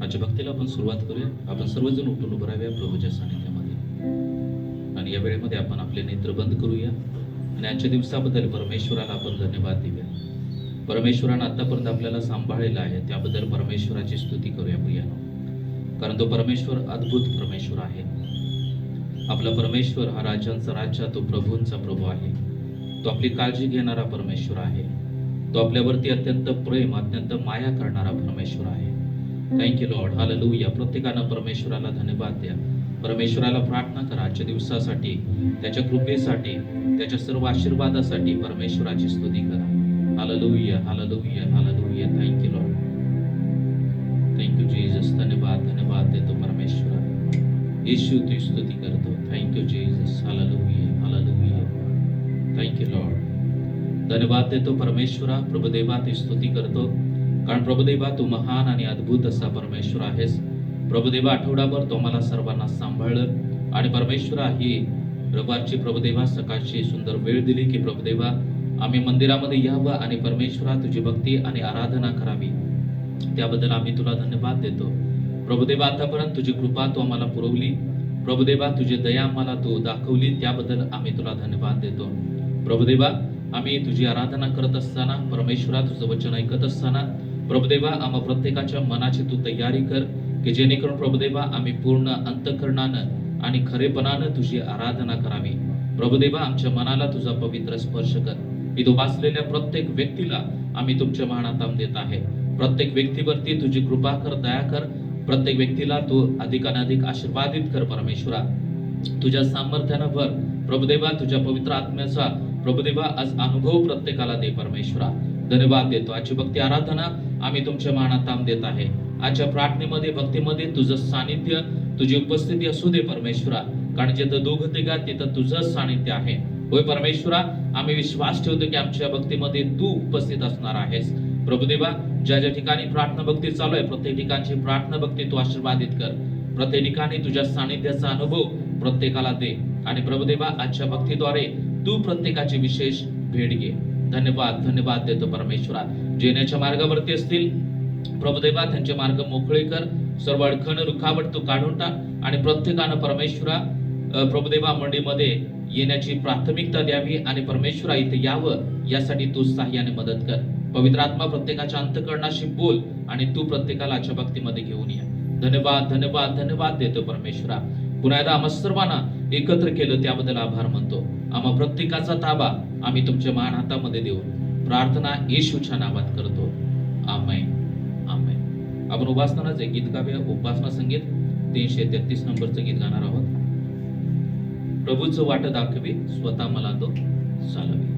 आजच्या भक्तीला आपण सुरुवात करूया. आपण सर्वजण उठून उभं राहूया प्रभूच्या सानिध्यामध्ये. आणि या वेळेमध्ये आपण आपले नेत्र बंद करूया आणि आजच्या दिवसाबद्दल परमेश्वराला आपण धन्यवाद देऊया. परमेश्वरानं आतापर्यंत आपल्याला सांभाळलेलं आहे, त्याबद्दल परमेश्वराची स्तुती करूया प्रियानो. कारण तो परमेश्वर अद्भुत परमेश्वर आहे. आपला परमेश्वर हा राजांचा राजा, तो प्रभूंचा प्रभू आहे. तो आपली काळजी घेणारा परमेश्वर आहे. तो आपल्यावरती अत्यंत प्रेम, अत्यंत माया करणारा परमेश्वर आहे. Thank you Lord, hallelujah. प्रत्येकानं परमेश्वराला धन्यवाद द्या. परमेश्वराला प्रार्थना करा आजच्या दिवसासाठी, त्याच्या कृपेसाठी, त्याच्या सर्व आशीर्वादासाठी परमेश्वराची स्तुती करा. Hallelujah, hallelujah, hallelujah. Thank you Lord, thank you Jesus. धन्यवाद, धन्यवाद देतो परमेश्वरा. येशू तुझी स्तुती करतो. Thank you Jesus. Hallelujah, hallelujah. Thank you Lord. धन्यवाद देतो परमेश्वरा. प्रभुदेवा तुझी स्तुती करतो, कारण प्रभुदेवा तू महान आणि अद्भुत असा परमेश्वर आहेस. प्रभुदेवा आठवडाभर तो मला सर्वांना सांभाळलं आणि परमेश्वरा ही रविवारची प्रभुदेवा सकाळची सुंदर वेळ दिली की प्रभुदेवा आम्ही मंदिरामध्ये यावं आणि परमेश्वरा तुझी भक्ती आणि आराधना करावी. त्याबद्दल आम्ही तुला धन्यवाद देतो. प्रभुदेवा आतापर्यंत तुझी कृपा तू आम्हाला पुरवली. प्रभुदेवा तुझी दया आम्हाला तू दाखवली, त्याबद्दल आम्ही तुला धन्यवाद देतो. प्रभुदेवा आम्ही तुझी आराधना करत असताना, परमेश्वरा तुझं वचन ऐकत असताना प्रभुदेवा आम्हा प्रत्येकाच्या मनाची तू तयारी कर की जेणेकरून प्रभुदेवा आम्ही पूर्ण अंतःकरणानं आणि खरेपणानं तुझी आराधना करावी. प्रभुदेवा आमच्या मनाला तुझा पवित्र स्पर्श कर. इथं वाचलेल्या प्रत्येक व्यक्तीला आम्ही तुमच्या महानाताम देत आहे. प्रत्येक व्यक्तीवरती तुझी कृपा कर, दया कर. प्रत्येक व्यक्तीला तू अधिकाधिक आशीर्वादित कर परमेश्वरा. तुझ्या सामर्थ्यानं भर प्रभुदेवा. तुझ्या पवित्र आत्म्याचा प्रभुदेवा आज अनुभव प्रत्येकाला दे परमेश्वरा. धन्यवाद देतो. आजची भक्ती आराधना आम्ही तुमच्या मानाताम देत आहे. आजच्या प्रार्थनेमध्ये, भक्तीमध्ये तुझं सानिध्य, तुझी उपस्थिती असू दे परमेश्वरा. कारण जिथं दोघं तिघा तिथं तुझं सानिध्य आहे. होय परमेश्वरा, आम्ही विश्वास ठेवतो की आमच्या भक्तीमध्ये तू उपस्थित असणार आहेस. प्रभुदेवा ज्या ज्या ठिकाणी प्रार्थना भक्ती चालू आहे, प्रत्येक ठिकाणची प्रार्थना भक्ती तू आशीर्वादित कर. प्रत्येक ठिकाणी तुझ्या सानिध्याचा अनुभव प्रत्येकाला दे. आणि प्रभुदेवा आजच्या भक्तीद्वारे तू प्रत्येकाची विशेष भेट घे. धन्यवाद, धन्यवाद देतो परमेश्वरा. जे येण्याच्या मार्गावरती असतील प्रभुदेवा त्यांचे मार्ग मोकळे कर. सर्व अडखण रुखावट तू काढून टाक आणि प्रत्येकानं परमेश्वरा प्रभुदेवा मंडळीमध्ये येण्याची प्राथमिकता द्यावी आणि परमेश्वरा इथे यावं यासाठी तू सहाय्याने मदत कर. पवित्र आत्मा प्रत्येकाच्या अंतःकरणाशी बोल आणि तू प्रत्येकाला आजच्या भक्तीमध्ये घेऊन ये. धन्यवाद, धन्यवाद, धन्यवाद देतो परमेश्वरा. पुन्हा एकदा आम्हा सर्वांना एकत्र केलं त्याबद्दल आभार मानतो. आम्हा प्रत्येकाचा ताबा आम्ही तुमच्या महान हातामध्ये देऊ. प्रार्थना येशूच्या नावात करतो. आमेन, आमेन. आपण उपासनाचे गीत गाऊया. उपासना संगीत 333 नंबरचं गीत गाणार आहोत. प्रभूचं वाट दाखवी, स्वतः मला तो चालवी.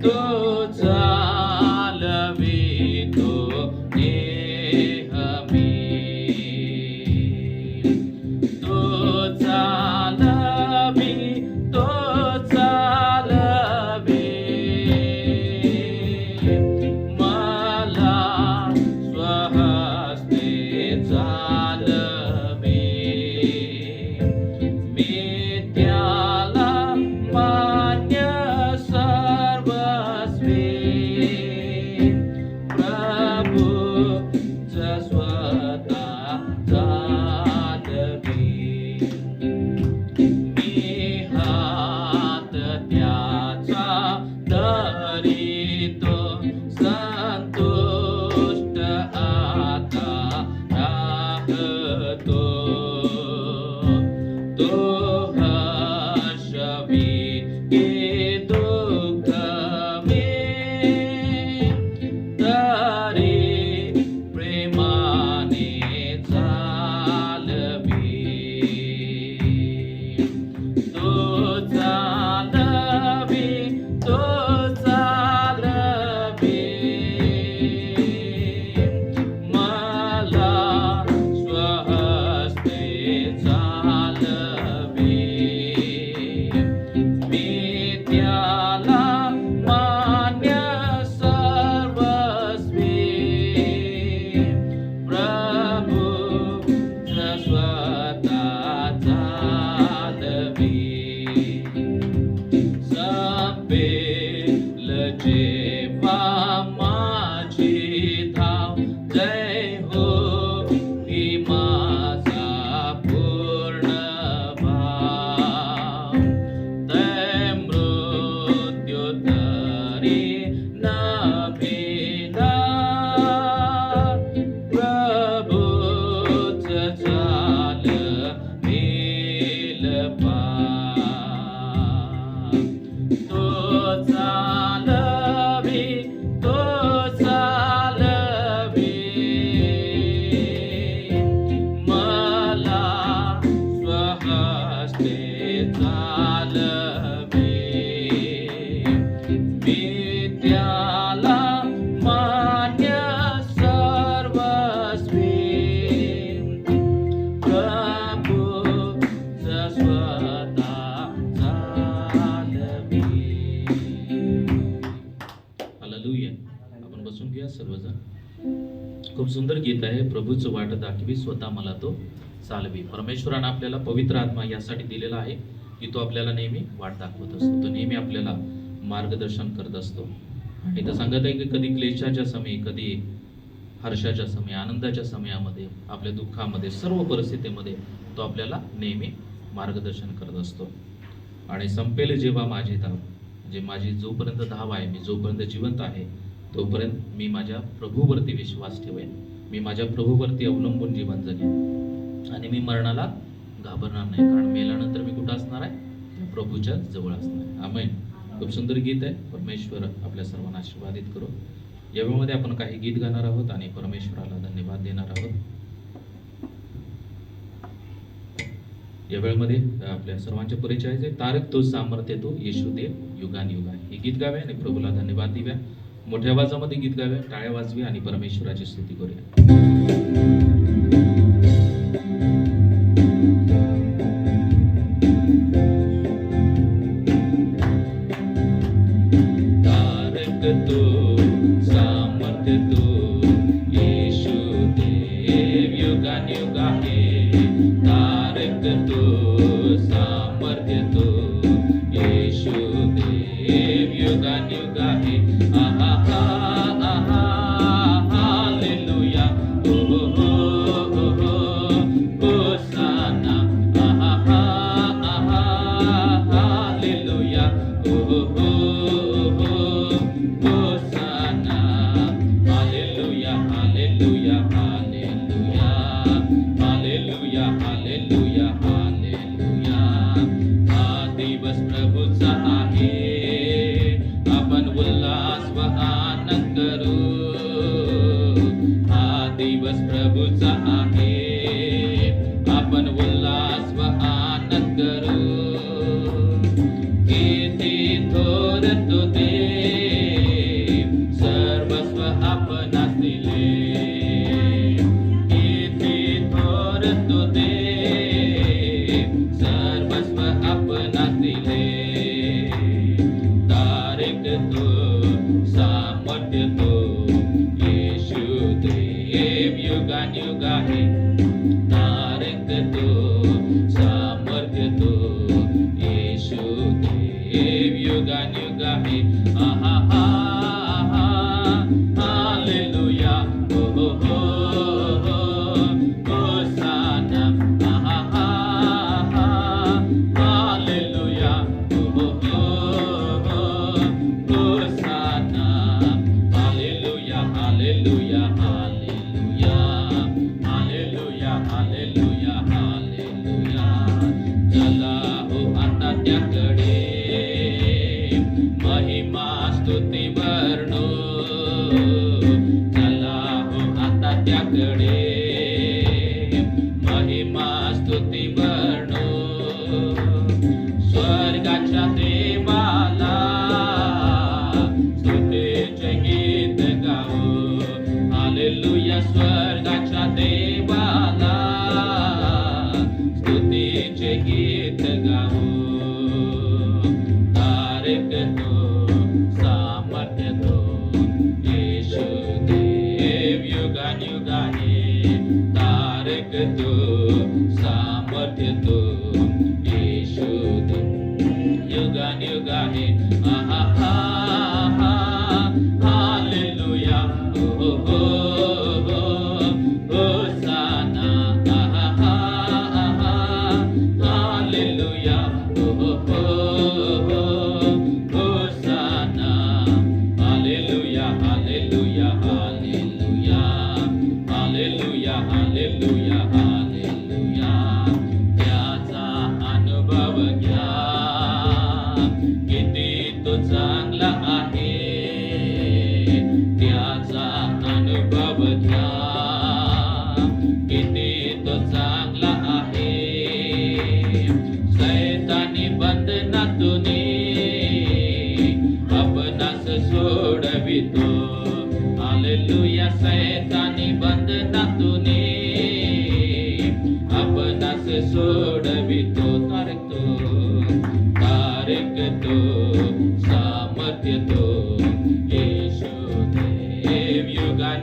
तो चालवितो नेहमी. खूप सुंदर गीत आहे. प्रभूचं वाट दाखवी, स्वतः मला तो चालवी. परमेश्वरानं आपल्याला पवित्र आत्मा यासाठी दिलेला आहे की तो आपल्याला नेहमी वाट दाखवत असतो. तो नेहमी आपल्याला मार्गदर्शन करत असतो. आणि इथं सांगत आहे की कधी क्लेशाच्या समयी, कधी हर्षाच्या समयी, आनंदाच्या समयामध्ये, आपल्या दुःखामध्ये, सर्व परिस्थितीमध्ये तो आपल्याला नेहमी मार्गदर्शन करत असतो. आणि संपेल जेव्हा माझी धाव, म्हणजे माझी जोपर्यंत धाव आहे, मी जोपर्यंत जिवंत आहे तोपर्यंत मी माझ्या प्रभूवरती विश्वास ठेवेन. मी माझ्या प्रभूवरती अवलंबून जीवन जगेन आणि मी मरणाला घाबरणार नाही, कारण मेल्यानंतर मी कुठं असणार आहे? त्या प्रभूच्या जवळ असणार आहे. आमेन. खूप सुंदर गीत आहे. परमेश्वर आपल्या सर्वांना आशीर्वादित करो. या वेळेमध्ये आपण काही गीत गाणार आहोत आणि परमेश्वराला धन्यवाद देणार आहोत. या वेळेमध्ये आपल्या सर्वांच्या परिचयाचे तारक तो सामर्थ्य तो येशू देव युगान युग आहे. हे गीत गावे आणि प्रभूला धन्यवाद देऊया. मोठ्या आवाजामध्ये गीत गावे, टाळ्या वाजव्या आणि परमेश्वराची स्तुती करूया. तारक तो सामर्थ्य तो येशू देव युगान युग आहे. तारक तो सामर्थ्य तो येशू देव युगान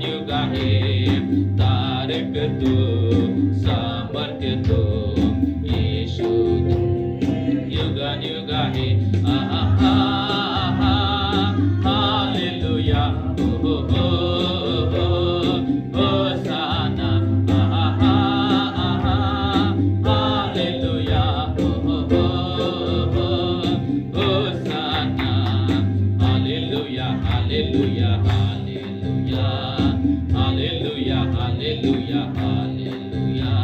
युग आहे. आहे, तारक तो, सामर्थ्य तो, येशू युगानुयुग आहे. आहा, हालेलुया, हो हो हो, होसाना, आहा, हालेलुया, हो हो हो, hosanna, hallelujah, hallelujah, hallelujah, hallelujah, hallelujah, hallelujah.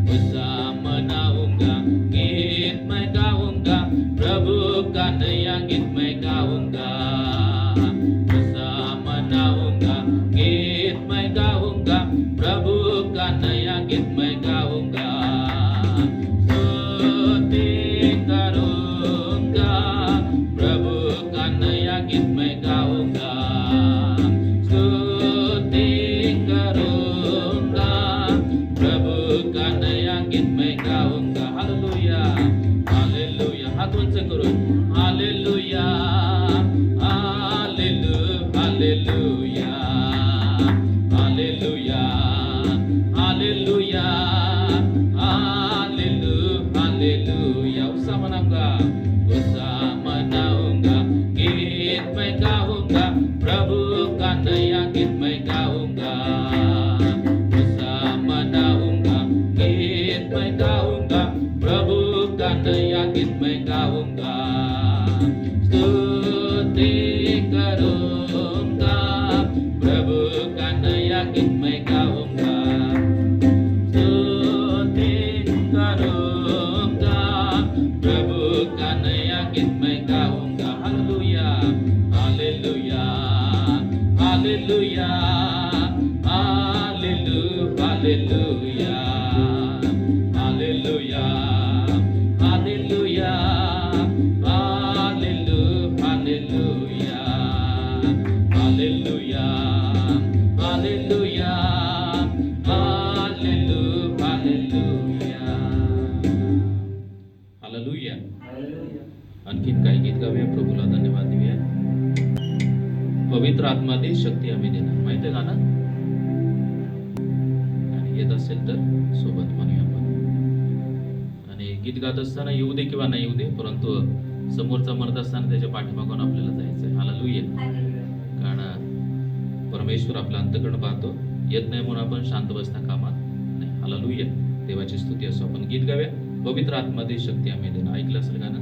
होसा मनाऊंगा, गीत मैं गाऊंगा, प्रभु का नया गीत मैं गाऊंगा. होसा मनाऊंगा, गीत मैं गाऊंगा, प्रभु का नया गीत मैं गाऊंगा. स्तुति करूंगा, प्रभु का नया गीत मैं गाऊंगा. स्तुति करूंगा, प्रभु का नया गीत मैं गाऊंगा. Hallelujah, hallelujah. हाथ उंच करून hallelujah, hallelu, hallelujah, hallelujah, hallelujah, hallelu, hallelujah. उसा मनाऊंगा, उसा मनाऊंगा, गीत मैं गाऊंगा, प्रभु का नया गीत मैं गाऊंगा. उसा मनाऊंगा, गीत मैं गाऊंगा, प्रभु का नया गीत मैं गाऊंगा. स्तुति करूंगा, प्रभु का नया गीत मैं गाऊंगा. स्तुति करूंगा, प्रभु का नया गीत मैं गाऊंगा. Hallelujah, hallelujah, hallelujah, hallelu, hallelujah, hallelujah, hallelujah, hallelu, hallelujah, hallelujah, hallelujah, hallelu, hallelujah. Hallelujah. आणखीन काही गीत गाऊया, प्रभूला धन्यवाद देऊया. पवित्र आत्मा दे, शक्ती आम्ही देणार. माहिती आहे गाणं? आणि येत असेल तर सोबत म्हणूया आपण. आणि गीत गात असताना येऊ दे किंवा नाही येऊ दे, परंतु समोरचा म्हणत असताना त्याच्या पाठीमागून आपल्याला जायचंय. हालेलुया. कारण परमेश्वर आपला अंतकरण पाहतो. येत नाही म्हणून आपण शांत बसता कामात नाही. हालेलुया. देवाची स्तुती असो. आपण गीत गाऊया, पवित्र आत्मा दे, शक्ती आम्ही देणार. ऐकलं असेल गाणं?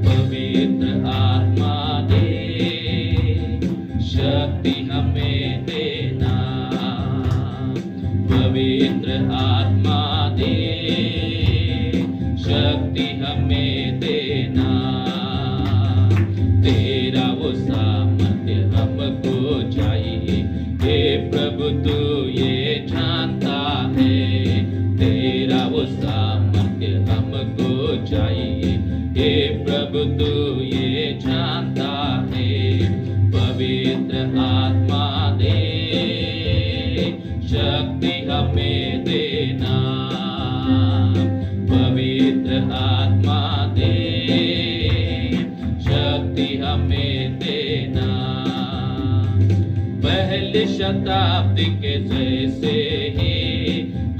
पवित्र आत्मा दे, शक्ति हमें देना. पवित्र आत्मा दे, शक्ति हमें देना. तेरा वो सामर्थ्य हमको चाहिए, हे प्रभु तू ये जानता है. तेरा वो सामर्थ्य हमको चाहिए, हे प्रभु तू ये जानता है. पवित्र आत्मा दे, शक्ति हमें देना. पवित्र आत्मा दे, शक्ति हमें देना. पहली शताब्दी के जैसे ही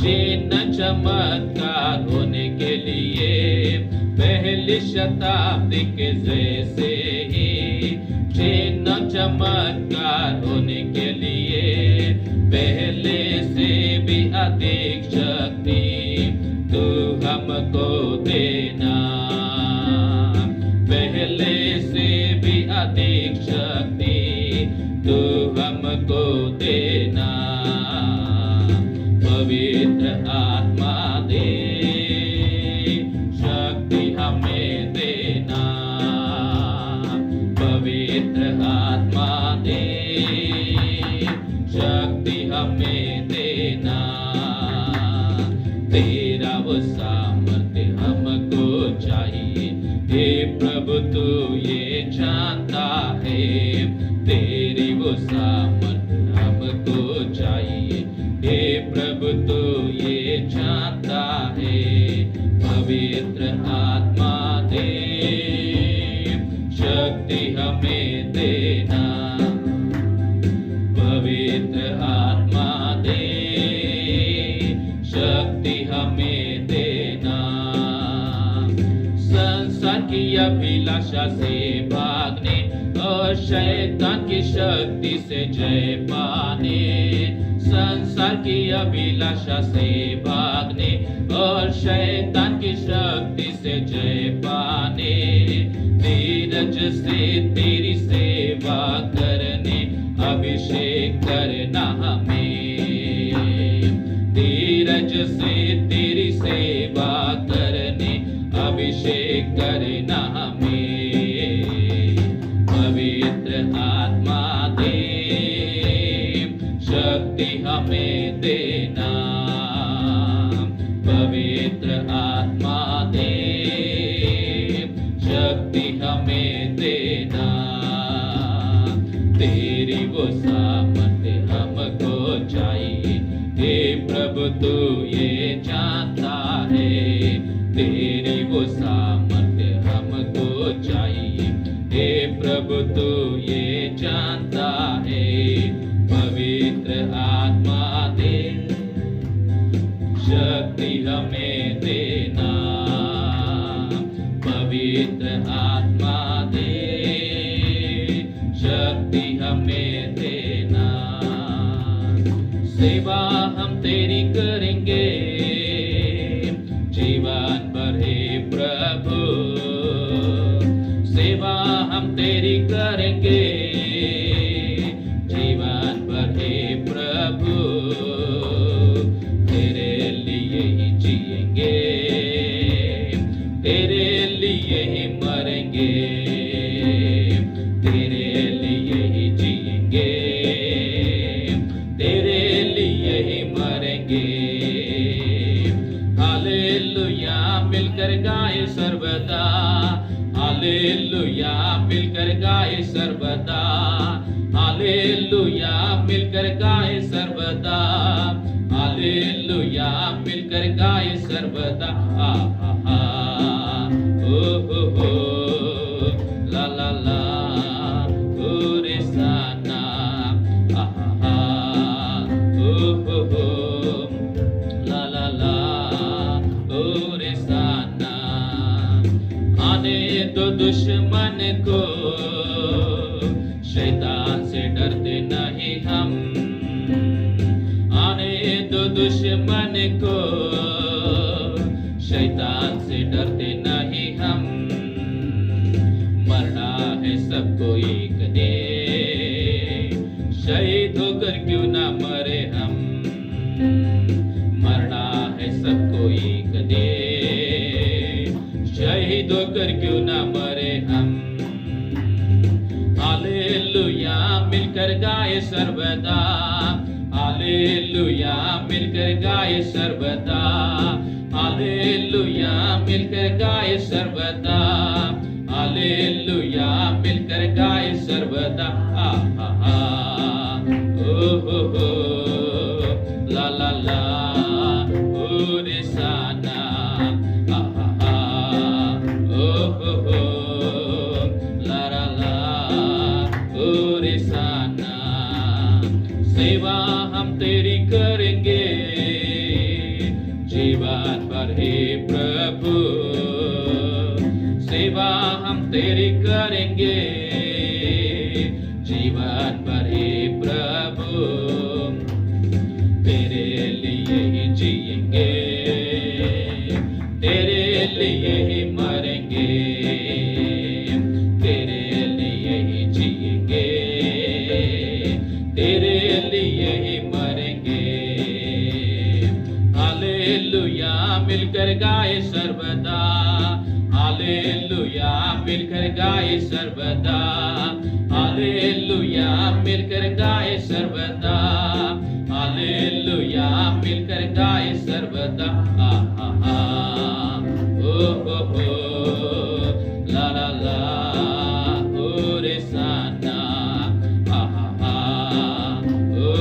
चिन्ह चमत्कार होने के लिए, पहली शताब्दी के जैसे ही चिन्ह चमत्कार होने के लिए, पहले से भी अधिक शक्ति तू हमको देना. पहले से भी अधिक शक्ति तू हमको देना. पवित्र आत्मा दे, शक्ति हमें देना. पवित्र आत्मा दे, शक्ति हमें देना. तेरा वो सामर्थ्य हमको चाहिए, हे प्रभु तू ये जानता है. तेरी वो सामर्थ्य हमको चाहिए, हे प्रभु तू ये जानता है। पवित्र आत्मा दे, शक्ति हमें देना। पवित्र आत्मा दे, शक्ति हमें देना। संसार की अभिलाषा से भागने और शैतान की शक्ति से जय पाने। संसार की अभिलाषा से भागने और शैतान की शक्ति से जय पाने। धीरज से तेरी सेवा करने अभिषेक करना हमें। धीरज से तेरी सेवा करने अभिषेक करना हमें। पवित्र आत्मा दे, शक्ति हमें देना। पवित्र आत्मा दे, शक्ति हमें देना। तेरी वो सामर्थ्य हमको चाहिए। हे प्रभु तू ये जानता है। तेरी वो सामर्थ्य हमको चाहिए। हे प्रभु तू ये जानता है। पवित्र आत्मा दे, शक्ति हमें देना। पवित्र आत्मा दे, शक्ति हमें देना। सेवा हम तेरी करेंगे जीवन भर हे प्रभु। सेवा हम तेरी करेंगे जीवन भर हे प्रभु। तेरे लिए ही जिएंगे, तेरे लिए ही मरेंगे। तेरे लिए ही जिएंगे, तेरे लिए ही मरेंगे। हालेलुया मिलकर गाए सर्वदा। हालेलुया मिलकर गाए सर्वदा। हालेलुया मिलकर गाए सर्वदा। हालेलुया मिलकर गाए सर्वदा। हो ला ला ला हो रे साना। हो ला ला ला हो रे साना। आने दो दुश्मन को, शैतान से डरते नहीं हम। आने दो दुश्मन को, शैतान से डरते नहीं हम। मरना है सबको एक दे, शहीद होकर क्यों ना मरे हम। मरना है सबको एक दे, शहीद होकर क्यों ना मरे हम। हालेलुया मिलकर गाए सर्वदा। हालेलुया मिलकर गाए सर्वदा। हालेलुया मिलकर गाए सर्वदा। हालेलुया मिलकर गाए सर्वदा। हो ला ला ला हो रे साना। हो ला ला ला हो रे साना। सेवा हम तेरी करेंगे जीवन भर हे प्रभु। सेवा हम तेरी करेंगे जीवन भर हे प्रभु। तेरे लिए ही जिएंगे, तेरे लिए ही मरेंगे। तेरे लिए ही जिएंगे, तेरे लिए ही मरेंगे। हालेलुया मिलकर गाए सर्वदा। हालेलुया मिलकर गाए सर्वदा। हालेलुया मिलकर गाए सर्वदा। हालेलुया मिलकर गाए सर्वदा। हो ला ला ला हो रे साना। हो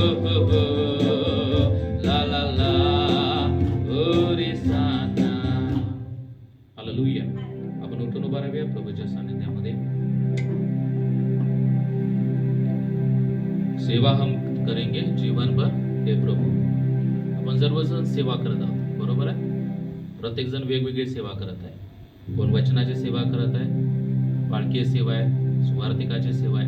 सर्वजण सेवा करत आहोत, बरोबर आहे. प्रत्येक जण वेगवेगळी सेवा करत आहे. कोण वचनाची सेवा करत आहे, बाळकीय सेवा आहे, सुवार्तिकाची सेवा आहे,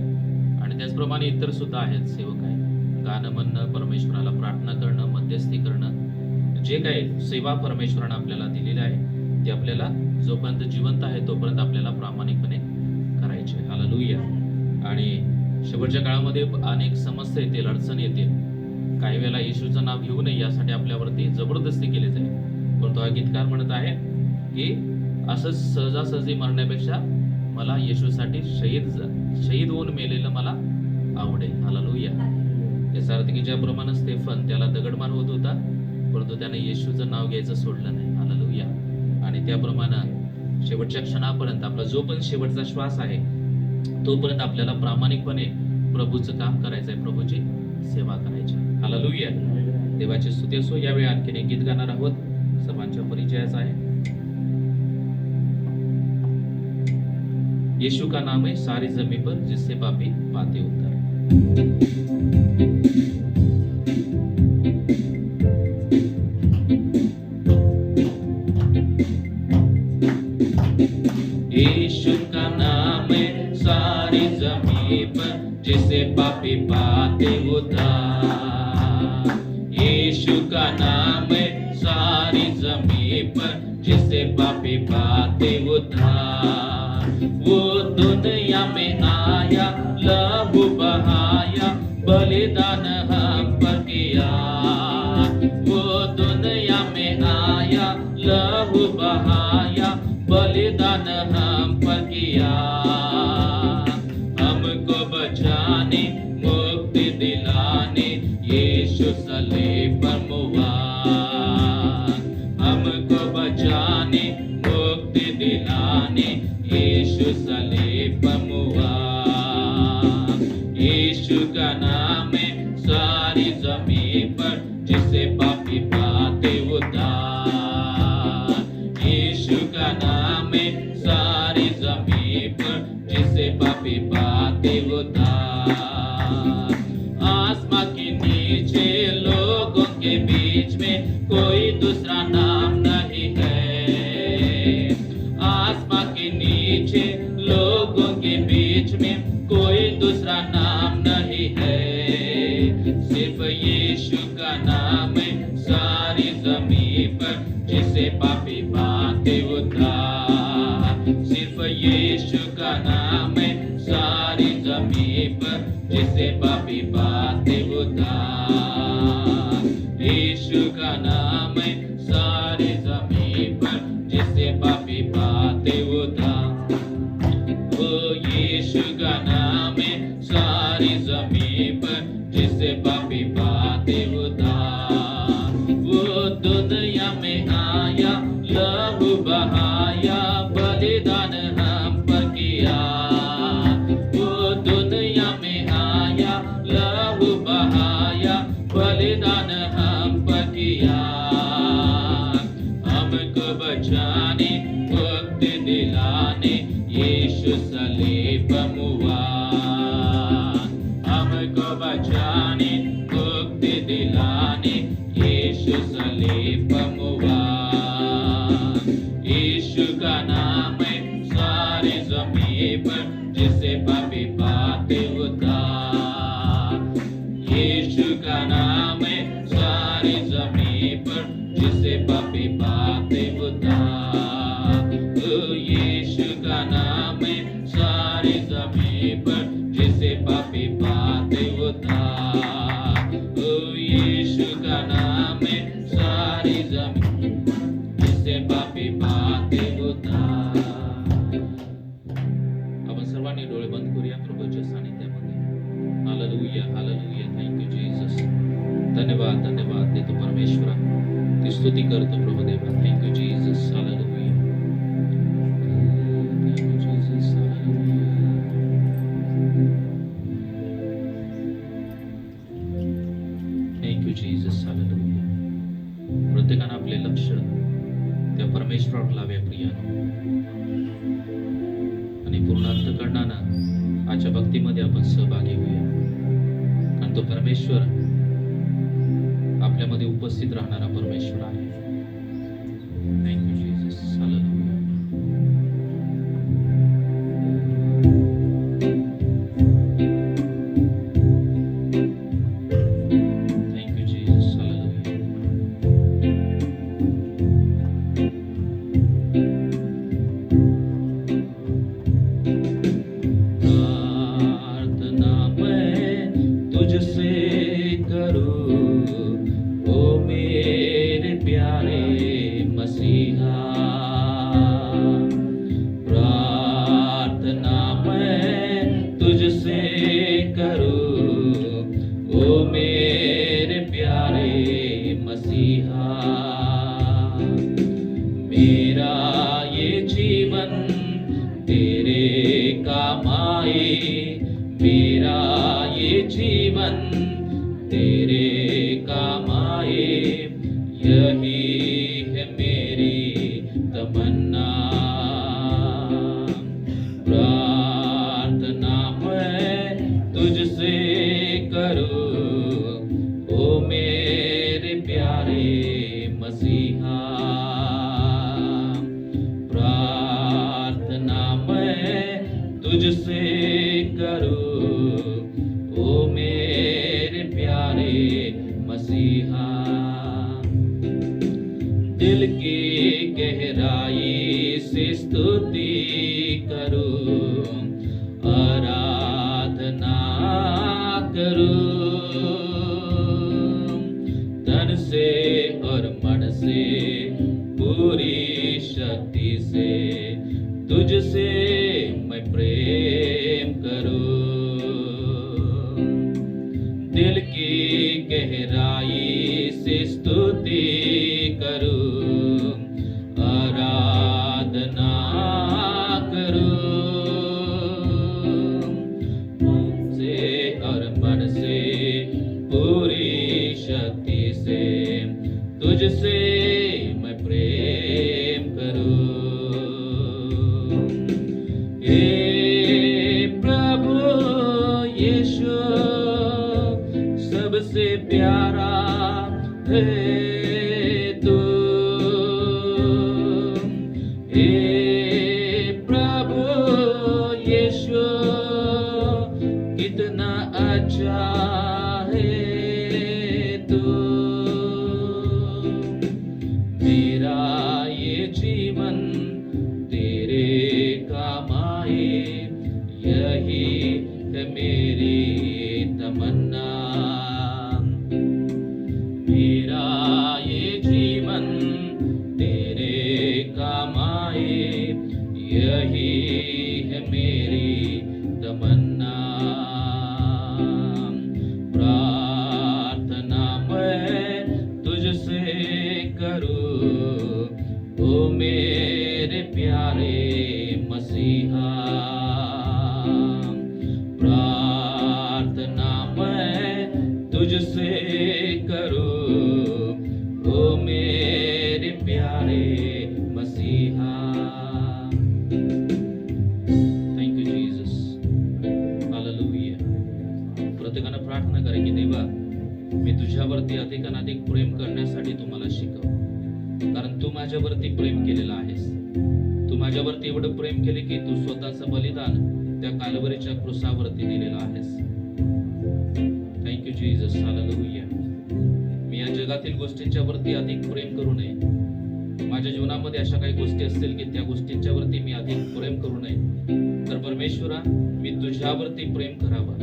आणि त्याचप्रमाणे इतर सुद्धा आहेत सेवक आहे. गाणं म्हणणं, परमेश्वराला प्रार्थना करणं, मध्यस्थी करणं, जे काही सेवा परमेश्वरानं आपल्याला दिलेली आहे ती आपल्याला जोपर्यंत जिवंत आहे तोपर्यंत आपल्याला प्रामाणिकपणे करायची आहे. हालेलुया. आणि शेवटच्या काळामध्ये अनेक समस्या येतील, अडचण येतील. काही वेळेला येशूचं नाव घेऊ नये यासाठी आपल्यावरती जबरदस्ती केली जाईल. पण तो गीतकार म्हणत आहे की असंच सहजासहजी मरण्यापेक्षा मला येशूसाठी शहीद होऊन मेलेलं मला आवडेल. हालेलुया. याचा अर्थ की ज्याप्रमाणे स्तेफन त्याला दगडमार होत होता, परंतु त्याने येशूचं नाव घ्यायचं सोडलं नाही. हालेलुया. आणि त्याप्रमाणे शेवटच्या क्षणापर्यंत आपला जो पण शेवटचा श्वास आहे तोपर्यंत आपल्याला प्रामाणिकपणे प्रभूचं काम करायचंय, प्रभूची सेवा करायची. हालेलुया. देवाची स्तुती असो. यावेळी आणखीन एक गीत गाणार आहोत, सर्वांच्या परिचयाचं आहे. यीशु का नाम है सारी जमीन पर जिससे पापी पाते उद्धार. यीशु का नाम है सारी जमीन पर जिसे पापी पाते उद्धार. यीशु का नाम है सारी जमीन पर जिसे पापी पाते उद्धार. वो दुनिया में आया, लहू बहाया, बलिदान हम पर किया. वो दुनिया में आया, लहू बहाया, बलिदान हम पर किया. हमको बचाने, मुक्ति दिलाने, यीशु सलीब पर मुआ. हमको बचाने, मुक्ति दिलाने, यीशु सलीब पर मुआ. यीशु का नाम है सारी जमीन पर जिसे पापी पाते उद्धार. यीशु का नाम है सारी जमीन पर जिसे पापी पाते उद्धार. आसमां के नीचे लोगों के बीच में कोई दूसरा नाम नहीं है. आसमां के नीचे लोगों के बीच में कोई दूसरा नाम नहीं है. सिर्फ यीशु का नाम है सारी जमीन पर जिसे पापी पाते उद्धार. सिर्फ यीशु का नाम है सारी जमीन पर जिसे पापी पाते उद्धार. यीशु का नाम है सारी जमीन पर जिसे पापी पाते उद्धार. वो यीशु का नाम है सारी जमीन पर जिसे पापी पाते उद्धार. वो दुनिया में आया, लहू बहाया, बलिदान हम पर किया. वो दुनिया में आया, लहू बहाया, बलिदान हम पर किया. हमको बचाने, मुक्ति दिलाने, यीशु सलीब पर मुआ. हमको बचाने, मुक्ति दिलाने, यीशु सलीब पर मुआ. यीशु का नाम है सारी जमीन पर जिसे पापी पाते उद्धार. यीशु का नाम है सारी जमीन पर जिसे पापी पाते उद्धार. यीशु का नाम है सारी जमीन पर जिसे पापी पाते उद्धार. यीशु का नाम है सारी जमीन जिसे पापी पाते उद्धार. आपण सर्वांनी डोळे बंद करूया प्रभूच्या सानिध्यामध्ये. Hallelujah, hallelujah. Thank you Jesus. धन्यवाद, धन्यवाद देतो परमेश्वरा. ती स्तुती करतो प्रभू देवा. Thank you Jesus. हालेलुया. प्रत्येकानं आपले लक्ष त्या परमेश्वरावर लावे प्रियानो, आणि पूर्ण अंतःकरणानं आजच्या भक्तीमध्ये आपण सहभागी होऊया. आणि तो परमेश्वर आपल्या आपल्यामध्ये उपस्थित राहणारा परमेश्वर आहे. Thank you Jesus. Hallelujah. Thank you Jesus. Hallelujah. प्रार्थना मैं तुझसे करूं, ओ मेरे प्यारे मसीहा. प्रार्थना मैं तुझसे करूं, ओ मेरे प्यारे मसीहा. मेरा ये जीवन तेरे काम आए, मेरा ये जीवन तेरे काम आए, यही है मेरी तमन्ना. प्रार्थना मैं तुझसे करूं, ओ मेरे प्यारे मसीहा. प्रार्थना मैं तुझसे करूं, ओ मेरे प्यारे मसीहा. दिल की गहराई से स्तुति करूं, आराधना करूं, तन से और मन से पूरी शक्ति से तुझसे मैं प्रेम करूं. दिल की गहराई से स्तुति करूं, आराधना करूं, मुख से और मन से पूरी शक्ति से तुझसे मैं प्रेम करूं. हे प्रभु यीशु, सबसे प्यारा है तू. हे प्रभु यीशु, कितना अच्छा है तू. मेरा ये जीवन तेरे काम आए, यही है मेरी तमन्ना. मेरा ये जीवन तेरे काम आए, यही है मेरी तमन्ना. प्रार्थना मैं तुझसे करूं, ओ मेरे प्यारे मसीहा. प्रार्थना मैं तुझसे करूं, ओ मेरे प्यारे मसीहा. Thank you Jesus. हालेलुया. प्रत्येकानं प्रार्थना करा की देवा, मी तुझ्यावरती अधिकाधिक प्रेम करण्यासाठी तुम्हाला शिकव, कारण तू माझ्यावरती प्रेम केलेलं आहेस. तू माझ्यावरती एवढं प्रेम केले की तू स्वतःचं बलिदान त्या कालवरीच्या क्रूसावरती दिलेलं आहेस. Thank you Jesus. हालेलुया. मी या जगातील गोष्टींच्या वरती अधिक प्रेम करू नये. माझ्या जीवनामध्ये अशा काही गोष्टी असतील की त्या गोष्टींच्या वरती मी अधिक प्रेम करू नये. तर परमेश्वरा, मी तुझ्यावरती प्रेम करावं,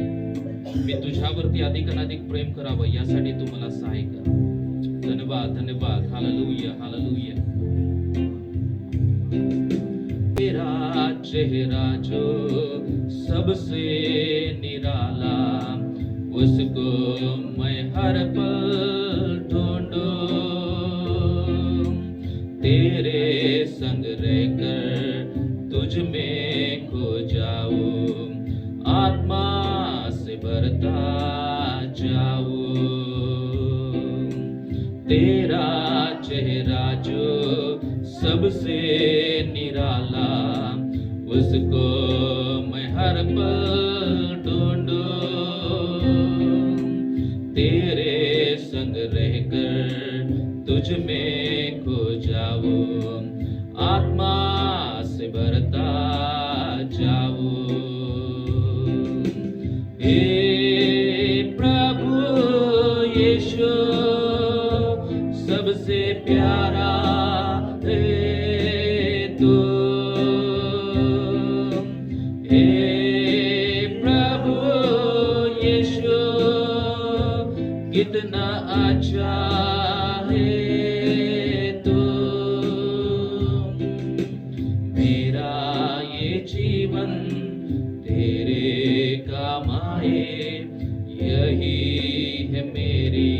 मी तुझ्यावरती अधिकाधिक प्रेम करावं, यासाठी तू मला सहाय्य कर. धन्यवाद, धन्यवाद. Hallelujah, hallelujah. तेरा चेहरा जो सबसे निराला, उसको मैं हर पल ढूंढूं. तेरे संग रहकर तुझ में खो जाऊं, आत्मा से भरता जाऊं. तेरा चेहरा जो सबसे निराला, उसको मैं हर पल ढूंढूं. तेरे संग रहकर तुझ में खो जाऊं, आत्मा से भरता जाऊं। हे प्रभु यीशु सबसे प्यारा है तू। हे प्रभु यीशु कितना अच्छा है तू। मेरा ये जीवन तेरे काम आए, यही है मेरी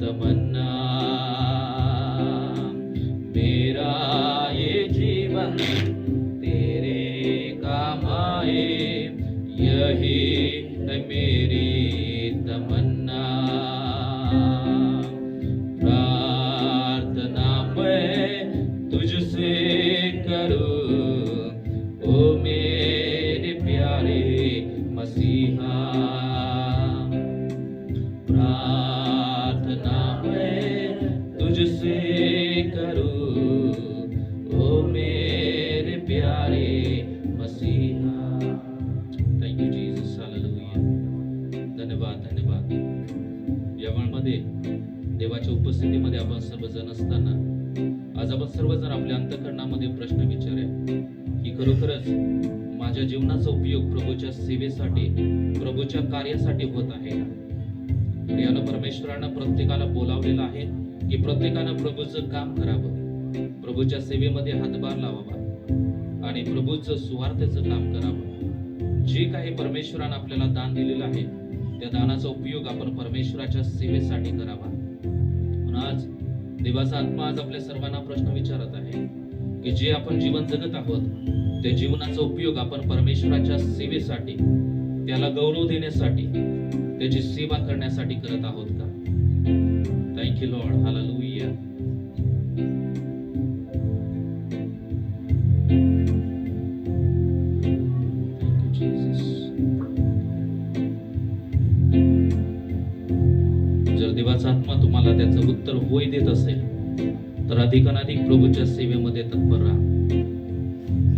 तमन्ना। मेरा ये जीवन तेरे काम आए, यही है मेरी तमन्ना। प्रार्थना मैं तुझसे करूं, ओ मेरे प्यारे मसीहा। प्रार्थना मैं तुझसे करूं, ओ मेरे प्यारे मसीहा। Thank you Jesus, hallelujah. धन्यवाद धन्यवाद। या वेळमध्ये देवाच्या उपस्थितीमध्ये आपण सर्वजण असताना आज आपण सर्वजण आपल्या अंतःकरणामध्ये प्रश्न विचारूया की खरोखरच माझ्या जीवनाचा उपयोग प्रभूच्या सेवेसाठी, प्रभूच्या कार्यासाठी होत आहे का? यानं परमेश्वरानं प्रत्येकाला बोलावलेलं आहे की प्रत्येकानं प्रभूचं काम करावं, प्रभूच्या सेवेमध्ये हातभार लावावा आणि प्रभूचं सुवार्थेचं काम करावं। जे काही परमेश्वरानं आपल्याला दान दिलेलं आहे त्या दानाचा उपयोग आपण परमेश्वराच्या सेवेसाठी करावा। म्हणून आज देवाचा आत्मा आज आपल्या सर्वांना प्रश्न विचारत आहे की जे आपण जीवन जगत आहोत त्या जीवनाचा उपयोग आपण परमेश्वराच्या सेवेसाठी, त्याला गौरव देण्यासाठी, त्याची सेवा करण्यासाठी करत आहोत का? Thank you Lord, hallelujah. Thank you Jesus. जर देवाचा आत्मा तुम्हाला त्याचं उत्तर होय देत असेल तर अधिकाधिक प्रभूच्या सेवेमध्ये तत्पर राहा।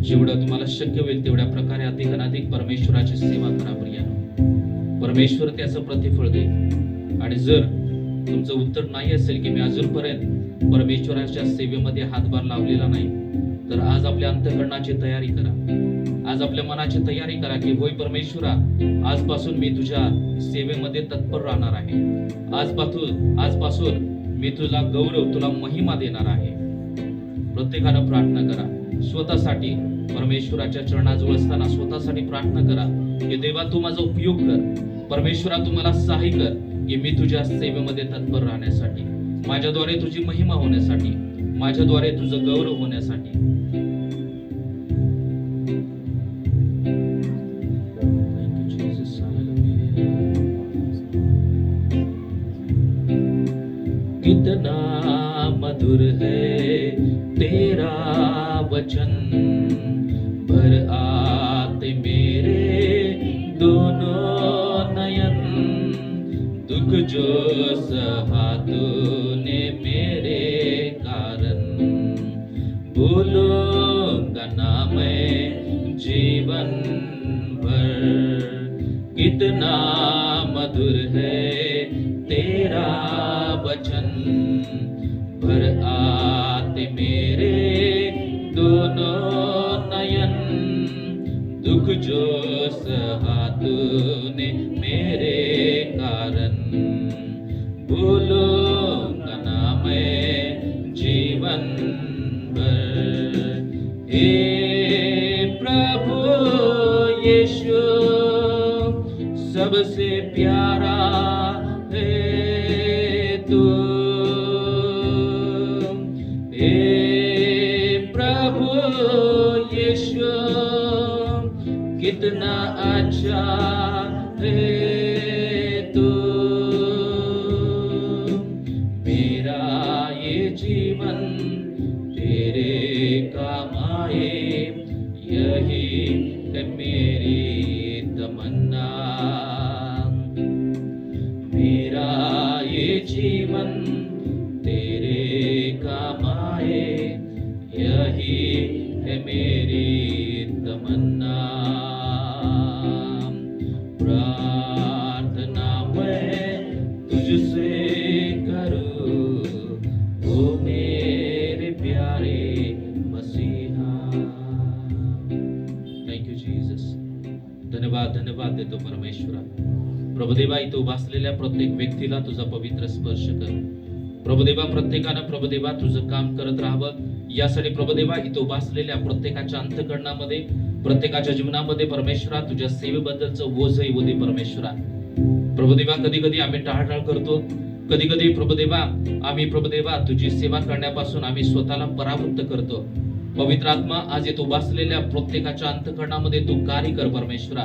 जेवढं तुम्हाला शक्य होईल तेवढ्या प्रकारे अधिकाधिक परमेश्वराची सेवा करा प्रियानो। परमेश्वर त्याचं प्रतिफळ देईल। आणि जर तुमचं उत्तर नाही असेल की मी अजूनपर्यंत परमेश्वराच्या सेवेमध्ये हातभार लावलेला नाही, तर आज आपल्या अंतःकरणाची तयारी करा, आज आपल्या मनाची तयारी करा की होय परमेश्वरा, आजपासून मी तुझ्या सेवेमध्ये तत्पर राहणार आहे। आजपासून मी तुला गौरव, तुला महिमा देणार आहे। प्रत्येकानं प्रार्थना करा स्वतःसाठी, परमेश्वराच्या चरणाजवळ असताना स्वतःसाठी प्रार्थना करा की देवा तू माझा उपयोग कर, परमेश्वरा तू मला सहाय्य कर की मी तुझ्या सेवेमध्ये तत्पर राहण्यासाठी, माझ्याद्वारे तुझी महिमा होण्यासाठी, माझ्याद्वारे तुझं गौरव होण्यासाठी। कितना मधुर है तेरा वचन, भर आते मेरे दोनों नयन। दुख जो सहा तूने मेरे कारण, भूलूंगा ना मैं जीवन भर। कितना मधुर है तेरा वचन, भर आते मेरे दोनों नयन। दुख जो सहा तूने मेरे कारण, भूलूंगा ना मैं जीवन भर। हे प्रभु यीशु सबसे प्यारा है तू। हे प्रभु यीशु कितना अच्छा है तू। मेरा ये जीवन तेरे काम आए, यही है मेरी तमन्ना। मेरा ये जीवन तेरे धन्यवाद देतो परमेश्वरा. प्रभुदेवा, इथं उभा असलेल्या प्रत्येक व्यक्तीला तुझा पवित्र स्पर्श कर. प्रभुदेवा, प्रत्येकानं प्रभुदेवा तुझं काम करत राहावं यासाठी प्रभुदेवा इथं उभा असलेल्या प्रत्येकाच्या अंतःकरणामध्ये, प्रत्येकाच्या जीवनामध्ये परमेश्वरा तुझ्या सेवेबद्दलचं ओझ येऊ दे परमेश्वरा. प्रभुदेवा, कधी कधी आम्ही टाळाटाळ करतो, कधी कधी प्रभुदेवा आम्ही प्रभुदेवा तुझी सेवा करण्यापासून आम्ही स्वतःला परावृत्त करतो. पवित्र आत्मा, आज येतो उभा असलेल्या प्रत्येकाच्या अंतःकरणामध्ये तू कार्य कर परमेश्वरा.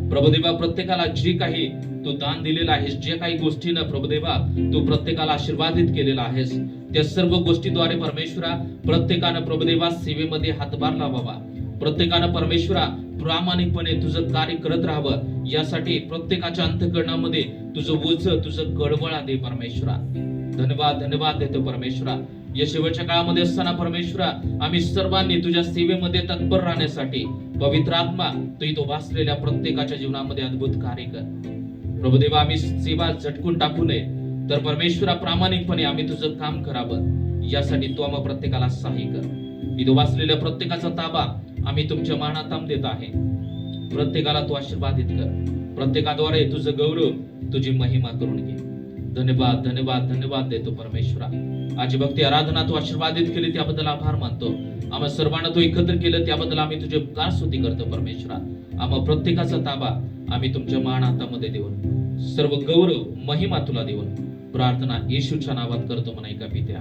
प्रभुदेवा, प्रत्येकाला जे काही तू दान दिलेलं आहेस, जे काही गोष्टीनं प्रभुदेवा तू प्रत्येकाला आशीर्वादित केलेला आहेस, त्या सर्व गोष्टीद्वारे परमेश्वरा प्रत्येकानं प्रभुदेवा सेवेमध्ये हातभार लावावा. प्रत्येकानं परमेश्वरा प्रामाणिकपणे तुझं कार्य करत राहावं यासाठी प्रत्येकाच्या अंतःकरणामध्ये तुझं ओझ, तुझं कळवळा दे परमेश्वरा. धन्यवाद धन्यवाद देतो परमेश्वरा. या शेवटच्या काळामध्ये असताना परमेश्वरा आम्ही सर्वांनी तुझ्या सेवेमध्ये तत्पर राहण्यासाठी पवित्र आत्मा तू इथं उभा असलेल्या प्रत्येकाच्या जीवनामध्ये अद्भुत कार्य कर. प्रभुदेवा, आम्ही सेवा झटकून टाकू नये, तर परमेश्वरा प्रामाणिकपणे आम्ही तुझं काम करावं यासाठी तू आम्हा प्रत्येकाला सहाय्य कर. इथं उभा असलेल्या प्रत्येकाचा ताबा आम्ही तुमच्या मानाताम देत आहे. प्रत्येकाला तू आशीर्वादित कर. प्रत्येकाद्वारे तुझं गौरव, तुझी महिमा करून घे. धन्यवाद धन्यवाद धन्यवाद देतो परमेश्वरा. आज भक्ती आराधना तू आशीर्वादित केली त्याबद्दल आभार मानतो. आम्हा सर्वांना तू एकत्र केलं त्याबद्दल आम्ही तुझे उपकार स्तुती करतो परमेश्वरा. आम्हा प्रत्येकाचा ताबा आम्ही तुमच्या मान हातामध्ये देऊन सर्व गौरव महिमा तुला देऊन प्रार्थना येशूच्या नावात करतो म्हणा एका पित्या.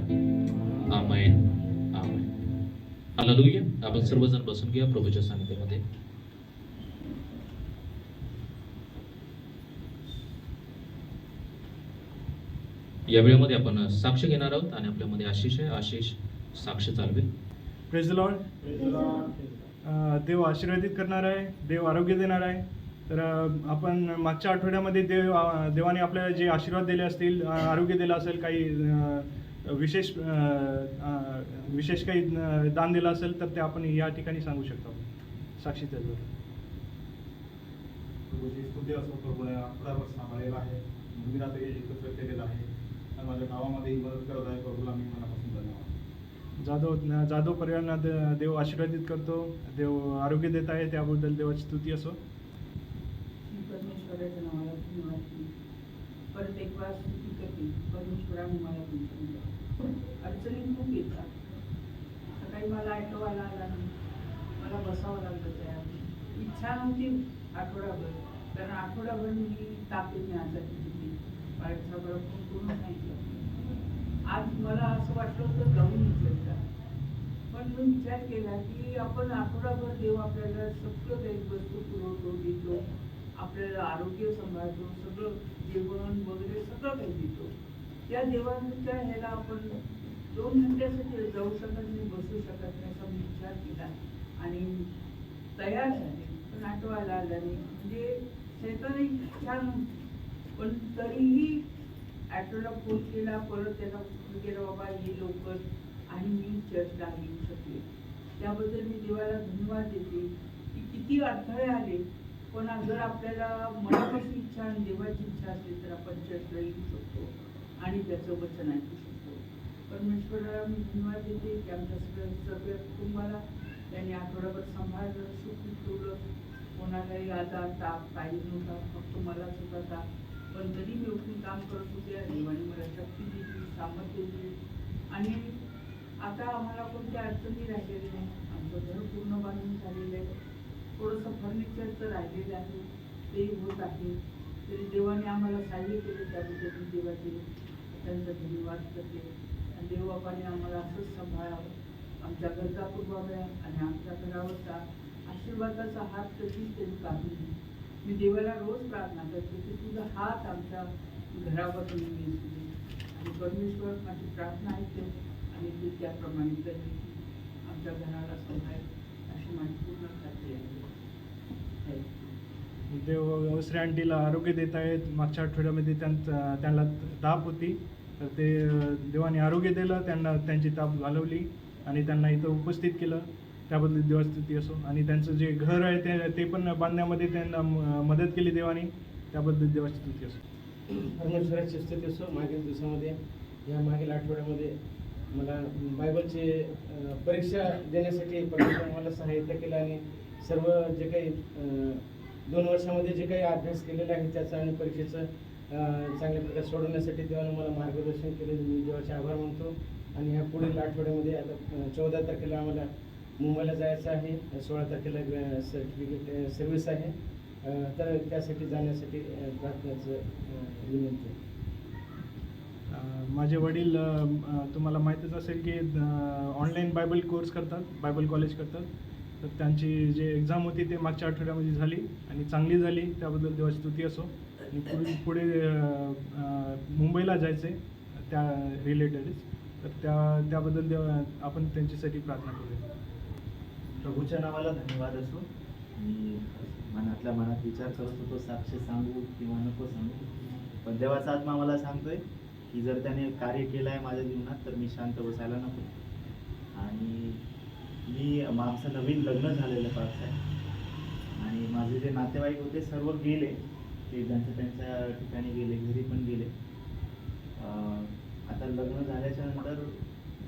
आमेन आमेन. हालेलुया. आपण सर्वजण बसून घ्या प्रभूच्या सानिध्यामध्ये. या वेळेमध्ये आपण साक्ष घेणार आहोत आणि आपल्यामध्ये आशिष आहे. आशिष साक्ष चालवेल. Praise the Lord. देव आशीर्वादित करणार आहे, देव आरोग्य देणार आहे. तर आपण मागच्या आठवड्यामध्ये देवाने आपल्याला जे आशीर्वाद दिले असतील, आरोग्य दिलं असेल, काही विशेष काही दान दिलं असेल तर ते आपण या ठिकाणी सांगू शकतो. साक्षी त्याच्यावर स्तुती असो प्रभूने आठवड्यावर सांभाळलेला आहे, मी रात्री एकत्र केलेलं आहे आणि माझ्या गावामध्ये मदत करत आहे. प्रभूला मी मनापासून धन्यवाद. जाधव परिवारांना देव आशीर्वादित करतो, देव आरोग्य देत आहे, त्याबद्दल देवाची स्तुती असो. परमेश्वराच्या नावाला धन्यवाद. परत एक वेळा स्तुती करते परमेश्वराने मला तुमच्या अडचणी खूप येतात. सकाळी मला आठवायला आला नाही, मला बसावं लागलं तयार. इच्छा नव्हती आठवडाभर, कारण आठवडाभर मी तापेने आजारी होती. बाळाचा बरं पूर्ण सांगितलं. आज मला असं वाटलं होतं जाऊन विचारता, पण मी विचार केला की आपण आठवडाभर देव आपल्याला सगळं काही वस्तू पुरवतो, देतो, आपल्याला आरोग्य सांभाळतो, सगळं जेवण वगैरे सगळं काही देतो. त्या देवांच्या ह्याला आपण 2 घंट्यासाठी जाऊ शकत नाही, बसू शकत नाही असा मी विचार केला आणि तयार झाले. पण आठवायला आला नाही. म्हणजे शैतानही छान, पण तरीही ॲटोला फोन केला, परत त्याला फोन केला, बाबा ये लवकर, आणि मी चर्चला येऊ शकले. त्याबद्दल मी देवाला धन्यवाद देते की किती अडथळे आले, पण जर आपल्याला मनापासून इच्छा आणि देवाची इच्छा असेल तर आपण चर्चला येऊ शकतो आणि त्याचं वचन ऐकू शकतो. परमेश्वराला मी धन्यवाद देते की आमच्या सगळ्या कुटुंबाला त्यांनी आठवड्याभर सांभाळलं, सुखी ठेवलं. कोणालाही आजार ताप काही नव्हता, फक्त मलाच होता ताप, पण तरी मी उठून काम करत होते. देवाने मला शक्ती दिली, सामर्थ्य दिली आणि आता आम्हाला कोणत्या अडचणी राहिलेली नाही. आमचं घर पूर्ण बांधून झालेलं आहे. थोडंसं फर्निचरचं राहिलेलं आहे, ते होत आहे. तरी देवाने आम्हाला सहाय्य केलं, त्याबद्दल मी देवाचे त्यांचा धन्यवाद करते. आणि देवबापाने आम्हाला असंच सांभाळावं, आमच्या गरजा पुरवाव्या आणि आमच्या घरावरचा आशीर्वादाचा हात कधीच त्यांनी काढू नये. मी देवाला रोज प्रार्थना करते की तुझा हात आमच्या घरावर नेहमी असू दे. आणि परमेश्वर माझी प्रार्थना ऐकते आणि ते त्याप्रमाणे करते की आमच्या घराला सांभाळ अशी माझी पूर्ण खात्री आहे. देव अवसरे आंटीला आरोग्य देत आहेत. मागच्या आठवड्यामध्ये त्यांना ताप होती, तर ते देवाने आरोग्य दिलं, त्यांना त्यांची ताप घालवली आणि त्यांना इथं उपस्थित केलं. त्याबद्दल देवाची स्तुती असो. आणि त्यांचं जे घर आहे ते पण बांधण्यामध्ये त्यांना मदत केली देवाने, त्याबद्दल देवाची स्तुती असो. परमेश्वराची स्तुती असो. मागील दिवसामध्ये या मागील आठवड्यामध्ये मला बायबलची परीक्षा देण्यासाठी परमेश्वराने मला सहाय्यता केलं आणि सर्व जे काही 2 वर्षामध्ये जे काही अभ्यास केलेला आहे त्याचा आणि परीक्षेचं चांगल्या प्रकारे सोडवण्यासाठी देवानं मला मार्गदर्शन केले. मी देवाचे आभार मानतो. आणि ह्या पुढील आठवड्यामध्ये आता 14 तारखेला आम्हाला मुंबईला जायचं आहे. 16 तारखेला सर्टिफिकेट सर्व्हिस आहे. तर त्यासाठी जाण्यासाठी प्रार्थनेचं विनंती आहे. माझे वडील तुम्हाला माहीतच असेल की ऑनलाईन बायबल कोर्स करतात, बायबल कॉलेज करतात. तर त्यांची जे एक्झाम होती ते मागच्या आठवड्यामध्ये झाली आणि चांगली झाली, त्याबद्दल देवाची स्तुती असो. आणि पुढे मुंबईला जायचं आहे त्या रिलेटेडच, तर त्याबद्दल आपण त्यांच्यासाठी प्रार्थना करूया. प्रभूच्या नावाला धन्यवाद असो. मी मनातल्या मनात विचार करत होतो, साक्ष सांगू किंवा नको सांगू, पण देवाचा आत्मा मला सांगतोय की जर त्याने कार्य केलं आहे माझ्या जीवनात तर मी शांत बसायला नको. आणि आमचं नवीन लग्न झालेलं पार्थ आहे आणि माझे जे नातेवाईक होते सर्व गेले, ते त्यांच्या ठिकाणी गेले, घरी पण गेले. आता लग्न झाल्याच्या नंतर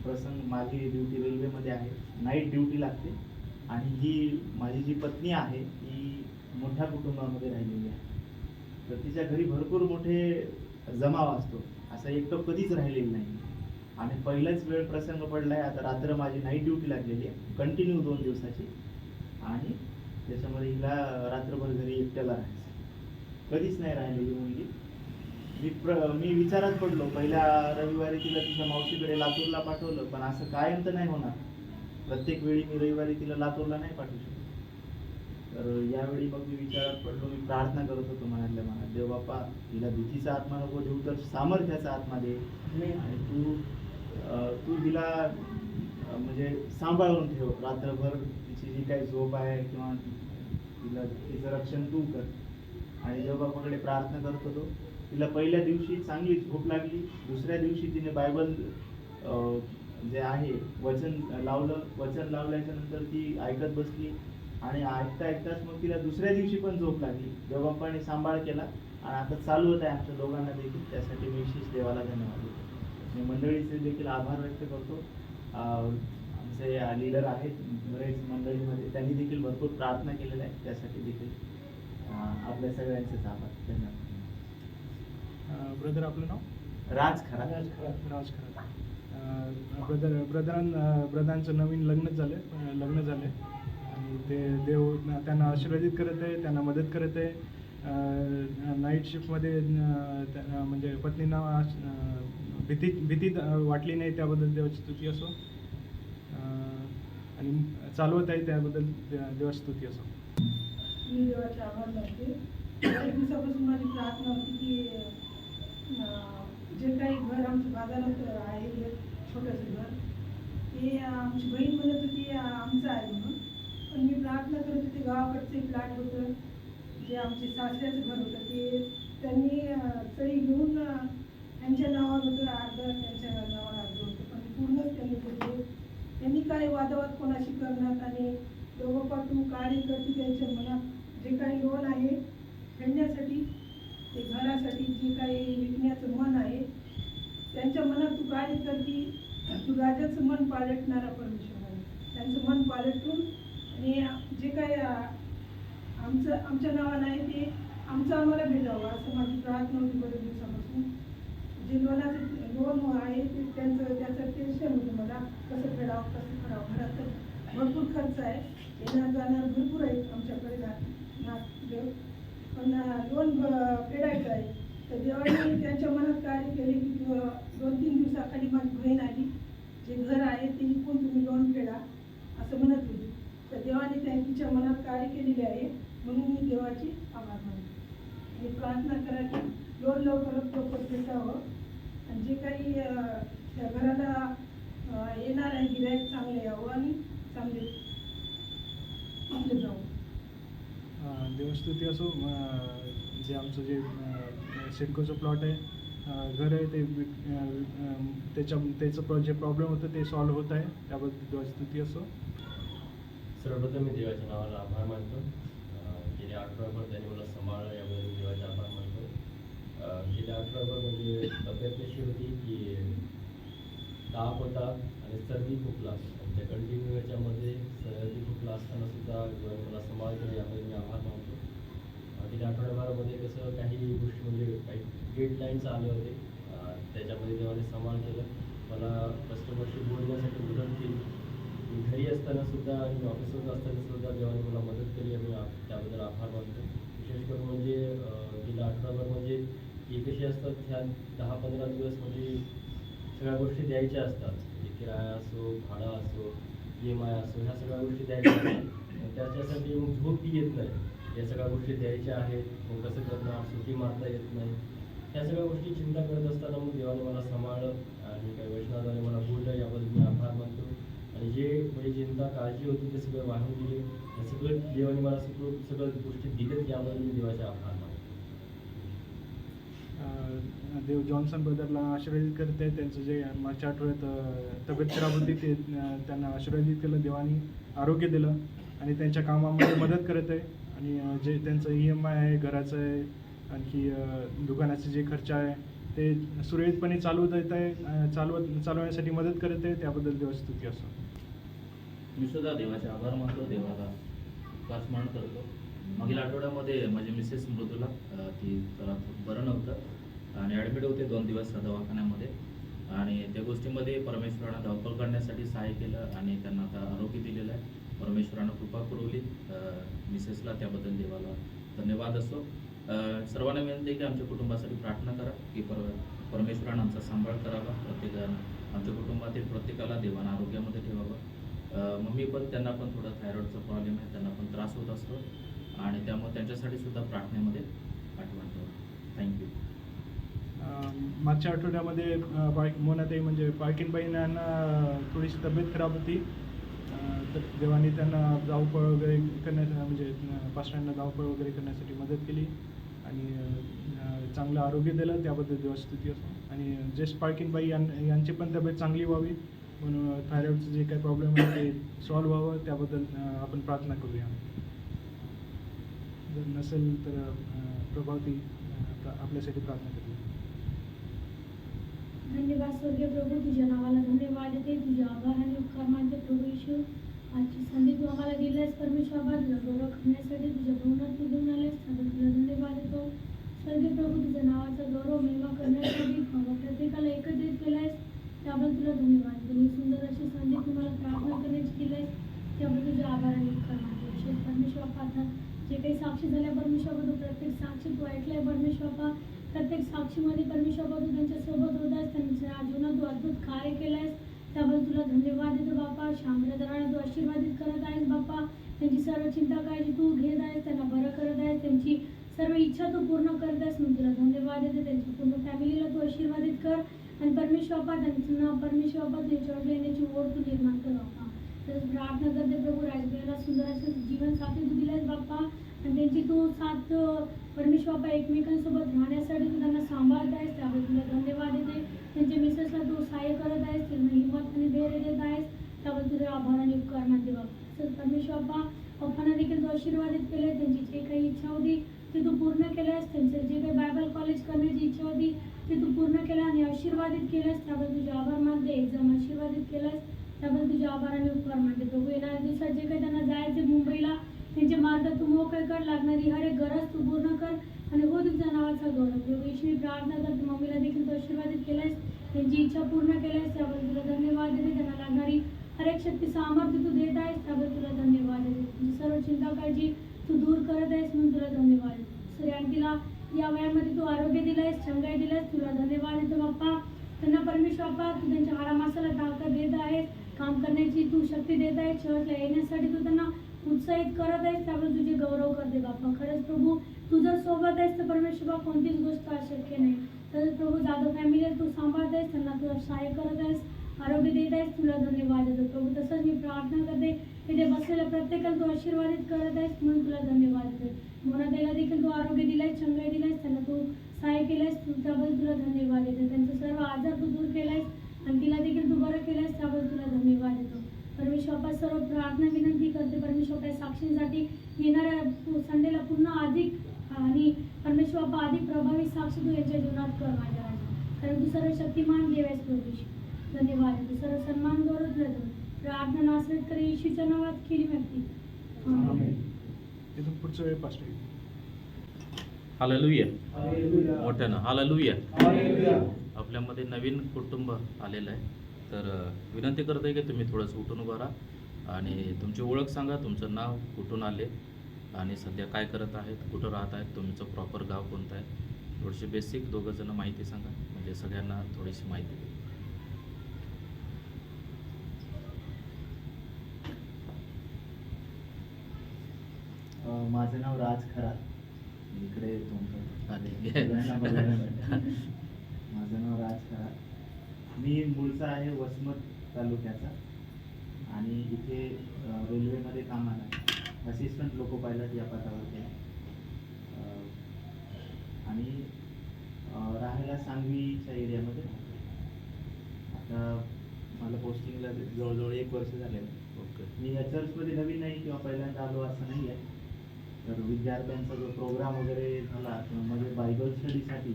प्रसंग, माझी ड्युटी रेल्वेमध्ये आहे, नाईट ड्युटी लागते. आणि माझी जी पत्नी आहे ती मोठ्या कुटुंबामध्ये राहिलेली आहे. तर तिच्या घरी भरपूर मोठे जमाव असतो, असं एकटं कधीच राहिलेलं नाही. आणि पहिलाच वेळ प्रसंग पडला आहे. आता रात्र माझी नाईट ड्युटी लागलेली आहे कंटिन्यू 2 दिवसाची, आणि त्याच्यामध्ये हिला रात्रभर घरी एकट्याला राहायचं. कधीच नाही राहिलेली मुलगी. मी विचारात पडलो. पहिल्या रविवारी तिला तिच्या मावशीकडे लातूरला पाठवलं, पण असं कायम तर नाही होणार. प्रत्येक वेळी मी रविवारी तिला लातूरला नाही पाठवू शकत. तर यावेळी मग मी विचारात पडलो. मी प्रार्थना करत होतो मनातल्या मनात, देव बाप्पा हिला भीतीचा आत्मा नको देऊ, तर सामर्थ्याचा आत्मा दे. आणि तू हिला म्हणजे सांभाळून ठेव रात्रभर. तिची जी काही झोप आहे किंवा तिचं रक्षण तू कर. आणि देवबापाकडे प्रार्थना करत होतो. तिला पहिल्या दिवशी चांगली झोप लागली. दुसऱ्या दिवशी तिने बायबल जे आहे वचन लावलं. वचन लावल्याच्या नंतर ती ऐकत बसली आणि ऐकताच मग तिला दुसऱ्या दिवशी पण झोप लागली. देवबापाने सांभाळ केला आणि आता चालू होत आहे आमच्या दोघांना देखील. त्यासाठी मी विशेष देवाला धन्यवाद देतो. मी मंडळीचे देखील आभार व्यक्त करतो. आमचे लीडर आहेत बरेच मंडळीमध्ये, त्यांनी देखील भरपूर प्रार्थना केलेल्या आहे, त्यासाठी देखील आपल्या सगळ्यांचेच आभार. धन्यवाद. ब्रदर, आपलं नाव? राज खरा. राज खरा. ब्रदरांचं नवीन लग्न झालं आणि ते देव त्यांना आशीर्वादित करत आहे, त्यांना मदत करत आहे. नाईट शिफ्टमध्ये म्हणजे पत्नींना भीती वाटली नाही, त्याबद्दल देवाची स्तुती असो. आणि चालवत आहे त्याबद्दल देवाची स्तुती असो. मी देवाचे आभार मानते. काही दिवसापासून माझी प्रार्थना होती की जे काही घर आमचं बाजारात आहे, हे छोटंसं घर, ते आमची बहीण म्हणत होती आमचं आहे म्हणून. पण मी प्रार्थना करत होते. गावाकडचं एक प्लॅट होतं, जे आमचे सासऱ्याचं घर होतं, ते त्यांनी सही घेऊन त्यांच्या नावावर होतं, अर्धं त्यांच्या नावावर अर्धं होतं, पण पूर्णच त्यांनी घेतले. त्यांनी काय वादावाद कोणाशी करण्यात आणि दोघं तू कार्य करते त्यांच्या मनात जे काही लोन आहे फेडण्यासाठी, ते घरासाठी जे काही विकण्याचं मन आहे त्यांच्या मनात तू कार्य करते. तू राजाचं मन पालटणारा परमेश्वर आहे. त्यांचं मन पालटून आणि जे काही आमच्या नावानं आहे ते आमचं आम्हाला भेटावं, असं माझी प्रार्थना होती बरेच दिवसापासून. जे लोन आहे ते त्याचं टेन्शन होतं मला, कसं फेडावं. घरात तर भरपूर खर्च आहे, येणार जाणार भरपूर आहे आमच्याकडे पण लोन फेडायचं आहे. तर देवाने त्यांच्या मनात कार्य केले की 2-3 दिवसाखाली माझी बहीण आली, जे घर आहे ते विकून तुम्ही लोन फेडा असं म्हणत होती. तर देवाने तिच्या मनात कार्य केलेले आहे, म्हणून मी देवाची आभार मानते. आणि प्रार्थना करा की लोन लवकर फेडावं आणि जे काही त्या घराला येणार आहे गिऱ्हाईक चांगले यावं आणि चांगले जावं. देवस्तुती असो. जे आमचं जे सिडकोचं प्लॉट आहे, घर आहे, ते त्याचं जे प्रॉब्लेम होतं ते सॉल्व्ह होत आहे, त्याबद्दल देवस्तुती असो. सर्वप्रथम मी देवाच्या नावाला आभार मानतो. गेल्या आठवड्याभर त्यांनी मला सांभाळलं, याबद्दल देवाचे आभार मानतो. गेल्या आठवड्याभर म्हणजे तब्येत अशी होती की ताप होता आणि सर्दी खोकला, आणि त्या कंटिन्यू याच्यामध्ये सर्दी खोकला असताना सुद्धा मला सांभाळलं, याबद्दल मी आभार मानतो. गेल्या आठवड्याभरामध्ये कसं काही गोष्टी म्हणजे काही डेडलाईन्स आले होते, त्याच्यामध्ये देवाने सांभाळ केलं. मला कस्टमरशी बोलण्यासाठी मदत केली. मी घरी असताना सुद्धा आणि ऑफिसवर असताना सुद्धा देवाने मला मदत केली आणि त्याबद्दल आभार मानतो. विशेष करून म्हणजे गेल्या आठवड्याभर म्हणजे हे कसे असतात, ह्या 10-15 दिवस म्हणजे सगळ्या गोष्टी द्यायच्या असतात. म्हणजे किराया असो, भाडं असो, EMI असो, ह्या सगळ्या गोष्टी द्यायच्या असतात. त्याच्यासाठी मग झोप बी येत नाही. या सगळ्या गोष्टी द्यायच्या आहेत, मग कसं करणार, सुट्टी मारता येत नाही. ह्या सगळ्या गोष्टी चिंता करत असताना मग देवाने मला सांभाळलं आणि काही वैष्णवदाने मला बोललं, याबद्दल मी आभार मानतो. आणि जे म्हणजे चिंता काळजी होती ते सगळं वाहून गेले. हे सगळं देवाने मला सगळ्या गोष्टी दिलेत, याबद्दल मी देवाचे आभार मानतो. देव जॉन्सन ब्रदरला आशीर्वादित करते. त्यांचं जे मागच्या आठवड्यात तब्येत खराब होती ते त्यांना आशीर्वादित केलं, देवानी आरोग्य दिलं आणि त्यांच्या कामामध्ये मदत करत आहे. आणि जे त्यांचं EMI आहे, घराचं आहे, आणखी दुकानाचे जे खर्च आहे ते सुरळीतपणे चालू देत आहे, चालवण्यासाठी मदत करत आहे. त्याबद्दल देवाची स्तुती असो. मी सुद्धा देवाचे आभार मानतो, देवाला स्मरण करतो. मागील आठवड्यामध्ये माझी मिसेस मृदुला ती जरा बरं नव्हतं आणि ॲडमिट होते 2 दिवस दवाखान्यामध्ये. आणि त्या गोष्टीमध्ये परमेश्वरानं धावपळ करण्यासाठी सहाय्य केलं आणि त्यांना आता आरोग्य दिलेलं आहे. परमेश्वरानं कृपा पुरवली मिसेसला, त्याबद्दल देवाला धन्यवाद असो. सर्वांना विनंती आहे की आमच्या कुटुंबासाठी प्रार्थना करा की परमेश्वरानं आमचा सांभाळ करावा. प्रत्येकानं आमच्या कुटुंबातील प्रत्येकाला देवानं आरोग्यामध्ये ठेवावं. मम्मी पण, त्यांना पण थोडा थायरॉईडचा प्रॉब्लेम आहे, त्यांना पण त्रास होत असतो आणि त्यामुळे त्यांच्यासाठी सुद्धा प्रार्थनेमध्ये आठवण ठेवा. थँक्यू. मागच्या आठवड्यामध्ये मोनाताई म्हणजे पाळकीनबाईंना थोडीशी तब्येत खराब होती. तर देवाने त्यांना धावपळ वगैरे करण्यासाठी म्हणजे पास्टरांना धावपळ वगैरे करण्यासाठी मदत केली आणि चांगलं आरोग्य दिलं, त्याबद्दल देवाची स्तुती असो. आणि ज्येष्ठ पाळकीनबाई यांची पण तब्येत चांगली व्हावी म्हणून थायरॉईडचं जे काही प्रॉब्लेम आहे ते सॉल्व्ह व्हावं, त्याबद्दल आपण प्रार्थना करूया. जर नसेल तर प्रभावती आपल्यासाठी प्रार्थना करूया. धन्यवाद स्वर्गीय प्रभू, तुझ्या नावाला धन्यवाद देते, तुझे आभार आणि उपकार मानते प्रभू येशू. आजची संधी तू आम्हाला दिलीस परमेश्वर, तुझा गौरव करण्यासाठी तुझ्या भवनात तू घेऊन आलेस, त्याबद्दल तुला धन्यवाद देतो. स्वर्गीय प्रभू, तुझ्या नावाचा गौरव महिमा करण्यासाठी प्रत्येकाला एकत्रित केलायस, त्याबद्दल तुला धन्यवाद देतो. ही सुंदर अशी संधी तुम्हाला प्रार्थना करण्याची दिलीस, त्याबद्दल तुझे आभार आणि उपकार मानते. विशेष परमेश्वर आता जे काही साक्षी झाल्या परमेश्वर, तू प्रत्येक साक्षी तू ऐकलाय परमेश्वर, प्रत्येक साक्षीमध्ये परमेश्वर तू त्यांच्यासोबत होतास, त्यांच्या जीवनात तू अद्भुत कार्य केलंयस, त्याबद्दल तुला धन्यवाद देतो बापा. शांतराने तू आशीर्वादित करत आहेस बापा, त्यांची सर्व चिंता काळजी तू घेत आहेस, त्यांना बरं करत आहेस, त्यांची सर्व इच्छा तू पूर्ण करत आहेस म्हणून तुला धन्यवाद देते. त्यांच्या पूर्ण फॅमिलीला तू आशीर्वादित कर आणि परमेश्वर त्यांना परमेश्वर त्यांच्यावर येण्याची ओढ तू निर्माण कर बापा. तर प्रार्थना करते प्रभू, राजबीला सुंदर असे जीवन साथी तू दिलेस बाप्पा आणि त्यांची तू साथ परमेश्वर एकमेकांसोबत राहण्यासाठी तू त्यांना सांभाळत आहेस, त्याबद्दल तुला धन्यवाद देते. त्यांच्या मिसेसला तू सहाय्य करत आहेस, त्यांना हिंमत आणि धैर्य देत आहेस, त्याबद्दल तुझे आभार आणि उपकार मानते बाबा. तर परमेश्वर पप्पांना देखील तू आशीर्वादित केले, त्यांची जे काही इच्छा होती ती तू पूर्ण केल्यास, त्यांचं जे काही बायबल कॉलेज करण्याची इच्छा होती ती तू पूर्ण केलं आणि आशीर्वादित केल्यास, त्याबद्दल तुझे आभार मानते. एक्झाम आशीर्वादित केल्यास, त्याबद्दल तुझे आभार आणि उपकार मानते प्रभू. येणाऱ्या दिवसात जे काही त्यांना जायचे मुंबईला, त्यांचे मार्ग तू मोकळे कर, लागणारी हर एक गरज तू पूर्ण कर आणि हो तुझ्या नावाचा गौरव. प्रभू येशू प्रार्थना करते, मम्मीला देखील तू आशीर्वादित केल्यास, त्यांची इच्छा पूर्ण केल्यास, त्याबद्दल तुला धन्यवाद देते. त्यांना लागणारी हर एक शक्ती सामर्थ्य तू देत आहेस, त्याबद्दल तुला धन्यवाद देते. तुझी सर्व चिंता काळजी तू दूर करत आहेस म्हणून तुला धन्यवाद देते. सर आणखीला या वयामध्ये तू आरोग्य दिलायस, चंगाई दिलास, तुला धन्यवाद देतो बाप्पा. त्यांना परमेश्वर बाप्पा तू त्यांच्या हाडामासाला ताकद देत आहेस, काम करण्याची तू शक्ती देत आहेस, चर्चला येण्यासाठी तू त्यांना उत्साहित करत आहेस, त्याबद्दल तुझे गौरव करते बाप्पा. खरंच प्रभू तू जर सोबत आहेस तर परमेश्वर बाप्पा कोणतीच गोष्ट अशक्य नाही. तर प्रभू जाधव फॅमिलीला तू सांभाळत आहेस, त्यांना तू सहाय्य करत आहेस, आरोग्य देत आहेस, तुला धन्यवाद देतो प्रभू. तसंच मी प्रार्थना करते तिथे बसलेल्या प्रत्येकाला तू आशीर्वादित करत आहेस म्हणून तुला धन्यवाद देते. मोनाताईला देखील तू आरोग्य दिलायस, चंगाई दिलायस, त्यांना तू सहाय्य केलंयस, त्याबद्दल तुला धन्यवाद देते. त्यांचे सर्व आजार तू दूर केलायस आणि तिला देखील तू बरं केलंयस, त्याबद्दल तुला धन्यवाद देतो. परमेश्वर सर्व प्रार्थना विनंती करते परमेश्वर साक्षींसाठी येणाऱ्या संडेला पुन्हा अधिक आणि परमेश्वर अधिक प्रभावी साक्षी तू यांच्या जीवनात कर माझ्या राजा, कारण तू सर्व शक्तिमान देव आहेस प्रभू. धन्यवाद देतो. सर्व सन्मान गौरव तुला देतो. प्रार्थना नासरत कर येशूच्या नावात केली मागती. इथून पुढचं वेळ पास्ट हालेलुया. मोठ्यानं हालेलुया. आपल्यामध्ये नवीन कुटुंब आलेलं आहे, तर विनंती करत आहे की तुम्ही थोडंसं उठून उभं राहा आणि तुमची ओळख सांगा, तुमचं नाव, कुठून आले आणि सध्या काय करत आहेत, कुठं राहत आहेत, तुमचं प्रॉपर गाव कोणतं आहे, थोडीशी बेसिक दोघं जण माहिती सांगा, म्हणजे सगळ्यांना थोडीशी माहिती द्या. माझं नाव राज खरा. इकडे सगळ्यांना बघायला मिळतं. माझं नाव राज खरा. मी मूळचा आहे वसमत तालुक्याचा आणि इथे रेल्वेमध्ये कामाला आहे. असिस्टंट लोको पायलट या पदावरती आहे. आणि राहायला सांगवीच्या एरियामध्ये राहतो. आता मला पोस्टिंगला जवळजवळ 1 वर्ष झाले. ओके. मी या चर्चमध्ये नवीन नाही किंवा पहिल्यांदा आलो असं नाही आहे. तर विद्यार्थ्यांचा जो प्रोग्राम वगैरे झाला म्हणजे बायबल स्टडीसाठी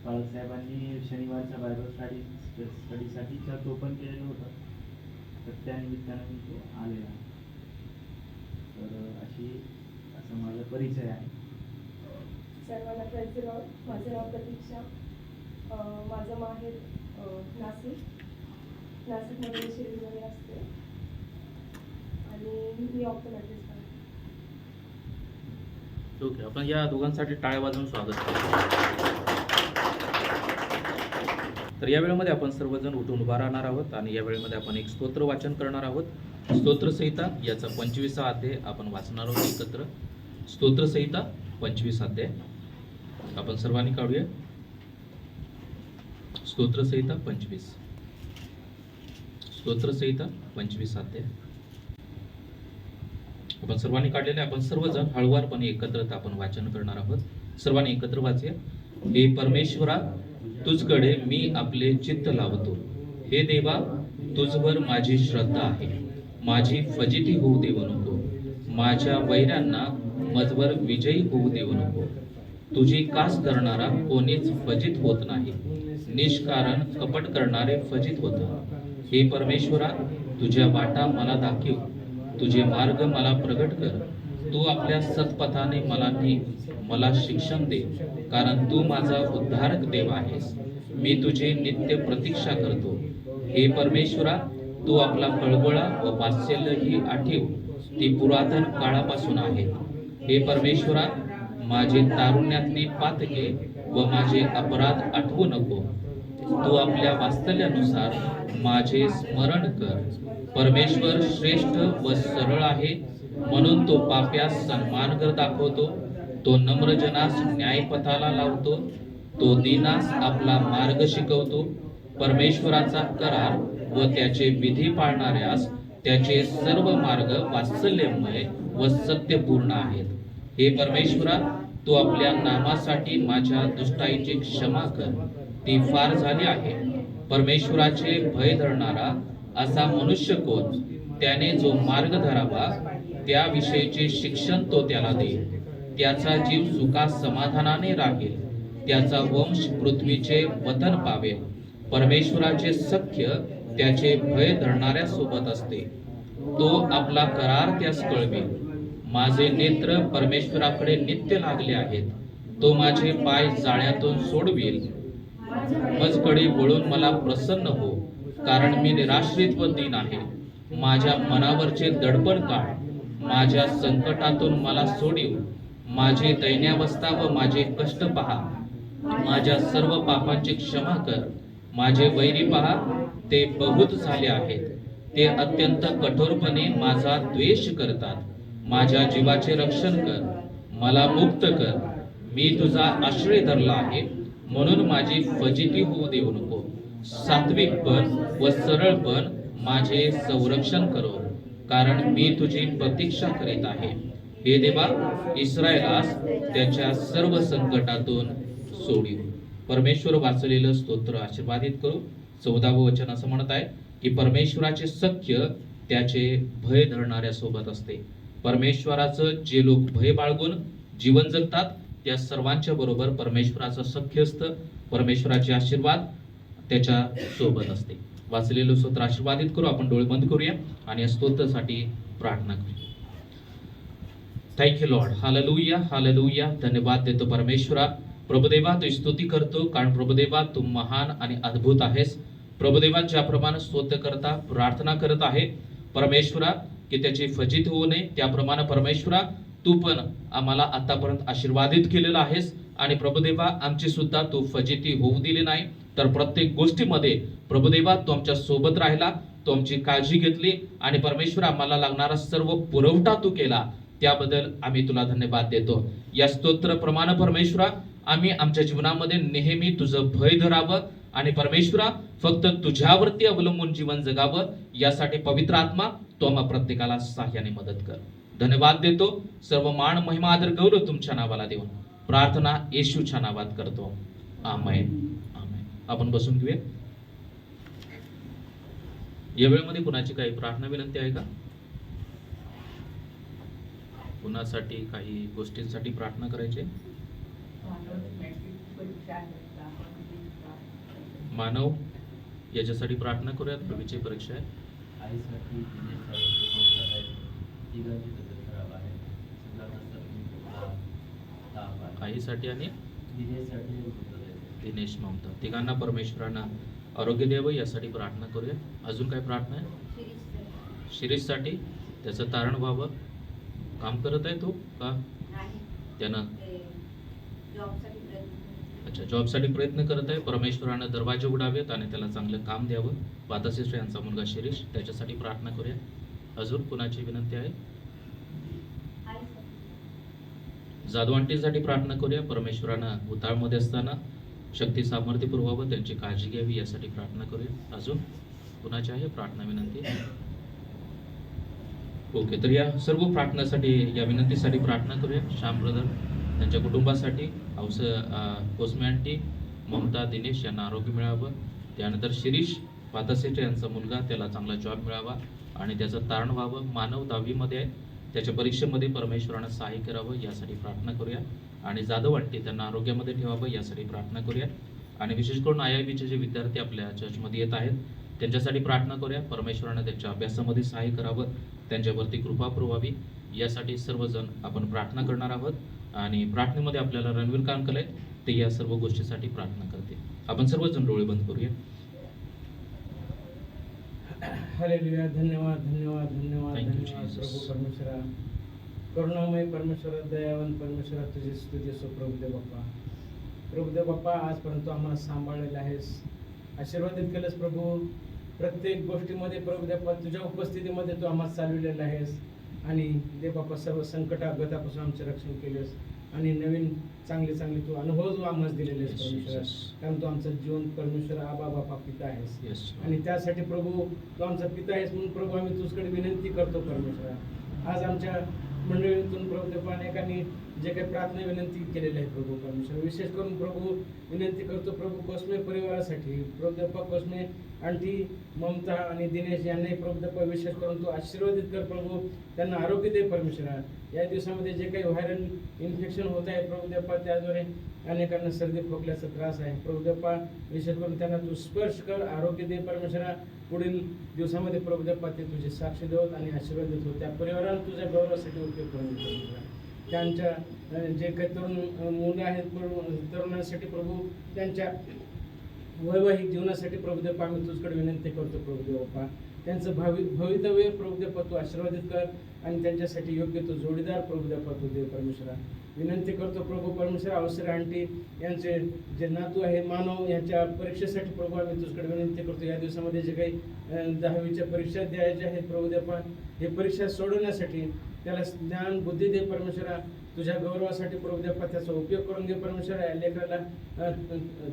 बाळासाहेबांनी शनिवारच्या बायबल स्टडीसाठी चर्च ओपन केलेलं होतं, तर त्यानिमित्तानं मी तो आलेला आहे. तर असं माझा परिचय आहे. सर्वांना प्रेज द लॉर्ड. माझं नाव प्रतीक्षा. माझं माहेर नाशिकमध्ये शिर्डीमध्ये असते आणि मी ऑप्टोमॅट्रिस्ट आहे. ओके, आपण या दोघांसाठी टाळ्या वाजवून स्वागत करतो. तर या वेळेमध्ये आपण सर्वजण उठून उभा राहणार आहोत आणि या वेळेमध्ये आपण एक स्तोत्र वाचन करणार आहोत. स्तोत्रसंहिता याचा 25वा अध्याय आपण वाचणार आहोत एकत्र. स्तोत्रसंहिता 25 अध्याय आपण सर्वांनी काढूया. स्तोत्रसंहिता 25. स्तोत्रसंहिता 25 अध्याय आपण सर्वांनी काढलेले. आपण सर्वजण हळुवारपणे एकत्र आपण वाचन करणार आहोत. सर्वांनी एकत्र वाचूया. हे परमेश्वरा, तुझकडे मी आपले चित्त लावतो. हे देवा, तुझवर माझी श्रद्धा आहे. माझी फजिती होऊ देऊ नको. माझ्या वैऱ्यांना मजवर विजयी होऊ देऊ नको. तुझी कास करणारा कोणीच फजित होत नाही. निष्कारण कपट करणारे फजित होतात. हे परमेश्वरा, तुझ्या वाटा मला दाखव. तुझे मार्ग मला प्रगट कर. तू आपल्या सत्पथाने मला ने. मला शिक्षण दे, कारण तू माझा उद्धारक देव आहेस. मी तुझी नित्य प्रतीक्षा करतो. हे परमेश्वरा, तू आपला कळवळा व वात्सल्य ही आठीव. ती पुरातन काळापासून आहे. हे परमेश्वरा, माझे तारुण्यातली पातके व माझे अपराध आठवू नको. तू आपल्या वात्सल्यानुसार माझे स्मरण कर. परमेश्वर श्रेष्ठ व सरळ आहे, म्हणून तो पाप्यास सन्मानकर दाखवतो. तो नम्रजनास न्यायपथाला लावतो. तो दीनास आपला मार्ग शिकवतो. परमेश्वराचा करार व त्याचे विधी पाळणाऱ्यास त्याचे सर्व मार्ग वात्सल्यमय व सत्यपूर्ण आहेत. हे परमेश्वरा, तू आपल्या नामासाठी माझ्या दुष्टाईची क्षमा कर. ती फार झाली आहे. परमेश्वराचे भय धरणारा असा मनुष्य कोण? त्याने जो मार्ग धरावा त्याविषयीचे शिक्षण तो त्याला देईल. त्याचा जीव सुखा समाधानाने राहील. त्याचा वंश पृथ्वीचे वतन पावेल. परमेश्वराचे सख्य त्याचे भय धरणाऱ्या सोबत असते. तो आपला करार त्यास कळवेल. माझे नेत्र परमेश्वराकडे नित्य लागले आहेत. तो माझे पाय जाळ्यातून सोडवेल. मजकडे वळून मला प्रसन्न हो, कारण मी निराश्रित व दीन आहे. माझ्या मनावरचे दडपण काढ. माझ्या संकटातून मला सोडीव. माझी दैन्यावस्था व माझे कष्ट पहा. माझ्या सर्व पापांची क्षमा कर. माझे वैरी पहा, ते बहुत झाले आहेत. ते अत्यंत कठोरपणे माझा द्वेष करतात. माझ्या जीवाचे रक्षण कर. मला मुक्त कर. मी तुझा आश्रय धरला आहे, म्हणून माझी फजिती होऊ देऊ नको. सात्विकपण व सरळपण माझे संरक्षण करो, कारण मी तुझी प्रतीक्षा करीत आहे. हे देवा, इस्रायलास त्याच्या सर्व संकटातून सोडीव. परमेश्वर वाचलेलं स्तोत्र आशीर्वादित करू. 14वं वचन असं म्हणत आहे की परमेश्वराचे सख्य त्याचे भय धरणाऱ्या सोबत असते. परमेश्वराचं जे लोक भय बाळगून जीवन जगतात त्या सर्वांच्या बरोबर परमेश्वराचं सख्य असतं. परमेश्वराचे आशीर्वाद त्याच्या सोबत असते. वाचलेलं स्तोत्र आशीर्वादित करू. आपण डोळे बंद करूया आणि या स्तोत्रासाठी प्रार्थना करूया. Thank you Lord. Hallelujah, hallelujah. धन्यवाद देतो परमेश्वरा. प्रभुदेवा तुझी स्तुती करतो, कारण प्रभुदेवा तू महान आणि अद्भुत आहेस. प्रभुदेवा ज्याप्रमाणे स्तोत्र करता प्रार्थना करत आहे परमेश्वरा की त्याची फजिती होऊ नये, त्याप्रमाणे परमेश्वरा तू पण आम्हाला आतापर्यंत आशीर्वादित केलेलं आहेस. आणि प्रभुदेवा आमची सुद्धा तू फजिती होऊ दिली नाही, तर प्रत्येक गोष्टीमध्ये प्रभुदेवा तू आमच्या सोबत राहिला, तू आमची काळजी घेतली आणि परमेश्वर आम्हाला लागणारा सर्व पुरवठा तू केला. त्याबद्दल आम्ही तुला धन्यवाद देतो. या स्तोत्र प्रमाणे परमेश्वरा आम्ही आमच्या जीवनामध्ये नेहमी तुझं भय धरावं आणि परमेश्वरा फक्त तुझ्यावरती अवलंबून जीवन जगावं, यासाठी पवित्र आत्मा तो आम्हा प्रत्येकाला सहाय्याने मदत कर. धन्यवाद देतो. सर्व मान महिमा आदर गौरव तुमच्या नावाला देऊन प्रार्थना येशूच्या नावात करतो. आमेन, आमेन. आपण बसून घेऊया. या वेळेमध्ये कुणाची काही प्रार्थना विनंती आहे का? कुणासाठी काही गोष्टींसाठी प्रार्थना करायची? मानव याच्यासाठी प्रार्थना करूयात. प्रवीची परीक्षा आहे. आईसाठी तिघांची तब्येत खराब आहे. आईसाठी आणि दिनेशसाठी दिनेश ममता तिघांना परमेश्वरांना आरोग्य द्यावं यासाठी प्रार्थना करूया. अजून काय प्रार्थना आहे? शिरीषसाठी त्याचं तारण व्हावं. काम करत आहे तो का? त्यानं अच्छा जॉबसाठी प्रयत्न करत आहे. परमेश्वरानं दरवाजे उघडावेत आणि त्याला चांगलं काम द्यावं. पाताशिष्ट यांचा मुलगा शिरीष, त्याच्यासाठी प्रार्थना करूया. अजून कुणाची विनंती आहे? जाधव आंटीसाठी प्रार्थना करूया. परमेश्वरानं उताळमध्ये असताना शक्ती सामर्थ्य पुरवावं, त्यांची काळजी घ्यावी यासाठी प्रार्थना करूया. अजून कुणाची आहे प्रार्थना विनंती? ओके, तर या सर्व प्रार्थनासाठी या विनंतीसाठी प्रार्थना करूया. श्याम ब्रदर त्यांच्या कुटुंबासाठी, कोसमे आंटी, ममता, दिनेश यांना आरोग्य मिळावं. त्यानंतर शिरीष पातासेट यांचा मुलगा, त्याला चांगला जॉब मिळावा आणि त्याचं तारण व्हावं. मानव 10वीमध्ये आहे, त्याच्या परीक्षेमध्ये परमेश्वरानं सहाय्य करावं यासाठी प्रार्थना करूया. आणि जाधव आंटी त्यांना आरोग्यामध्ये ठेवावं यासाठी प्रार्थना करूया. आणि विशेष करून IIBचे जे विद्यार्थी आपल्या चर्चमध्ये येत आहेत त्यांच्यासाठी प्रार्थना करूया. परमेश्वरानं त्यांच्या अभ्यासामध्ये सहाय्य करावं, त्यांच्यावरती कृपा पुरवावी यासाठी सर्वजण आपण प्रार्थना करणार आहोत. आणि प्रार्थनेमध्ये आपल्याला रणवीर कांकले ते या सर्व गोष्टीसाठी प्रार्थना करते. आपण सर्वजण डोळे बंद करूया. हालेलुया. धन्यवाद, धन्यवाद, धन्यवाद, Thank you, धन्यवाद Jesus. प्रभू परमेश्वरा, करुणामय परमेश्वरा, दयावान परमेश्वरा, तुझी स्तुती सो प्रभुदेव बाप्पा. प्रभुदेव बाप्पा, आजपर्यंत आम्हाला सांभाळलेलं आहेस, आशीर्वादित केलंस प्रभू. प्रत्येक गोष्टीमध्ये प्रभुदेव बाप्पा तुझ्या उपस्थितीमध्ये तू आम्हाला चालविलेलं आहेस. आणि देव बाप्पा सर्व संकट अपघातापासून आमचे रक्षण केलेस आणि नवीन चांगले चांगले तू अनुभव तू आम्हाला दिलेले आहेस परमेश्वरा. कारण तू आमचं जीवन परमेश्वर आबा बापा पिता आहेस. Yes. आणि त्यासाठी प्रभू तू आमचा पिता आहेस म्हणून प्रभू आम्ही तुझकडे विनंती करतो परमेश्वरा. आज आमच्या मंडळीतून प्रभू अनेकांनी जे काही प्रार्थना विनंती केलेली आहे प्रभू परमेश्वर, विशेष करून प्रभू विनंती करतो प्रभू कोसमे परिवारासाठी. प्रभू कोसमे आंटी, ममता आणि दिनेश यांनाही प्रभू विशेष करून तू आशीर्वादित कर प्रभू. त्यांना आरोग्य दे परमेश्वरा. या दिवसामध्ये जे काही व्हायरल इन्फेक्शन होत आहे प्रभुदेप्पा, त्याद्वारे अनेकांना सर्दी खोकल्याचा त्रास आहे प्रभुदेप्पा. विशेष करून त्यांना तू स्पर्श कर, आरोग्य दे परमेश्वरा. पुढील दिवसामध्ये प्रभुदेप्पा ते तुझे साक्षी देवत आणि आशीर्वाद देतो. त्या परिवाराला तुझ्या गौरवासाठी उपयोग करून दे परमेश्वरा. त्यांच्या जे काही तरुण मुलं आहेत तरुणांसाठी प्रभू, त्यांच्या वैवाहिक जीवनासाठी प्रभुदेप्पा आम्ही तुझकडे विनंती करतो प्रभुदेवप्पा. त्यांचं भवितव्य प्रभुदेप्पा तू आशीर्वादित कर आणि त्यांच्यासाठी योग्य तो जोडीदार प्रभुदेप्पा तू दे परमेश्वरा. विनंती करतो प्रभू परमेश्वरा. अवसर आंटी यांचे जे नातू आहे मानव, यांच्या परीक्षेसाठी प्रभू आम्ही तुझकडे विनंती करतो. या दिवसामध्ये जे काही 10वीच्या परीक्षा द्यायच्या आहेत प्रभुदेप्पा, हे परीक्षा सोडवण्यासाठी त्याला ज्ञान बुद्धी दे परमेश्वरा. तुझ्या गौरवासाठी प्रभुदेप्पा त्याचा उपयोग करून घे परमेश्वरा. या लेकराला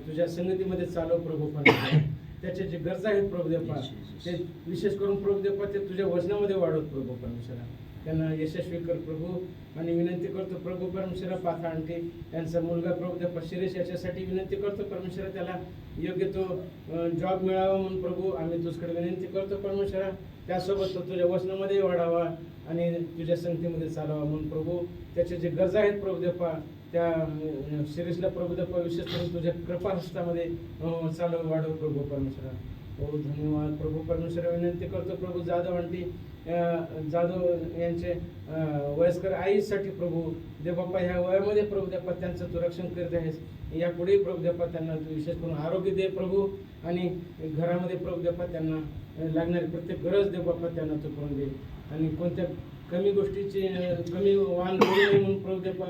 तुझ्या संगतीमध्ये चालव प्रभू परमेश्वरा. त्याच्या जे गरजा आहेत प्रभुदेप्पा, ते विशेष करून प्रभुदेप्पा ते तुझ्या वचनामध्ये वाढवत प्रभू परमेश्वरा. त्यांना यशस्वी कर प्रभू. आणि विनंती करतो प्रभू परमेश्वरा पाथा आंटी यांचा मुलगा प्रभुदेप्पा शिरीष, याच्यासाठी विनंती करतो परमेश्वरा. त्याला योग्य तो जॉब मिळावा म्हणून प्रभू आम्ही तुझकडे विनंती करतो परमेश्वरा. त्यासोबत तो तुझ्या वचनामध्ये वाढावा आणि तुझ्या संगतीमध्ये चालावा म्हणून प्रभू. त्याचे जे गरजा आहेत प्रभुदेप्पा, त्या शिरीषला प्रभुदेप्पा विशेष करून तुझ्या कृपा हस्तामध्ये चालव वाढव प्रभू परमेश्वरा. हो धन्यवाद प्रभू परमेश्वर. विनंती करतो प्रभू जाधव आंटी जाधव यांचे वयस्कर आईसाठी प्रभू देवबाप्पा ह्या वयामध्ये प्रभू देवप्पा त्यांचं तू रक्षण करत आहेस. यापुढे प्रभू देवप्पा त्यांना तू विशेष करून आरोग्य दे प्रभू, आणि घरामध्ये प्रभू देवप्पा त्यांना लागणारी प्रत्येक गरज देवबाप्पा त्यांना तू करून दे, आणि कोणत्या कमी गोष्टीची कमी वाण करू नये म्हणून प्रभू देवप्पा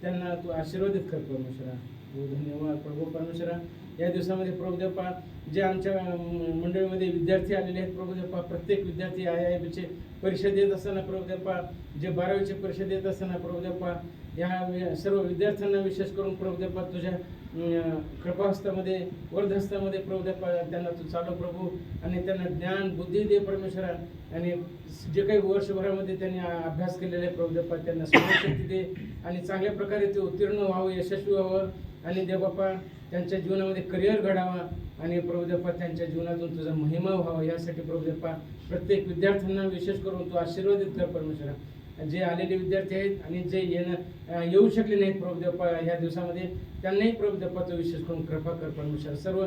त्यांना तू आशीर्वादित कर परमेश्वरा. हो धन्यवाद प्रभू परमेश्वरा. या दिवसामध्ये प्रभू देवप्पा जे आमच्या मंडळीमध्ये विद्यार्थी आलेले आहेत प्रभू देवप्पा, प्रत्येक विद्यार्थी IIBचे परीक्षा देत असताना प्रभू देवप्पा, जे 12वीची परीक्षा देत असताना प्रभू देवप्पा, या सर्व विद्यार्थ्यांना विशेष करून प्रभू देवप्पा तुझ्या कृपाहस्तामध्ये वरदहस्तामध्ये प्रभू देवप्पा त्यांना तू चालव प्रभू, आणि त्यांना ज्ञान बुद्धी दे परमेश्वरा, आणि जे काही वर्षभरामध्ये त्यांनी अभ्यास केलेला आहे प्रभू देवप्पा त्यांना स्मरणशक्ती दे, आणि चांगल्या प्रकारे ते उत्तीर्ण व्हावं, यशस्वी व्हावं, आणि देवबाप्पा त्यांच्या जीवनामध्ये करिअर घडावा, आणि प्रभू देवप्पा त्यांच्या जीवनातून तुझा महिमा व्हावा, यासाठी प्रभू देवप्पा प्रत्येक विद्यार्थ्यांना विशेष करून तू आशीर्वादित कर परमेश्वरा. जे आलेले विद्यार्थी आहेत आणि जे येऊ शकले नाहीत प्रभू देवप्पा ह्या दिवसामध्ये, त्यांनाही प्रभू देवप्पा तू विशेष करून कृपा कर परमेश्वर. सर्व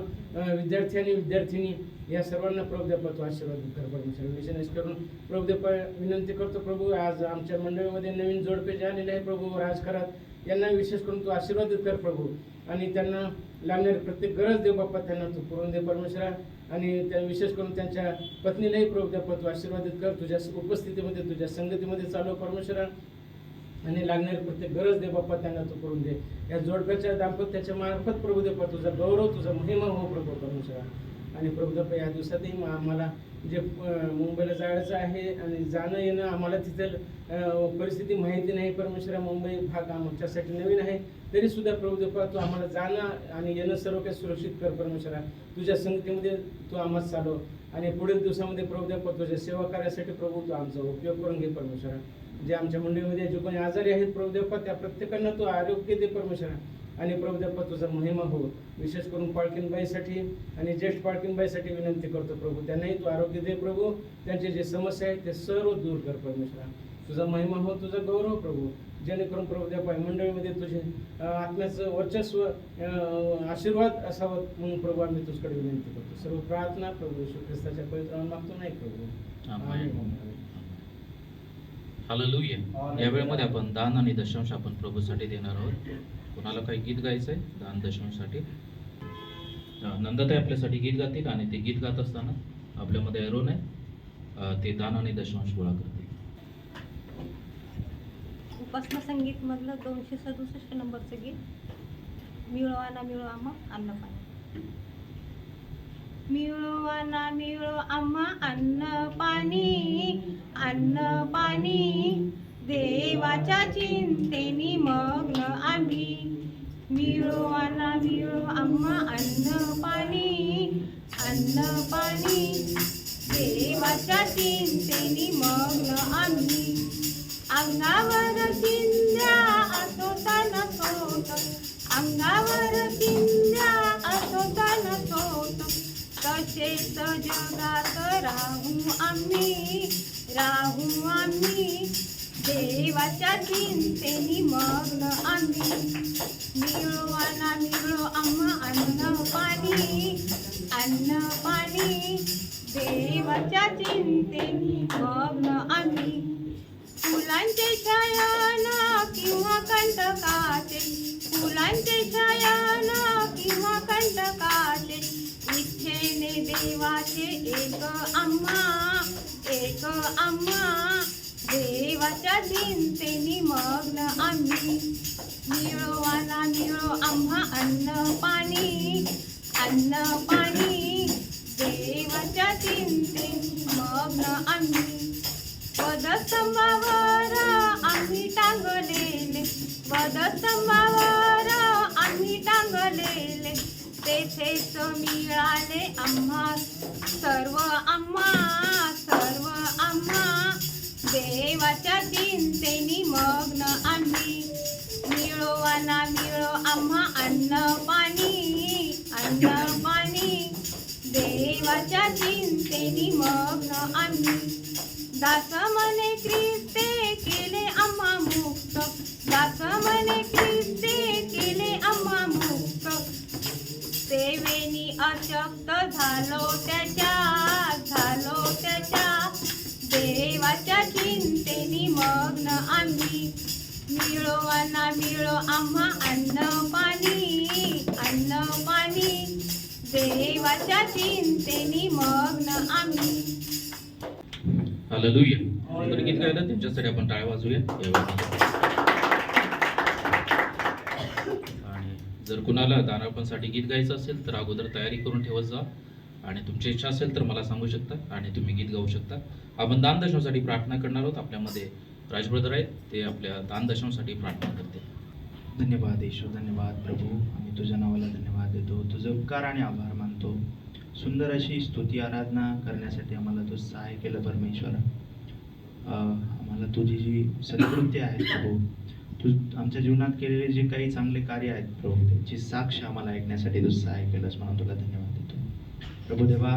विद्यार्थी आणि विद्यार्थिनी या सर्वांना प्रभू देवप्पा तू आशीर्वादित कर परमेश्वर. विशेष करून प्रभू देवप्पा विनंती करतो प्रभू, आज आमच्या मंडळीमध्ये नवीन जोडपे जे आलेले आहे प्रभू राजकारात, यांना विशेष करून तू आशीर्वादित कर प्रभू, आणि त्यांना लागणारी प्रत्येक गरज देव बाप्पा त्यांना तू पुरवून दे परमेश्वरा, आणि त्या विशेष करून त्यांच्या पत्नीलाही प्रभू देवप्पा तू आशीर्वादित कर, तुझ्या उपस्थितीमध्ये तुझ्या संगतीमध्ये चालव परमेश्वरा, आणि लागणारी प्रत्येक गरज देव बाप्पा त्यांना तू करून दे. या जोडप्याच्या दाम्पत्याच्या मार्फत प्रभू देवप्पा तुझा गौरव तुझा महिमा हो प्रभू परमेश्वरा. आणि प्रभू देवप्पा या दिवसातही आम्हाला जे मुंबईला जायचं आहे आणि जाणं येणं आम्हाला तिथं परिस्थिती माहिती नाही परमेश्वरा, मुंबई भाग आमच्यासाठी नवीन आहे, तरी सुद्धा प्रभू देवप्पा तू आम्हाला जाणं आणि येणं सर्व काही सुरक्षित कर परमेश्वरा. तुझ्या संगतीमध्ये तू आम्हाला चालव, आणि पुढील दिवसामध्ये प्रभू देवप्पा तुझ्या सेवा कार्यासाठी प्रभू तू आमचा उपयोग करून घे परमेश्वरा. जे आमच्या मंडळीमध्ये जे कोणी आजारी आहेत प्रभू देवप्पा, त्या प्रत्येकांना तू आरोग्य दे परमेश्वरा, आणि प्रभू देवप्पा तुझा महिमा हो. विशेष करून पाळकीनबाईसाठी आणि ज्येष्ठ पाळकीनबाईसाठी विनंती करतो प्रभू, त्यांनाही तू आरोग्य दे प्रभू, त्यांचे जे समस्या आहेत ते सर्व दूर कर परमेश्वरा. तुझा महिमा हो, तुझा गौरव प्रभू, जेणेकरून प्रभू देवप्पा मंडळीमध्ये तुझे आत्म्याचं वर्चस्व आशीर्वाद असावं म्हणून प्रभू आम्ही तुझ्याकडे विनंती करतो. सर्व प्रार्थना प्रभू येशू ख्रिस्ताच्या पवित्र नावात मागतो नाही प्रभू. आमेन. हालेलुया. या वेळेमध्ये आपण दान आणि दशांश आपण प्रभूसाठी देणार आहोत. कोणाला काही गीत गायचं आहे दान दशांशसाठी? नंदाताई आपल्यासाठी गीत गातील, आणि ते गीत गात असताना आपल्यामध्ये एरोन आहे, ते दान आणि दशांश गोळा करतील. उपासना संगीत मधलं 267 नंबरचं गीत, मिळवा ना मिळो आम्हा अन्न पाणी. मिळवा ना मिळो आम्हा अन्न पाणी, अन्न पाणी देवाच्या चिंतेनी मग्न आम्ही. मिळवा ना मिळो आम्हा अन्न पाणी, अन्न पाणी देवाच्या चिंतेनी मग्न आम्ही. अंगावर चिंध्या असोता नसोत, अंगावर चिंध्या असोता नसोत, तसेच जगात राहू आम्ही, राहू आम्ही देवाच्या चिंतेनी मग्न आम्ही. मिळवा ना मिळो आम्हा अन्न पाणी, अन्न पाणी देवाच्या चिंतेनी मग्न आम्ही. फुलांचे छायान किंवा कंटकाचे, फुलांचे छायान किंवा कंटकाचे, इच्छेने देवाचे एक आम्हा, एक आम्हा देवाच्या चिंतेनी मग्न आम्ही. मिळवा ना मिळो आम्हा अन्न पाणी, अन्न पाणी देवाच्या चिंतेनी मग्न आम्ही. वधस्तंभावर आम्ही टांगलेले, वधस्तंभावर आम्ही टांगलेले, तेथेच मिळाले आम्हा सर्व, आम्हा सर्व आम्हा देवाच्या चिंतेनी मग्न आम्ही. मिळवा ना मिळो आम्हा अन्न पाणी, अन्न पाणी देवाच्या चिंतेनी मग्न आम्ही. दास म्हणे ख्रिस्ते केले आम्हा मुक्त, दास म्हणे ख्रिस्ते केले आम्हा मुक्त, सेवेनी असे अशक्त झालो त्याच्या देवाच्या चिंतेनी मग्न आम्ही मिळो ना मिळो आम्हा अन्न पाणी देवाच्या चिंतेनी मग्न आम्ही. हालेलुया. तर गीत गायलं त्यांच्यासाठी आपण टाळ्या वाजूया यावेळी. आणि जर कुणाला दानार्पणसाठी गीत गायचं असेल तर अगोदर तयारी करून ठेवत जा आणि तुमची इच्छा असेल तर मला सांगू शकता आणि तुम्ही गीत गाऊ शकता. आपण दान दशमासाठी प्रार्थना करणार आहोत. आपल्यामध्ये राजब्रदर आहेत, ते आपल्या दान दशमासाठी प्रार्थना करते. धन्यवाद येशू, धन्यवाद प्रभू. आम्ही तुझ्या नावाला धन्यवाद देतो, तुझं उपकार आणि आभार मानतो. सुंदर अशी स्तुती आराधना करण्यासाठी आम्हाला तू सहाय्य केलं परमेश्वर. आम्हाला तुझी जी सद्कृत्य आहे प्रभू, तू आमच्या जीवनात केलेले जे काही चांगले कार्य आहेत प्रभू, त्यांची साक्ष आम्हाला ऐकण्यासाठी तू सहाय्य केलंस म्हणून तुला धन्यवाद देतो प्रभू. देवा,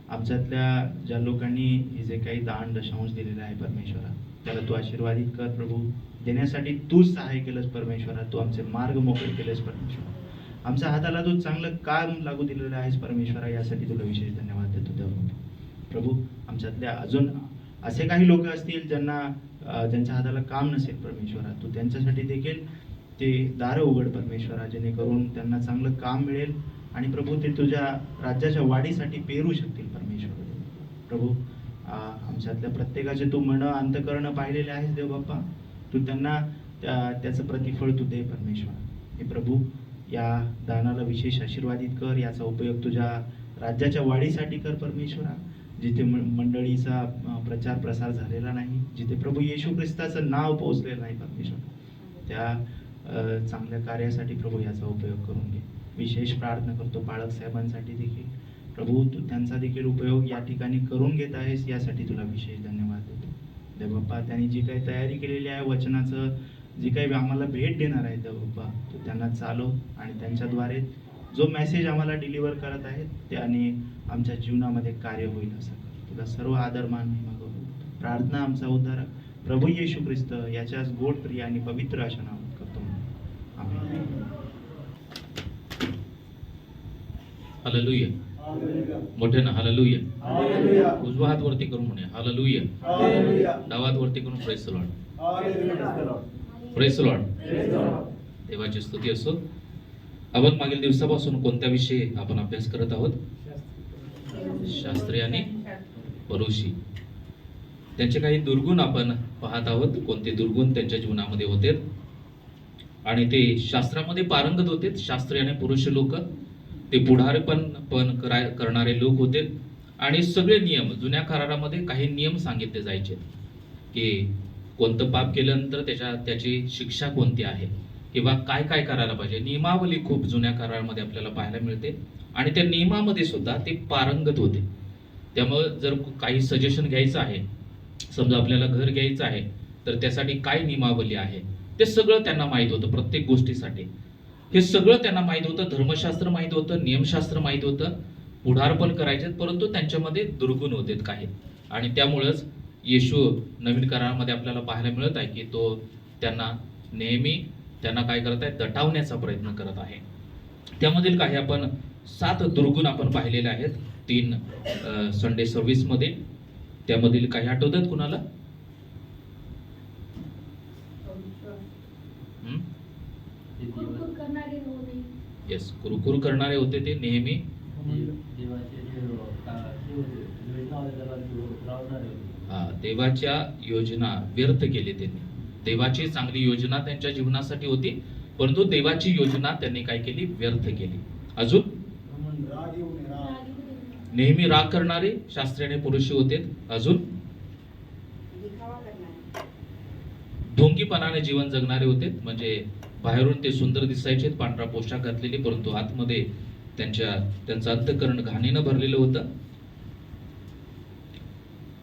आमच्यातल्या ज्या लोकांनी हे जे काही दान दशांश दिलेलं आहे परमेश्वरा, त्याला तू आशीर्वादित कर प्रभू. देण्यासाठी तू सहाय्य केलंस परमेश्वरा, तू आमचे मार्ग मोकळे केलेस परमेश्वरा. आमच्या हाताला तू चांगलं काम लागू दिलेलं आहेस परमेश्वरा, यासाठी तुला विशेष धन्यवाद देतो देवा प्रभू. आमच्यातल्या अजून असे काही लोक असतील ज्यांच्या हाताला काम नसेल परमेश्वरा, तू त्यांच्यासाठी देखील ते दारं उघड परमेश्वरा, जेणेकरून त्यांना चांगलं काम मिळेल आणि प्रभू ते तुझ्या राज्याच्या वाढीसाठी पेरू शकतील परमेश्वर. प्रभू, आमच्यातल्या प्रत्येकाचे तू मन अंतकरण पाहिलेले आहेस देव बाप्पा, तू त्यांना त्याचं प्रतिफळ तू दे परमेश्वर. हे प्रभू, या दानाला विशेष आशीर्वादित कर, याचा उपयोग तुझ्या राज्याच्या वाढीसाठी कर परमेश्वरा. जिथे मंडळीचा प्रचार प्रसार झालेला नाही, जिथे प्रभू येशू ख्रिस्ताचं नाव पोहोचलेलं नाही परमेश्वर, त्या चांगल्या कार्यासाठी प्रभू याचा उपयोग करून घे. विशेष प्रार्थना करतो बाळक साहेबांसाठी देखील प्रभू, तू त्यांचा देखील उपयोग या ठिकाणी करून घेत आहेस, यासाठी तुला विशेष धन्यवाद देतो देव बाप्पा. त्यांनी जी काही तयारी केलेली आहे, वचनाचं जी काही आम्हाला भेट देणार आहे देव बाप्पा, तू त्यांना चालव आणि त्यांच्याद्वारे जो मेसेज आम्हाला डिलिव्हर करत आहेत त्याने आमच्या जीवनामध्ये कार्य होईल असं कर. तुला सर्व आदर मान महिमा करू. प्रार्थना आमचा उद्धारक प्रभू येशू ख्रिस्त याच्याच गोड प्रिय आणि पवित्र अशा नावात करतो. आमेन. हालेलुया. मोठ्यानं हालेलुया. उजवा हात वरती करून म्हणे हालेलुया. डावा हात वरती करून praise the Lord. Praise the Lord. देवाची स्तुती असो. आपण मागील दिवसापासून कोणत्या विषयी आपण अभ्यास करत आहोत? शास्त्री आणि परुषी. त्यांचे काही दुर्गुण आपण पाहत आहोत, कोणते दुर्गुण त्यांच्या जीवनामध्ये होते आणि ते शास्त्रामध्ये पारंगत होते. शास्त्री आणि पुरुष लोक ते पुढारपण करणारे लोक होते आणि सगळे नियम, जुन्या करारामध्ये काही नियम सांगितले जायचे की कोणतं पाप केल्यानंतर त्याची शिक्षा कोणती आहे किंवा काय काय करायला पाहिजे. नियमावली खूप जुन्या करारामध्ये आपल्याला पाहायला मिळते आणि त्या नियमामध्ये सुद्धा ते पारंगत होते. त्यामुळं जर काही सजेशन घ्यायचं आहे, समजा आपल्याला घर घ्यायचं आहे, तर त्यासाठी काय नियमावली आहे ते सगळं त्यांना माहीत होतं. प्रत्येक गोष्टीसाठी हे सगळं त्यांना माहीत होतं. धर्मशास्त्र माहीत होतं, नियमशास्त्र माहीत होतं, पुढारपण करायचे, परंतु त्यांच्यामध्ये दुर्गुण होते काही. आणि त्यामुळंच येशू नवीन करारामध्ये आपल्याला पाहायला मिळत आहे की तो नेहमी त्यांना काय करत आहे, दटावण्याचा प्रयत्न करत आहे. त्यामधील काही आपण 7 दुर्गुण आपण पाहिलेले आहेत 3 संडे सर्व्हिसमध्ये. त्यामधील काही आठवतात कुणाला? येस, कुरकुर करणारे होते ते नेहमी. देवाच्या योजना व्यर्थ केली त्यांनी. देवाची चांगली योजना त्यांच्या जीवनासाठी होती, परंतु देवाची योजना त्यांनी काय केली, व्यर्थ केली. अजून नेहमी राग करणारे शास्त्री आणि पुरुषी होते. अजून ढोंगीपणाने जीवन जगणारे होते, म्हणजे बाहेरून ते सुंदर दिसायचे, पांढरा पोशाख घातलेले, परंतु आतमध्ये त्यांचं अंतःकरण घाणीनं भरलेलं होतं.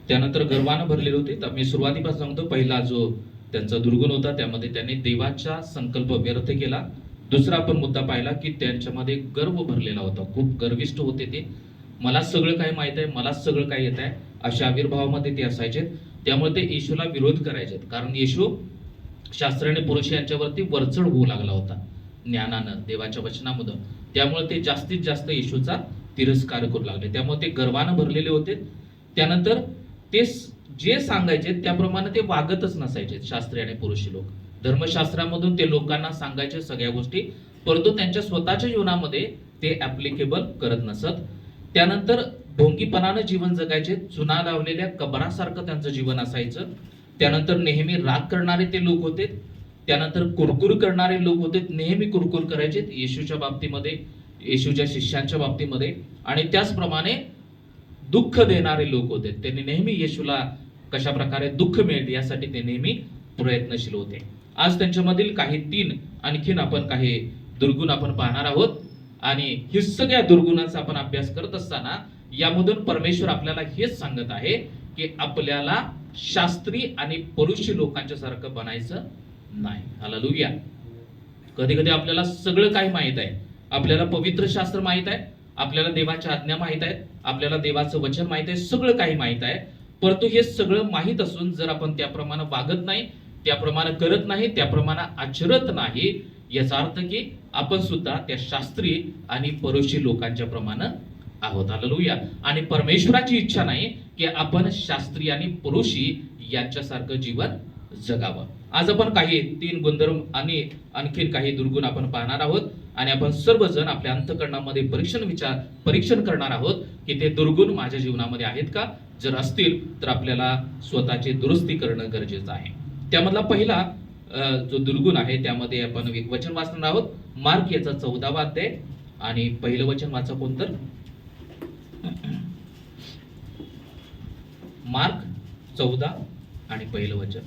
त्यानंतर गर्वानं भरलेले होते. तर मी सुरुवातीपासून सांगतो, पहिला जो त्यांचा दुर्गुण होता त्यामध्ये त्यांनी देवाचा संकल्प व्यर्थ केला. दुसरा आपण मुद्दा पाहिला की त्यांच्यामध्ये गर्व भरलेला होता, खूप गर्विष्ठ होते ते. मला सगळं काही माहित आहे, मला सगळं काही येत आहे, अशा आविर्भावामध्ये ते असायचे. त्यामुळे ते येशूला विरोध करायचे, कारण येशू शास्त्री आणि पुरुष यांच्यावरती वरचढ होऊ लागला होता ज्ञानानं, देवाच्या वचनामधून. त्यामुळे ते जास्तीत जास्त येशूचा तिरस्कार करू लागले. त्यामुळे ते गर्वानं भरलेले होते. त्यानंतर ते जे सांगायचे त्याप्रमाणे ते वागतच नसायचे. शास्त्री आणि पुरुषी लोक धर्मशास्त्रामधून ते लोकांना सांगायचे सगळ्या गोष्टी, परंतु त्यांच्या स्वतःच्या जीवनामध्ये ते ऍप्लिकेबल करत नसत. त्यानंतर ढोंगीपणानं जीवन जगायचे. चुना लावलेल्या कबरासारखं त्यांचं जीवन असायचं. त्यानंतर नेहमी राग करणारे ते लोक होते. त्यानंतर कुरकुर करणारे लोक होते. नेहमी कुरकुर करायचे येशूच्या बाबतीमध्ये, येशूच्या शिष्यांच्या बाबतीमध्ये. आणि त्याचप्रमाणे दुःख देणारे लोक होते. त्यांनी नेहमी येशूला कशा प्रकारे दुःख मिळेल यासाठी ते नेहमी प्रयत्नशील होते. आज त्यांच्यामधील काही आणखीन आपण काही दुर्गुण आपण पाहणार आहोत. आणि हे सगळ्या दुर्गुणांचा आपण अभ्यास करत असताना यामधून परमेश्वर आपल्याला हेच सांगत आहे की आपल्याला शास्त्री आणि परुषी लोकांच्या सारखं बनायचं नाही. हालेलुया. कधी कधी आपल्याला सगळं काही माहित आहे. आपल्याला पवित्र शास्त्र माहित आहे, आपल्याला देवाच्या आज्ञा माहित आहेत, आपल्याला देवाचं वचन माहित आहे, सगळं काही माहित आहे. परंतु हे सगळं माहित असून जर आपण त्याप्रमाणे वागत नाही, त्याप्रमाणे करत नाही, त्याप्रमाणे आचरत नाही, याचा अर्थ की आपण सुद्धा त्या शास्त्री आणि परुषी लोकांच्या प्रमाणे आहोत. हालेलुया. आणि परमेश्वराची इच्छा नाही की आपण शास्त्री आणि परुषी यांच्यासारखं जीवन जगावं. आज आपण काही 3 गुणधर्म आणि आणखीन काही दुर्गुण आपण पाहणार आहोत. आणि आपण सर्वजण आपल्या अंतःकरणामध्ये परीक्षण करणार आहोत की ते दुर्गुण माझ्या जीवनामध्ये आहेत का. जर असतील तर आपल्याला स्वतःची दुरुस्ती करणं गरजेचं आहे. त्यामधला पहिला जो दुर्गुण आहे त्यामध्ये आपण एक वचन वाचणार आहोत. मार्क याचा 14वा अध्याय आणि पहिलं वचन वाचा कोणतं. मार्क 14 आणि पहिलं वचन.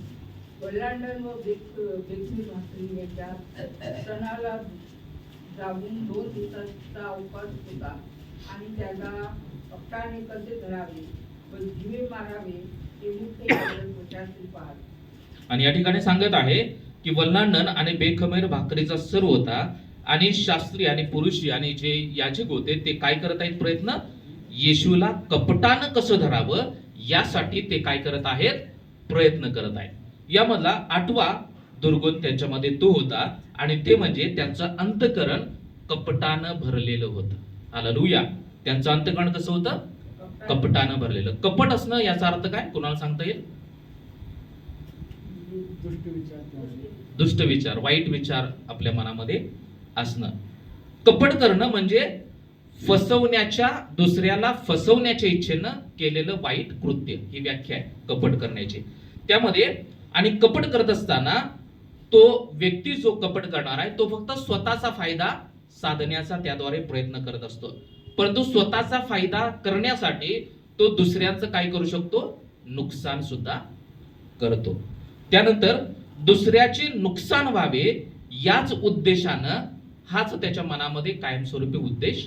वल्हांडण व बेकरी भाकरी यांच्या सणाला जाऊन 2 दिवसाचा उपवास होता आणि त्याला पक्काने कसे धरावे व दिवे मारावे ते मुख्य याजक पाहत. आणि या ठिकाणी सांगत आहे की वल्हांडण आणि बेखमीर भाकरीचा सर्व होता आणि शास्त्री आणि पुरुषी आणि जे याजक होते ते काय करत आहेत प्रयत्न, येशूला कपटानं कसं धरावं यासाठी ते काय करत आहेत, प्रयत्न करत आहेत. यामधला 8वा दुर्गुण त्यांच्यामध्ये तो होता आणि ते म्हणजे त्यांचं अंतःकरण कपटानं भरलेलं होतं. हालेलुया. त्यांचं अंतःकरण कसं होतं, कपटानं भरलेलं. कपट असणं याचा अर्थ काय कोणाला सांगता येईल. दुष्ट विचार, वाईट विचार आपल्या मनामध्ये असणं. कपट करणं म्हणजे दुसऱ्याला फसवण्याच्या इच्छेनं केलेलं वाईट कृत्य, ही व्याख्या आहे कपट करण्याची. त्यामध्ये आणि कपट करत असताना तो व्यक्ती जो कपट करणार आहे तो फक्त स्वतःचा फायदा साधण्याचा त्याद्वारे प्रयत्न करत असतो. परंतु स्वतःचा फायदा करण्यासाठी तो दुसऱ्यांचं काय करू शकतो, नुकसान सुद्धा करतो. त्यानंतर दुसऱ्याचे नुकसान व्हावे याच उद्देशानं हाच त्याच्या मनामध्ये कायमस्वरूपी उद्देश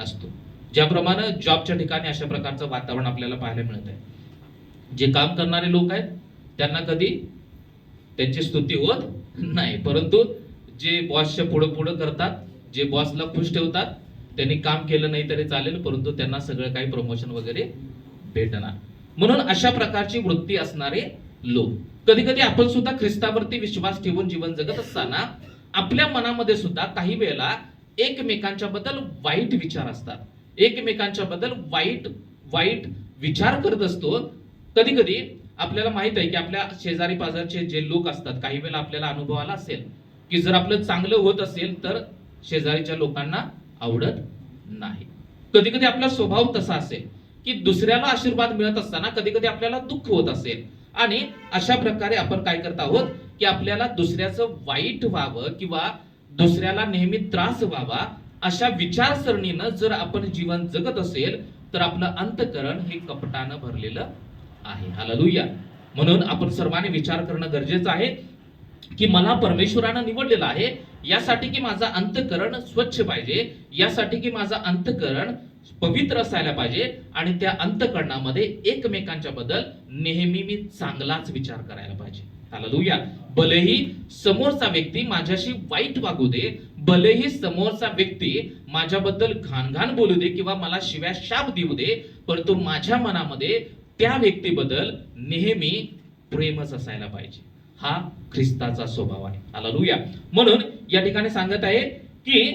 असतो. ज्याप्रमाणे जॉबच्या ठिकाणी अशा प्रकारचं वातावरण आपल्याला पाहायला मिळत आहे. जे काम करणारे लोक आहेत त्यांना कधी त्यांची स्तुती होत नाही, परंतु जे बॉसच्या पुढं करतात, जे बॉसला खुश ठेवतात, त्यांनी काम केलं नाही तरी चालेल परंतु त्यांना सगळं काही प्रमोशन वगैरे भेटणार. म्हणून अशा प्रकारची वृत्ती असणारे लोक. कधी कधी आपण सुद्धा ख्रिस्तावरती विश्वास ठेवून जीवन जगत असताना आपल्या मनामध्ये सुद्धा काही वेळेला एकमेकांच्या बद्दल वाईट विचार असतात, एकमेकांच्या बद्दल वाईट विचार करत असतो. कधी कधी आपल्याला माहित आहे की आपल्या शेजारी पाजारचे जे लोक असतात, काही वेळेला आपल्याला अनुभव आला असेल की जर आपलं चांगलं होत असेल तर शेजारीच्या लोकांना आवडत नाही. कधी कधी आपला स्वभाव तसा असेल की दुसऱ्याला आशीर्वाद मिळत असताना कधी कधी आपल्याला दुःख होत असेल आणि अशा प्रकारे आपण काय करत आहोत की आपल्याला दुसऱ्याचं वाईट व्हावं किंवा दुसऱ्याला नेहमी त्रास व्हावा अशा विचारसरणीनं जर आपण जीवन जगत असेल तर आपलं अंतःकरण हे कपटानं भरलेलं आहे. हालेलुया. म्हणून आपण सर्वांनी विचार करणं गरजेचं आहे की मला परमेश्वरानं निवडलेलं आहे यासाठी की माझं अंतःकरण स्वच्छ पाहिजे, यासाठी की माझं अंतःकरण पवित्र असायला पाहिजे आणि त्या अंतःकरणामध्ये एकमेकांच्या बद्दल नेहमी मी चांगलाच विचार करायला पाहिजे. हालेलुया. भलेही समोरचा व्यक्ती माझ्याशी वाईट वागू दे, भलेही समोरचा व्यक्ती माझ्याबद्दल घाण बोलू दे किंवा मला शिव्या शाप देऊ दे, परंतु माझ्या मनामध्ये त्या व्यक्तीबद्दल नेहमी प्रेमच असायला पाहिजे. हा ख्रिस्ताचा स्वभाव आहे. हालेलुया. म्हणून या ठिकाणी सांगत आहे की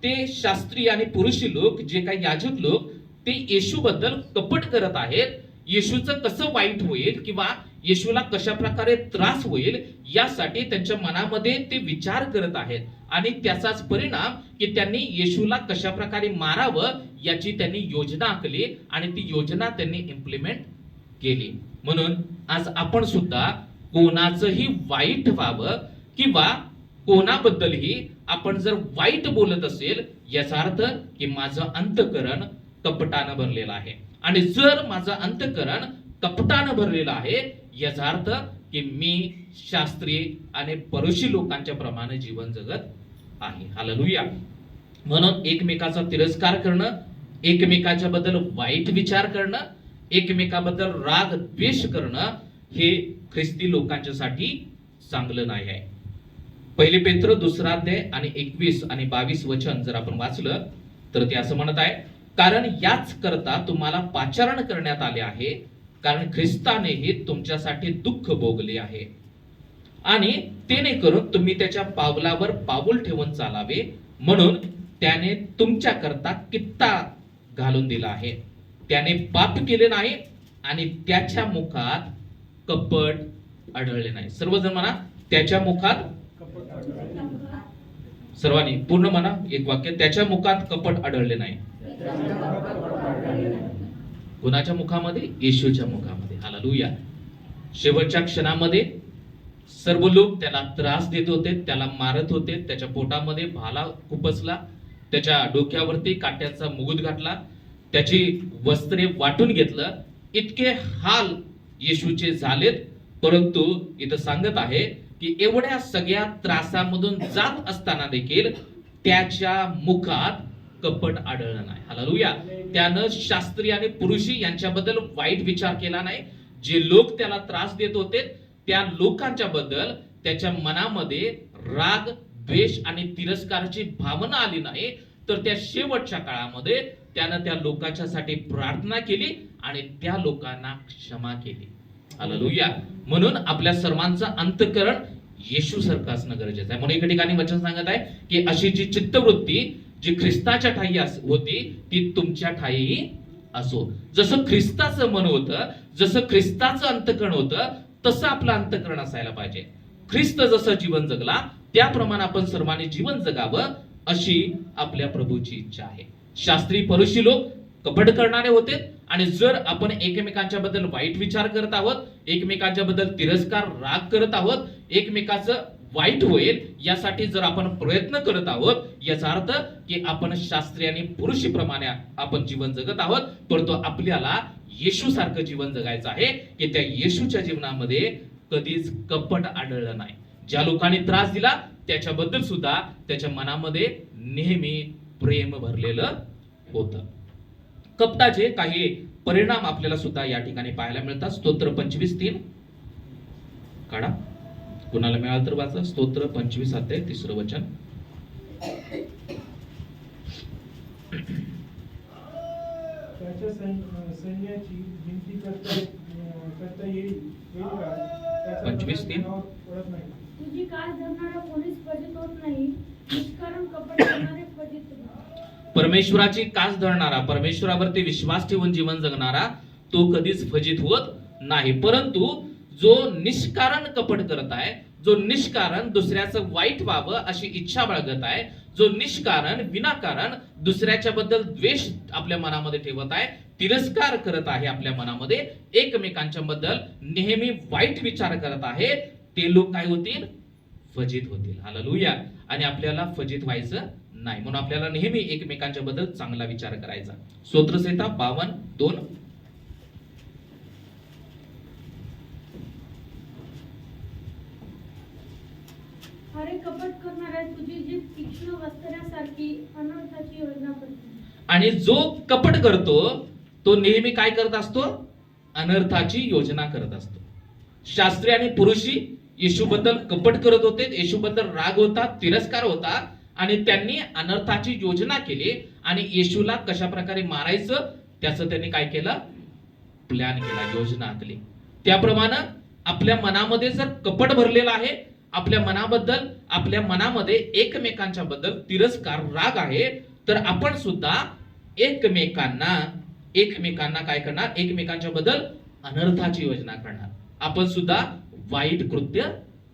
ते शास्त्री आणि पुरुषी लोक, जे काही याजक लोक, ते येशूबद्दल कपट करत आहेत. येशूचं कसं वाईट होईल किंवा येशूला कशा प्रकारे त्रास होईल यासाठी त्यांच्या मनामध्ये ते विचार करत आहेत. आणि त्याचाच परिणाम की त्यांनी येशूला कशा प्रकारे मारावं याची त्यांनी योजना आखली आणि ती योजना त्यांनी इम्प्लिमेंट केली. म्हणून आज आपण सुद्धा कोणाचंही वाईट व्हावं किंवा कोणाबद्दलही आपण जर वाईट बोलत असेल, याचा अर्थ की माझं अंतःकरण कपटानं भरलेलं आहे. आणि जर माझं अंतःकरण कपटानं भरलेलं आहे, याचा अर्थ की मी शास्त्रीय आणि परुषी लोकांच्या प्रमाणे जीवन जगत आहे. हालेलुया. म्हणून एकमेकाचा तिरस्कार करणं, एकमेकाच्या बद्दल वाईट विचार करणं, एकमेकाबद्दल राग द्वेष करणं हे ख्रिस्ती लोकांच्यासाठी चांगलं नाही आहे. 1 पेत्र 2 अध्याय आणि 21 आणि 22 वचन जर आपण वाचलं तर ते असं म्हणत आहे, कारण याच करता तुम्हाला पाचारण करण्यात आले आहे, कारण ख्रिस्तानेही तुमच्यासाठी दुःख भोगले आहे आणि ते नाही करून तुम्ही त्याच्या पावलावर पाऊल ठेवून चालावे, म्हणून त्याने तुमच्या करता कित्ता घालून दिला आहे. त्याने पाप केले नाही आणि त्याच्या मुखात कपट आढळले नाही. सर्वजण म्हणा, त्याच्या मुखात, सर्वांनी पूर्ण म्हणा एक वाक्य, त्याच्या मुखात कपट आढळले नाही. कुणाच्या मुखामध्ये? येशूच्या मुखामध्ये. हालेलुया. शेवटच्या क्षणामध्ये सर्व लोक त्याला त्रास देत होते, त्याला मारत होते, त्याच्या पोटामध्ये भाला खुपसला, त्याच्या डोक्यावरती काट्याचा मुकुट घातला, त्याची वस्त्रे वाटून घेतलं. इतके हाल येशूचे झालेत. परंतु इथं सांगत आहे की एवढ्या सगळ्या त्रासामधून जात असताना देखील त्याच्या मुखात कपट आढळलं नाही. हालेलुया. त्यानं शास्त्री आणि पुरुषी यांच्याबद्दल वाईट विचार केला नाही. जे लोक त्याला त्रास देत होते त्या लोकांच्या बद्दल त्याच्या मनामध्ये राग, द्वेष आणि तिरस्काराची भावना आली नाही. तर त्या शेवटच्या काळामध्ये त्यानं त्या लोकांच्यासाठी प्रार्थना केली आणि त्या लोकांना क्षमा केली. हालेलुया. म्हणून आपल्या सर्वांचं अंतःकरण येशू सारखं असणं गरजेचं आहे. म्हणून एका ठिकाणी वचन सांगत आहे की अशी जी चित्तवृत्ती जी ख्रिस्ताच्या ठायी होती ती तुमच्या ठायीही असो. जसं ख्रिस्ताचं मन होतं, जसं ख्रिस्ताचं अंतःकरण होतं, तसं आपलं अंतःकरण असायला पाहिजे. ख्रिस्त जसं जीवन जगला त्याप्रमाणे आपण सर्वांनी जीवन जगावं अशी आपल्या प्रभूची इच्छा आहे. शास्त्री परुषी लोक कपट करणारे होते आणि जर आपण एकमेकांच्या बद्दल वाईट विचार करत आहोत, एकमेकांच्या बद्दल तिरस्कार, राग करत आहोत, एकमेकाचं वाईट होईल यासाठी जर आपण प्रयत्न करत आहोत, याचा अर्थ की आपण शास्त्री आणि पुरुषी प्रमाणे आपण जीवन जगत आहोत. परंतु आपल्याला येशू सारखं जीवन जगायचं आहे की त्या येशूच्या जीवनामध्ये कधीच कपट आढळलं नाही. ज्या लोकांनी त्रास दिला त्याच्याबद्दल सुद्धा त्याच्या मनामध्ये नेहमी प्रेम भरलेलं होतं. कपटाचे काही परिणाम आपल्याला सुद्धा या ठिकाणी पाहायला मिळतात. स्तोत्र 25:3 काढा, कुणाला मिळालं तर वाचा. स्तोत्र 25 अध्याय 3 वचन. त्याच्या सैन्याची गिनती करता येईल का? 25:3 ओळख नाही. तुझी कास धरणारा कोणीच फजित होत नाही, निष्कारण कपट करणारे फजित होतात. परमेश्वराची कास धरणारा, परमेश्वरावरती विश्वास ठेवून जीवन जगणारा तो कधीच फजित होत नाही. परंतु जो निष्कारण कपट करत आहे, जो निष्कारण दुसऱ्याचं वाईट व्हावं अशी इच्छा बाळगत आहे, जो निष्कारण विनाकारण दुसऱ्याच्या बद्दल द्वेष आपल्या मनामध्ये ठेवत आहे, तिरस्कार करत आहे आपल्या मनामध्ये, एकमेकांच्या बद्दल नेहमी वाईट विचार करत आहे, ते लोक काय होतील? फजित होतील. हालेलुया. आणि आपल्याला फजित व्हायचं नाही. म्हणून आपल्याला नेहमी एकमेकांच्या बद्दल चांगला विचार करायचा. स्तोत्रसंहिता 52:2. अरे कपट करणाऱ्या तुझी जी तीक्ष्ण वस्त्र्यासारखी अनर्थाची योजना करते. आणि जो कपट करतो तो नेहमी काय करत असतो? अनर्थाची योजना करत असतो. शास्त्री आणि पुरुषी येशूबद्दल कपट करत होते, येशूबद्दल राग होता, तिरस्कार होता आणि त्यांनी अनर्थाची योजना केली आणि येशूला कशा प्रकारे मारायचं त्याचं त्यांनी काय केलं? प्लॅन केला, योजना आखली. त्याप्रमाणे आपल्या मनामध्ये जर कपट भरलेलं आहे आपल्या मनाबद्दल, आपल्या मनामध्ये एकमेकांच्या बद्दल तिरस्कार, राग आहे, तर आपण सुद्धा एकमेकांना काय करणार? एकमेकांच्या बद्दल अनर्थाची योजना करणार, आपण सुद्धा वाईट कृत्य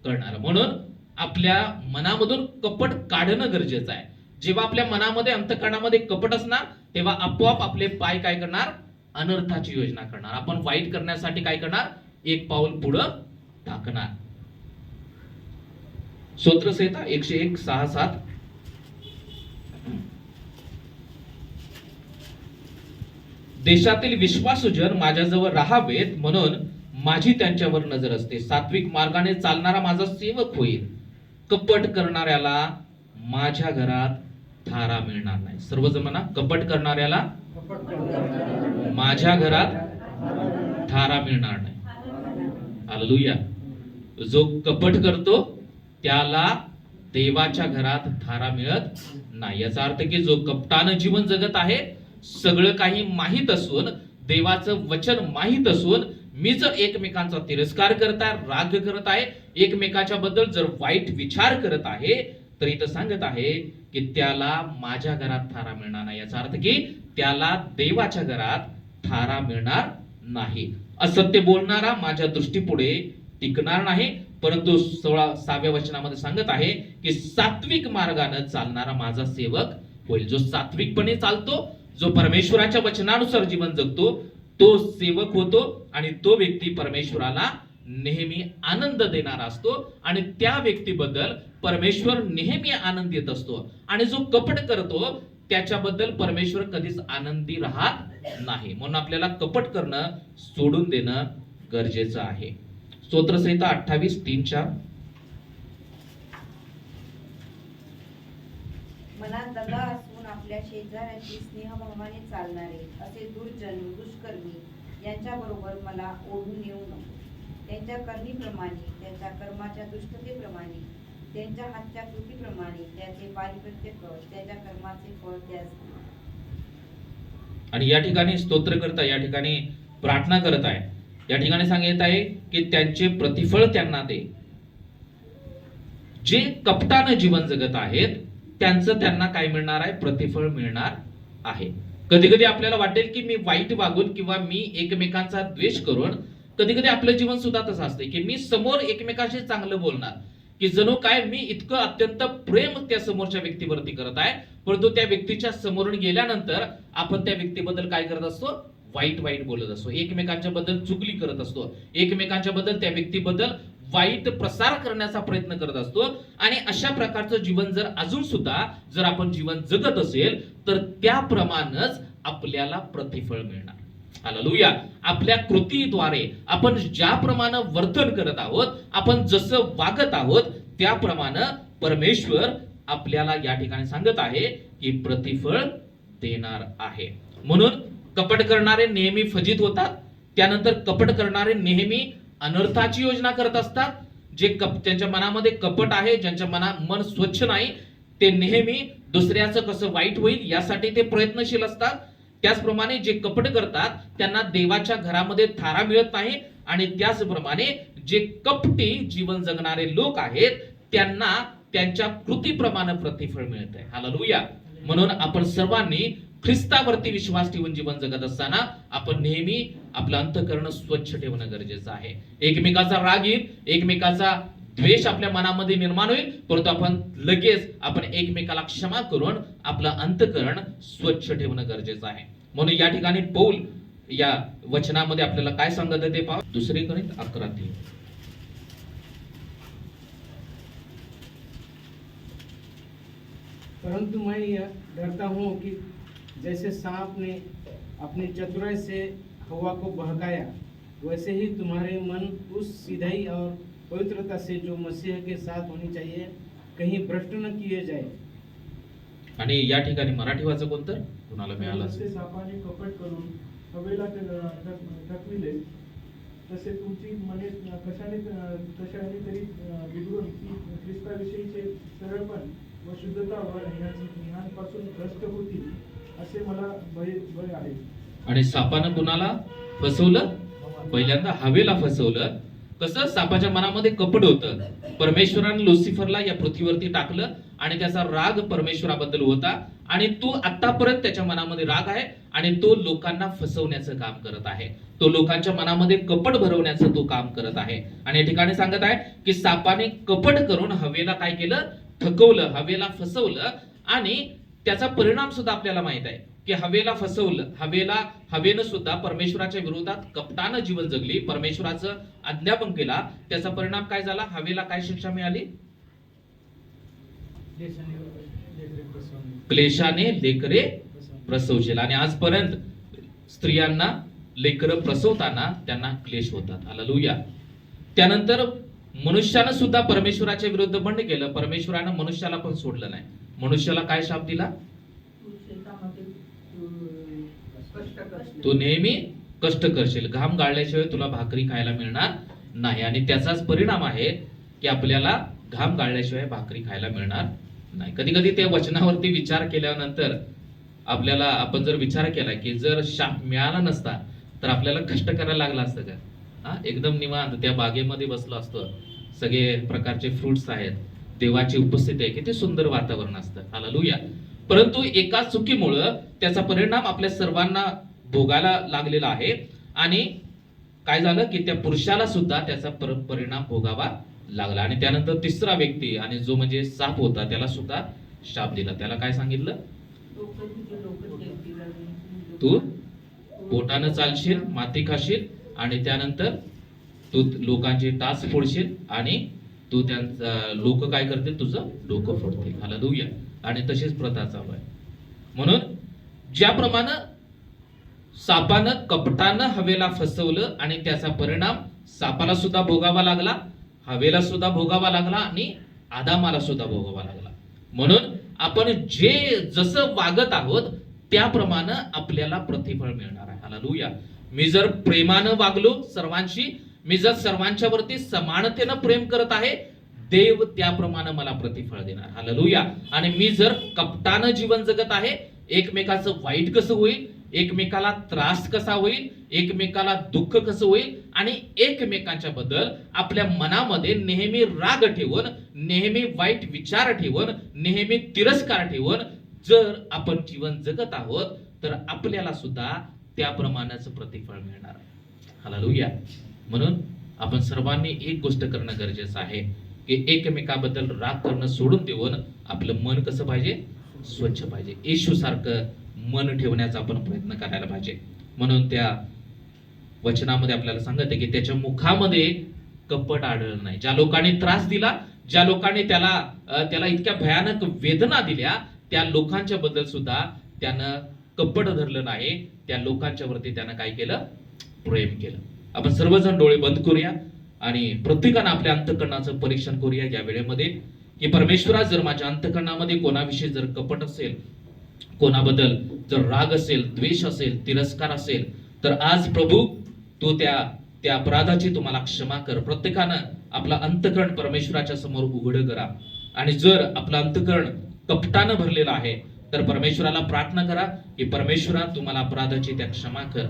करणार. म्हणून आपल्या मनामधून कपट काढणं गरजेचं आहे. जेव्हा आपल्या मनामध्ये, अंतःकरणामध्ये कपट असणार, तेव्हा आपोआप आपले पाय काय करणार? अनर्थाची योजना करणार. आपण वाईट करण्यासाठी काय करणार? एक पाऊल पुढं टाकणार. स्तोत्रसंहिता 101:6-7. देशातील विश्वासूजन माझ्याजवळ राहावेत म्हणून माझी त्यांच्यावर नजर असते. सात्विक मार्गाने चालणारा माझा सेवक होईल. कपट करणाऱ्याला माझ्या घरात थारा मिळणार नाही. सर्वजण म्हणा, कपट करणाऱ्याला माझ्या घरात थारा मिळणार नाही. हालेलुया. जो कपट करतो त्याला देवाच्या घरात थारा मिळत नाही. याचा अर्थ की जो कपटानं जीवन जगत आहे, सगळं काही माहित असून, देवाचं वचन माहित असून, मी जर एकमेकांचा तिरस्कार करत आहे, राग करत आहे, एकमेकाच्या बद्दल जर वाईट विचार करत आहे, तर इथं सांगत आहे की त्याला माझ्या घरात थारा मिळणार नाही. याचा अर्थ की त्याला देवाच्या घरात थारा मिळणार नाही. असत्य बोलणारा माझ्या दृष्टीपुढे टिकणार नाही, परंतु 16व्या वचनामध्ये सांगत आहे की सात्विक मार्गाने चालणारा माझा सेवक होईल. जो सात्विकपणे चालतो, जो परमेश्वराच्या वचनानुसार जीवन जगतो, तो सेवक होतो आणि तो व्यक्ती परमेश्वराला नेहमी आनंद देणारा असतो आणि त्या व्यक्तीबद्दल परमेश्वर नेहमी आनंदित असतो. आणि जो कपट करतो त्याच्याबद्दल परमेश्वर कधीच आनंदी राहत नाही. म्हणून आपल्याला कपट करणं सोडून देणं गरजेचं आहे. स्तोत्रसंहिता 28:3-4. मनात दगा असून आपल्या शेजाऱ्याची स्नेहभावाने चालणारे असे दुर्जन, दुष्कर्मी यांच्याबरोबर मला ओढून येऊ नको. त्यांच्या कर्मीप्रमाणे, त्यांच्या कर्माच्या दुष्टतेप्रमाणे, त्यांच्या हातच्या कृतीप्रमाणे त्याचे पारिपत्य कर, त्याच्या कर्माचे फळ त्यास. आणि या ठिकाणी स्तोत्रकर्ता या ठिकाणी प्रार्थना करत आहे. या ठिकाणी सांगत आहे की त्यांचे प्रतिफळ त्यांना दे. जे कपटानं जीवन जगत आहेत त्यांचं त्यांना काय मिळणार आहे? प्रतिफळ मिळणार आहे. कधी कधी आपल्याला वाटेल की मी वाईट वागून किंवा मी एकमेकांचा द्वेष करून, कधी कधी आपलं जीवन सुद्धा तसं असते की मी समोर एकमेकांशी चांगलं बोलणार, की जणू काय मी इतकं अत्यंत प्रेम त्या समोरच्या व्यक्तीवरती करत आहे, परंतु त्या व्यक्तीच्या समोरून गेल्यानंतर आपण त्या व्यक्तीबद्दल काय करत असतो? वाईट बोलत असतो, एकमेकांच्या बद्दल चुगली करत असतो, एकमेकांच्या बद्दल, त्या व्यक्तीबद्दल वाईट प्रसार करण्याचा प्रयत्न करत असतो. आणि अशा प्रकारचं जीवन जर अजून सुद्धा जर आपण जीवन जगत असेल तर त्याप्रमाणेच आपल्याला प्रतिफळ मिळणार. हालेलुया. आपल्या कृतीद्वारे आपण ज्याप्रमाणे वर्तन करत आहोत, आपण जसं वागत आहोत, त्याप्रमाणे परमेश्वर आपल्याला या ठिकाणी सांगत आहे की प्रतिफळ देणार आहे. म्हणून कपट करणारे नेहमी फजित होतात. त्यानंतर कपट करणारे नेहमी अनर्थाची योजना करत असतात. जे त्यांच्या मनामध्ये कपट आहे, ज्यांच्या मन स्वच्छ नाही, ते नेहमी दुसऱ्याचं कसं वाईट होईल यासाठी ते प्रयत्नशील असतात. त्याचप्रमाणे जे कपट करतात त्यांना देवाच्या घरामध्ये थारा मिळत नाही. आणि त्याचप्रमाणे जे कपटी जीवन जगणारे लोक आहेत त्यांना त्यांच्या कृतीप्रमाणे प्रतिफळ मिळत आहे. हालेलुया. म्हणून आपण सर्वांनी ख्रिस्तावरती विश्वास ठेवून जीवन जगत असताना आपण नेहमी आपलं अंतःकरण स्वच्छ ठेवणं गरजेचं आहे. एकमेकाचा राग येईल, एकमेकाचा द्वेष आपल्या मनामध्ये निर्माण होईल, परंतु आपण एकमेकाला क्षमा करून आपलं अंतःकरण स्वच्छ ठेवणं गरजेचं आहे. म्हणून या ठिकाणी पौल या वचनामध्ये आपल्याला काय सांगत आहे ते पहा. 2 कोरिन्थ 11:3. परंतु मैं यह डरता हूँ कि जैसे सांप ने अपनी चतुराई से हवा को बहकाया, वैसे ही तुम्हारे मन उस सीधाई और पवित्रता से जो मसीह के साथ होनी चाहिए कहीं भ्रष्ट न किए जाए. आणि या ठिकाणी मराठी वाचक कोणतं कुणाला मिळालं जसे सापाने कपट करून हवेला थकविले, तसे तुमची मने कशाने तरी बिघडून ख्रिस्ताविषयीचे सरळपण व शुद्धता व ह्यांपासून भ्रष्ट होतील असे मला भय आहे. आणि सापानं कुणाला फसवलं? पहिल्यांदा हवेला फसवलं कसं सापाच्या मनामध्ये कपट होतं. परमेश्वराने लुसिफरला या पृथ्वीवरती टाकलं आणि त्याचा राग परमेश्वराबद्दल होता आणि तो आतापर्यंत त्याच्या मनामध्ये राग आहे आणि तो लोकांना फसवण्याचं काम करत आहे. तो लोकांच्या मनामध्ये कपट भरवण्याचं तो काम करत आहे. आणि या ठिकाणी सांगत आहे की सापाने कपट करून हवेला काय केलं, थकवलं, हवेला फसवलं. आणि त्याचा परिणाम सुद्धा आपल्याला माहित आहे की हवेला फसवलं, हवेनं सुद्धा परमेश्वराच्या विरोधात कपटानं जीवन जगली, परमेश्वराचं आज्ञाभंग केला. त्याचा परिणाम काय झाला, हवेला काय शिक्षा मिळाली, क्लेशाने लेकरे प्रसवशील. आणि आजपर्यंत स्त्रियांना लेकरं प्रसवताना त्यांना क्लेश होतात. हालेलुया. त्यानंतर मनुष्यानं सुद्धा परमेश्वराच्या विरुद्ध बंड केलं. परमेश्वरानं मनुष्याला पण सोडलं नाही. मनुष्याला काय शाप दिला, तू नेहमी कष्ट करशील, घाम गाळल्याशिवाय तुला भाकरी खायला मिळणार नाही. आणि त्याचाच परिणाम आहे की आपल्याला घाम गाळल्याशिवाय भाकरी खायला मिळणार नाही. कधी कधी त्या वचनावरती विचार केल्यानंतर आपण जर विचार केला की जर शाप मिळाला नसता तर आपल्याला कष्ट करायला लागला असतं का? एकदम निवांत त्या बागेमध्ये बसलो असतो, सगळे प्रकारचे फ्रुट्स आहेत, देवाची उपस्थिती आहे, किती सुंदर वातावरण असतं. हालेलुया. परंतु एका चुकीमुळं त्याचा परिणाम आपल्या सर्वांना भोगायला लागलेला आहे. आणि काय झालं की त्या पुरुषाला सुद्धा त्याचा परिणाम भोगावा लागला. आणि त्यानंतर तिसरा व्यक्ती आणि जो म्हणजे साप होता त्याला सुद्धा शाप दिला. त्याला काय सांगितलं, तू पोटानं चालशील, माती खाशील आणि त्यानंतर तू लोकांची टाच फोडशील आणि तू त्यांचा लोक काय करतील, तुझं डोकं फोडतील. हालेलुया. आणि तशीच प्रथा चालू आहे. म्हणून ज्याप्रमाणे सापानं कपटानं हवेला फसवलं आणि त्याचा परिणाम सापाला सुद्धा भोगावा लागला, हवेला सुद्धा भोगावा लागला आणि आदामाला सुद्धा भोगावा लागला. म्हणून आपण जसं वागत आहोत त्याप्रमाणे आपल्याला प्रतिफळ मिळणार आहे. हालेलुया. मी जर प्रेमानं वागलो सर्वांशी, मी जर सर्वांच्या वरती समानतेनं प्रेम करत आहे, देव त्याप्रमाणे मला प्रतिफळ देणार. हालेलुया. आणि मी जर कपटानं जीवन जगत आहे, एकमेकाचं वाईट कसं होईल, एकमेकाला त्रास कसा होईल, एकमेकाला दुःख कसं होईल आणि एकमेकांच्या बद्दल आपल्या मनामध्ये नेहमी राग ठेवून, नेहमी वाईट विचार ठेवून, नेहमी तिरस्कार ठेवून जर आपण जीवन जगत आहोत तर आपल्याला सुद्धा त्याप्रमाणेच प्रतिफळ मिळणार आहे. हालेलुया. म्हणून आपण सर्वांनी एक गोष्ट करणं गरजेचं आहे की एकमेकाबद्दल राग करणं सोडून देऊन आपलं मन कसं पाहिजे, स्वच्छ पाहिजे. येशू सारखं मन ठेवण्याचा आपण प्रयत्न करायला पाहिजे. म्हणून त्या वचनामध्ये आपल्याला सांगत आहे की त्याच्या मुखामध्ये कपट आढळलं नाही. ज्या लोकांनी त्रास दिला, ज्या लोकांनी त्याला इतक्या भयानक वेदना दिल्या, त्या लोकांच्या बद्दल सुद्धा त्यानं कपट धरलं नाही. त्या लोकांच्या वरती त्यानं काय केलं, प्रेम केलं. आपण सर्वजण डोळे बंद करूया आणि प्रत्येकानं आपल्या अंतःकरणाचं परीक्षण करूया या वेळेमध्ये की परमेश्वरा, जर माझ्या अंतःकरणामध्ये कोणाविषयी जर कपट असेल, कोणाबद्दल जर राग असेल, द्वेष असेल, तिरस्कार असेल, तर आज प्रभू तू त्या अपराधाची तुम्हाला क्षमा कर. प्रत्येकानं आपला अंतःकरण परमेश्वराच्या समोर उघड करा. आणि जर आपलं अंतःकरण कपटानं भरलेलं आहे तर परमेश्वराला प्रार्थना करा की परमेश्वरा तुम्हाला अपराधाची त्या क्षमा कर.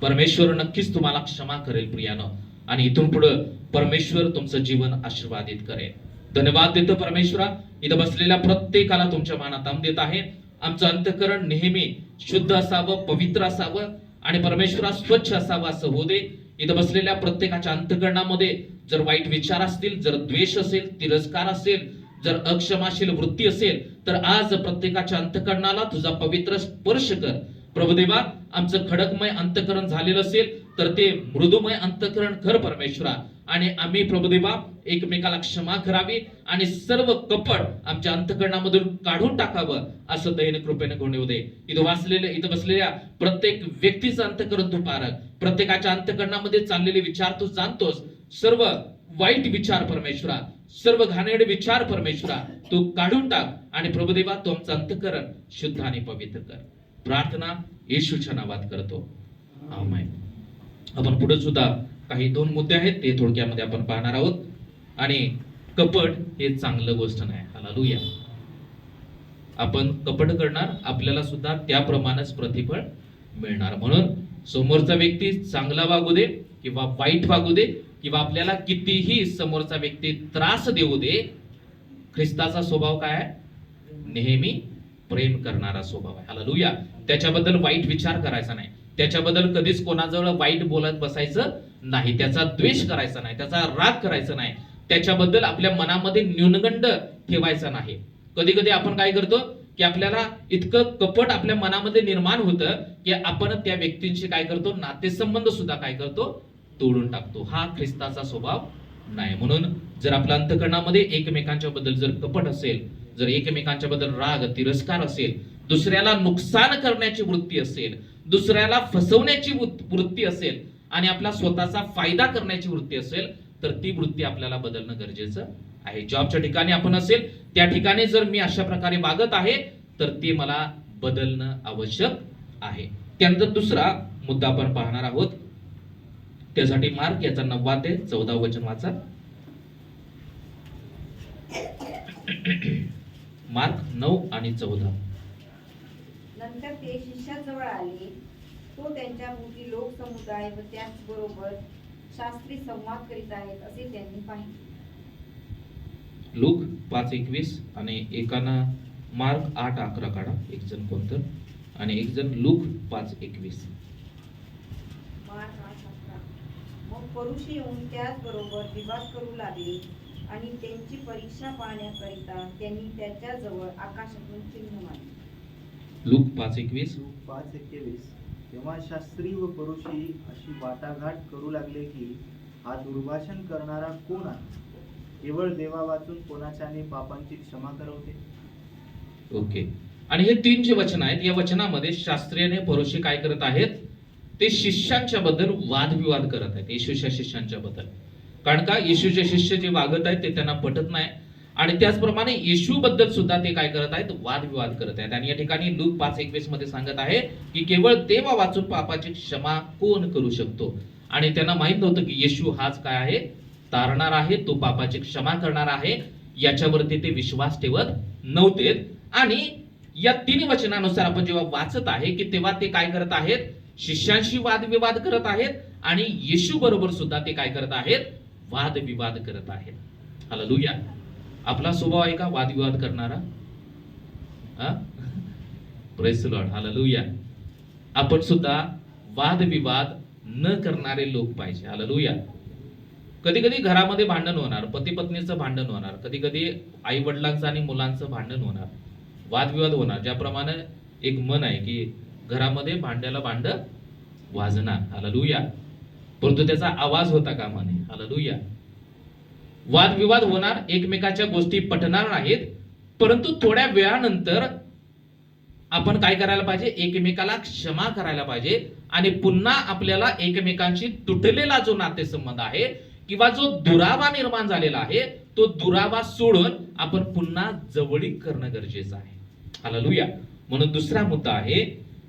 परमेश्वर नक्कीच तुम्हाला क्षमा करेल प्रियानो. आणि इथून पुढे परमेश्वर तुमचं जीवन आशीर्वादित करेल. धन्यवाद देतो परमेश्वरा. इथं बसलेल्या प्रत्येकाला तुमच्या मानात देत आहे. आमचं अंतःकरण नेहमी शुद्ध असावं, पवित्र असावं आणि परमेश्वरा स्वच्छ असावं असं होऊ दे. इथं बसलेल्या प्रत्येकाच्या अंतःकरणामध्ये जर वाईट विचार असतील, जर द्वेष असेल, तिरस्कार असेल, जर अक्षमाशील वृत्ती असेल, तर आज प्रत्येकाच्या अंतःकरणाला तुझा पवित्र स्पर्श कर. प्रभुदेवा, आमचं खडकमय अंतःकरण झालेलं असेल तर ते मृदुमय अंतःकरण कर परमेश्वरा. आणि आम्ही प्रभुदेवा एकमेकाला क्षमा करावी आणि सर्व कपट आमच्या अंतःकरणामधून काढून टाकावं असं दयेने कृपेने घडवून येऊ दे. इथं बसलेल्या प्रत्येक व्यक्तीचं अंतःकरण तू पारख. प्रत्येकाच्या अंतःकरणामध्ये चाललेले विचार तू जाणतोस. सर्व वाईट विचार परमेश्वरा, सर्व घाणेरडे विचार परमेश्वरा तू काढून टाक आणि प्रभुदेवा तू आमचं अंतःकरण शुद्ध आणि पवित्र कर. प्रार्थना येशूच्या नावात करतो, आमेन. आपण पुढे सुद्धा काही 2 मुद्दे आहेत, ते थोडक्यामध्ये आपण पाहणार आहोत. आणि कपट हे चांगलं गोष्ट नाही. हालेलुया. आपण कपट करणार, आपल्याला सुद्धा त्याप्रमाणेच प्रतिफळ मिळणार. म्हणून समोरचा व्यक्ती चांगला वागू दे किंवा वाईट वागू दे किंवा आपल्याला कितीही समोरचा व्यक्ती त्रास देऊ दे, ख्रिस्ताचा स्वभाव काय आहे? नेहमी प्रेम करणारा स्वभाव आहे. हालेलुया. त्याच्याबद्दल वाईट विचार करायचा नाही, त्याच्याबद्दल कधीच कोणाजवळ वाईट बोलत बसायचं नाही, त्याचा द्वेष करायचा नाही, त्याचा राग करायचा नाही, त्याच्याबद्दल आपल्या मनामध्ये न्यूनगंड ठेवायचा नाही. कधी कधी आपण काय करतो की आपल्याला इतकं कपट आपल्या मनामध्ये निर्माण होतं की आपण त्या व्यक्तींशी काय करतो, नातेसंबंध सुद्धा काय करतो, तोडून टाकतो. हा ख्रिस्ताचा स्वभाव नाही. म्हणून जर आपल्या अंतःकरणामध्ये एकमेकांच्या बद्दल जर कपट असेल, जर एकमेकांच्या बद्दल राग तिरस्कार असेल, दुसऱ्याला नुकसान करण्याची वृत्ती असेल, दुसऱ्याला फसवण्याची वृत्ती असेल आणि आपला स्वतःचा फायदा करण्याची वृत्ती असेल, तर ती वृत्ती आपल्याला बदलणं गरजेचं आहे. जॉबच्या ठिकाणी आपण असेल, त्या ठिकाणी जर मी अशा प्रकारे वागत आहे तर ते मला बदलणं आवश्यक आहे. त्यानंतर दुसरा मुद्दा आपण पाहणार आहोत. त्यासाठी मार्क याचा 9 ते 14 वचन वाचा. मार्क 9 आणि 14. नंतर ते शिष्याजवळ आले. तो त्यांच्या भोवती लोकसमुदाय व त्याचबरोबर शास्त्री संवाद करीत आहेत असे त्यांनी पाहिले. लूक 5:21 आणि एकानं मार्क 8:11 काढा, एक जण कोणतं, आणि एक जण लूक 5:21. मार्क 8:11. मग फरीसी येऊन त्याचबरोबर विवाद करू लागले आणि त्यांची परीक्षा पाहण्याकरिता त्यांनी त्याच्याजवळ आकाशातून चिन्ह मागले. लूक 5:21. 5:21. तेव्हा शास्त्री व फरीसी अशी वाटाघाट करू लागले की हा दुर्भाषण करणारा कोण आहे? केवळ देवा वाचून कोणाच्याने पापांची क्षमा करवते. ओके. आणि हे 3 जे वचन आहेत, या वचनामध्ये शास्त्री आणि फरीसी काय करत आहेत? ते शिष्यांच्या बद्दल वादविवाद करत आहेत, येशूच्या शिष्यांच्या बद्दल. कारण का? येशूचे शिष्य जे वागत आहेत ते त्यांना पटत नाही, आणि त्याचप्रमाणे येशू बद्दल सुद्धा ते काय करत आहेत? वादविवाद करत आहेत. आणि या ठिकाणी लूक 5:21 मध्ये सांगत आहे की केवळ देवा वाचून पापाची क्षमा कोण करू शकतो. आणि त्यांना माहित नव्हतं की येशू हाच काय आहे? तारणार आहे, तो पापाची क्षमा करणार आहे. याच्यावरती ते विश्वास ठेवत नव्हते. आणि या 3 वचनानुसार आपण जेव्हा वाचत आहे की तेव्हा ते काय करत आहेत? शिष्यांशी वादविवाद करत आहेत आणि येशू बरोबर सुद्धा ते काय करत आहेत? वादविवाद करत आहेत. हालेलुया. आपला स्वभाव आहे का वादविवाद करणारा? Praise the Lord. हालेलुया. आपण सुद्धा वादविवाद न करणारे लोक पाहिजे. हालेलुया. कधी कधी घरामध्ये भांडण होणार, पती पत्नीचं भांडण होणार, कधी कधी आई वडिलांचं आणि मुलांचं भांडण होणार, वादविवाद होणार. ज्याप्रमाणे एक म्हण आहे की घरामध्ये भांड्याला भांड वाजणार. हालेलुया. परंतु त्याचा आवाज होता कामा नये. हालेलुया. वादविवाद होणार, एकमेकाच्या गोष्टी पटणार नाहीत, परंतु थोड्या वेळानंतर आपण काय करायला पाहिजे? एकमेकाला क्षमा करायला पाहिजे आणि पुन्हा आपल्याला एकमेकांशी तुटलेला जो नातेसंबंध आहे किंवा जो दुरावा निर्माण झालेला आहे, तो दुरावा सोडून आपण पुन्हा जवळीक करणं गरजेचं आहे. हालेलुया. म्हणून दुसरा मुद्दा आहे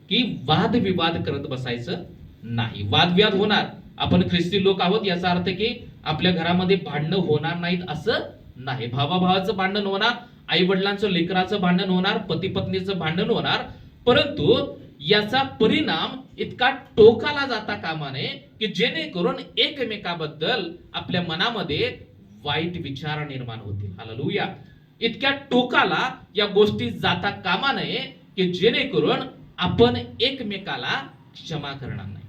की वादविवाद करत बसायचं नाही. वादविवाद होणार, आपण ख्रिस्ती लोक आहोत याचा अर्थ की आपल्या घरामध्ये भांडणं होणार नाहीत असं नाही. भावाभावाचं भांडण होणार, आई वडिलांचं लेकराचं भांडण होणार, पती पत्नीचं भांडण होणार, परंतु याचा परिणाम इतका टोकाला जाता कामा नये की जेणेकरून एकमेकाबद्दल आपल्या मनामध्ये वाईट विचार निर्माण होतील. हालेलुया. इतक्या टोकाला या गोष्टी जाता कामा नये की जेणेकरून आपण एकमेकाला क्षमा करणार नाही.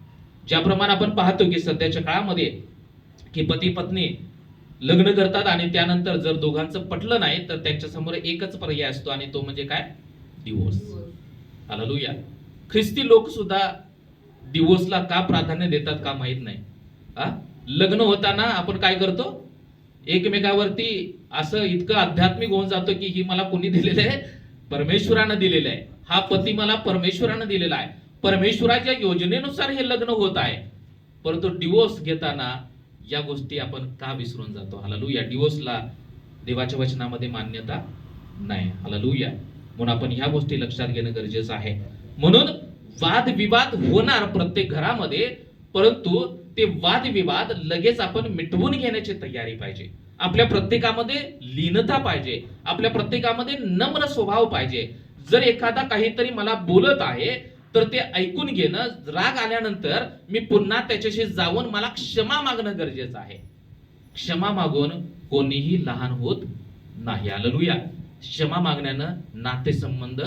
ज्याप्रमाणे आपण पाहतो की सध्याच्या काळामध्ये की पती पत्नी लग्न करतात आणि त्यानंतर जर दोघांचं पटलं नाही तर त्यांच्या समोर एकच पर्याय असतो आणि तो म्हणजे काय? डिवोर्स. हालेलुया. ख्रिस्ती लोक सुद्धा डिवोर्सला का प्राधान्य देतात का माहित नाही. लग्न होताना आपण काय करतो? एकमेकावरती असं इतकं आध्यात्मिक होऊन जातो की ही मला कोणी दिलेलं आहे? परमेश्वरानं दिलेलं आहे. हा पती मला परमेश्वरानं दिलेला आहे. परमेश्वराच्या योजनेनुसार हे लग्न होत आहे. परंतु डिवोर्स घेताना या गोष्टी आपण का विसरून जातो? हालेलुया. डिवोर्सला देवाच्या वचनामध्ये मान्यता नाही. हालेलुया. म्हणून आपण ह्या गोष्टी लक्षात घेणं गरजेचं आहे. म्हणून वादविवाद होणार प्रत्येक घरामध्ये, परंतु ते वादविवाद लगेच आपण मिटवून घेण्याची तयारी पाहिजे. आपल्या प्रत्येकामध्ये लीनता पाहिजे, आपल्या प्रत्येकामध्ये नम्र स्वभाव पाहिजे. जर एखादा काहीतरी मला बोलत आहे तर ते ऐकून घेणं, राग आल्यानंतर मी पुन्हा त्याच्याशी जाऊन मला क्षमा मागणं गरजेचं आहे. क्षमा मागून कोणीही लहान होत नाही. हालेलुया. क्षमा मागण्यानं नातेसंबंध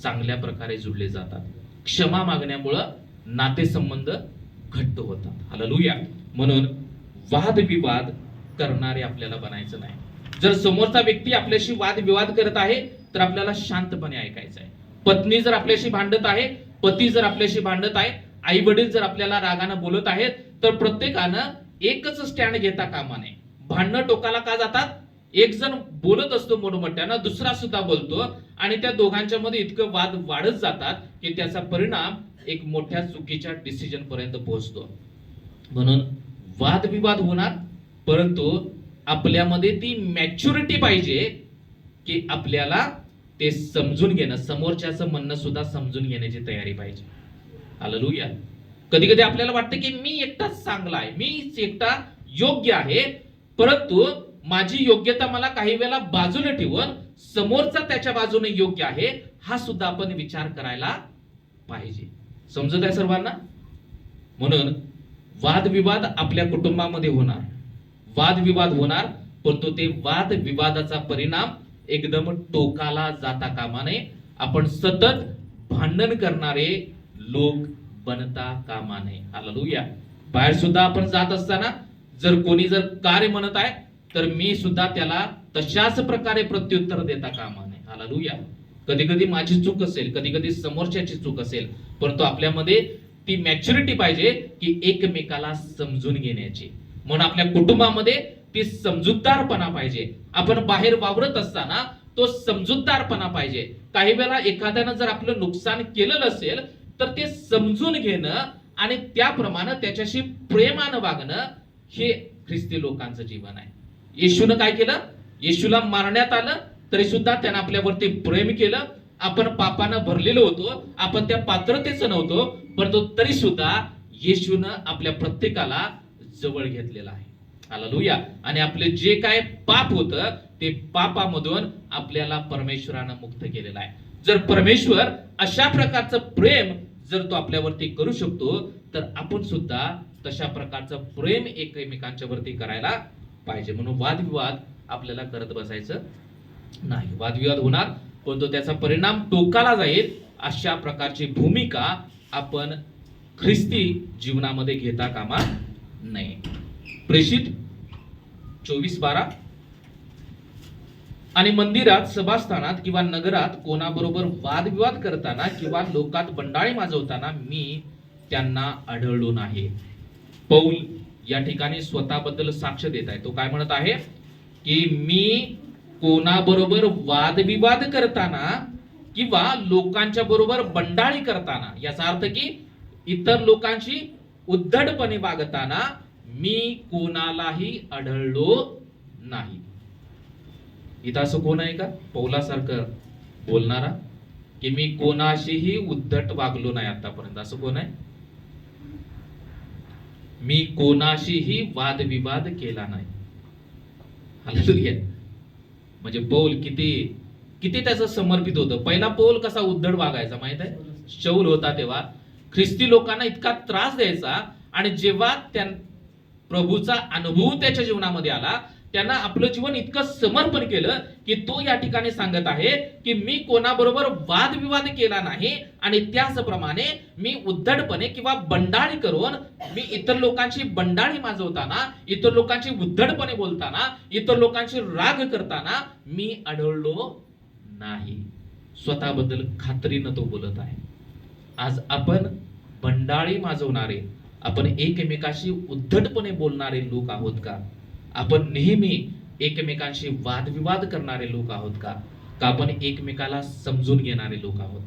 चांगल्या प्रकारे जुळले जातात. क्षमा मागण्यामुळं नातेसंबंध घट्ट होतात. हालेलुया. म्हणून वादविवाद करणारे आपल्याला बनायचं नाही. जर समोरचा व्यक्ती आपल्याशी वादविवाद करत आहे तर आपल्याला शांतपणे ऐकायचं आहे. पत्नी जर आपल्याशी भांडत आहे, पती जर आपल्याशी भांडत आहे, आई वडील जर आपल्याला रागानं बोलत आहेत, तर प्रत्येकानं एकच स्टँड घेता कामा नये. भांडणं टोकाला का जातात? एक जण बोलत असतो मोठमोठ्यानं, दुसरा सुद्धा बोलतो आणि त्या दोघांच्या मध्ये इतकं वाद वाढत जातात की त्याचा परिणाम एक मोठ्या चुकीच्या डिसिजन पर्यंत पोहोचतो. म्हणून वादविवाद होणार, परंतु आपल्यामध्ये ती मॅच्युरिटी पाहिजे की आपल्याला ते समजून घेणं, समोरच्याचं म्हणणं सुद्धा समजून घेण्याची तयारी पाहिजे. हालेलुया. कधी कधी आपल्याला वाटतं की मी एकटाच चांगला आहे, मी एकटा योग्य आहे, परंतु माझी योग्यता मला काही वेळा बाजूला ठेवून समोरचा त्याच्या बाजूने योग्य आहे हा सुद्धा आपण विचार करायला पाहिजे. समजत आहे सर्वांना? म्हणून वादविवाद आपल्या कुटुंबामध्ये होणार, वादविवाद होणार, परंतु ते वादविवादाचा परिणाम एकदम टोकाला जाता कामा नये. आपण सतत भांडण करणारे लोक बनता कामा नये. हालेलुया. बाहेर सुद्धा आपण जात असताना जर कोणी जर कार्य म्हणत आहे तर मी सुद्धा त्याला तशाच प्रकारे प्रत्युत्तर देता कामा नये. हालेलुया. कधी कधी माझी चूक असेल, कधी कधी समोरच्याची चूक असेल, परंतु आपल्यामध्ये ती मॅच्युरिटी पाहिजे की एकमेकाला समजून घेण्याची. म्हणून आपल्या कुटुंबामध्ये ती समजूतदारपणा पाहिजे. आपण बाहेर वावरत असताना तो समजूतदारपणा पाहिजे. काही वेळा एखाद्यानं जर आपलं नुकसान केलेलं असेल तर ते समजून घेणं आणि त्याप्रमाणे त्याच्याशी प्रेमानं वागणं हे ख्रिस्ती लोकांचं जीवन आहे. येशूनं काय केलं? येशूला मारण्यात आलं तरी सुद्धा त्यानं आपल्यावरती प्रेम केलं. आपण पापानं भरलेलो होतो, आपण त्या पात्रतेचं नव्हतो, परंतु तरी सुद्धा येशूनं आपल्या प्रत्येकाला जवळ घेतलेला आहे. हालेलुया. आणि आपले जे काय पाप होतं ते पापामधून आपल्याला परमेश्वरानं मुक्त केलेलं आहे. जर परमेश्वर अशा प्रकारचं प्रेम जर तो आपल्यावरती करू शकतो तर आपण सुद्धा तशा प्रकारचं प्रेम एकमेकांच्या वरती करायला पाहिजे. म्हणून वादविवाद आपल्याला करत बसायचं नाही. वादविवाद होणार, परंतु त्याचा परिणाम टोकाला जाईल अशा प्रकारची भूमिका आपण ख्रिस्ती जीवनामध्ये घेता कामा नये. प्रेषित 24:12 आणि मंदिरात, सभास्थानात किंवा नगरात कोणाबरोबर वादविवाद करताना किंवा लोकात बंडाळी माजवताना मी त्यांना आढळलो नाही. पौल या ठिकाणी स्वतःबद्दल साक्ष देत आहे. तो काय म्हणत आहे की मी कोणाबरोबर वादविवाद करताना किंवा लोकांच्या बरोबर बंडाळी करताना, याचा अर्थ की इतर लोकांशी उद्धटपणे वागताना मी कोणालाही आढळलो नाही. इथं असं कोण आहे का पौलासारखं बोलणारा की मी कोणाशीही उद्धट वागलो नाही आतापर्यंत? असं कोण आहे? मी कोणाशीही वादविवाद केला नाही. हालेलुया. म्हणजे पौल किती त्याचं समर्पित होतं. पहिला पौल कसा उद्धट वागायचा माहित आहे? शौल होता तेव्हा ख्रिस्ती लोकांना इतका त्रास द्यायचा, आणि जेव्हा त्या प्रभूचा अनुभव त्याच्या जीवनामध्ये आला त्यांना आपलं जीवन इतकं समर्पण केलं की तो या ठिकाणी सांगत आहे की मी कोणाबरोबर वादविवाद केला नाही, आणि त्याचप्रमाणे मी उद्धटपणे किंवा बंडाळी करून मी इतर लोकांची बंडाळी माजवताना, इतर लोकांची उद्धटपणे बोलताना, इतर लोकांची राग करताना मी आढळलो नाही. स्वतःबद्दल खात्रीनं तो बोलत आहे. आज आपण बंडाळी माजवणारे, आपण एकमेकाशी उद्धटपणे बोलणारे लोक आहोत का? आपण नेहमी एकमेकांशी वादविवाद करणारे लोक आहोत का? का आपण एकमेकाला समजून घेणारे लोक आहोत?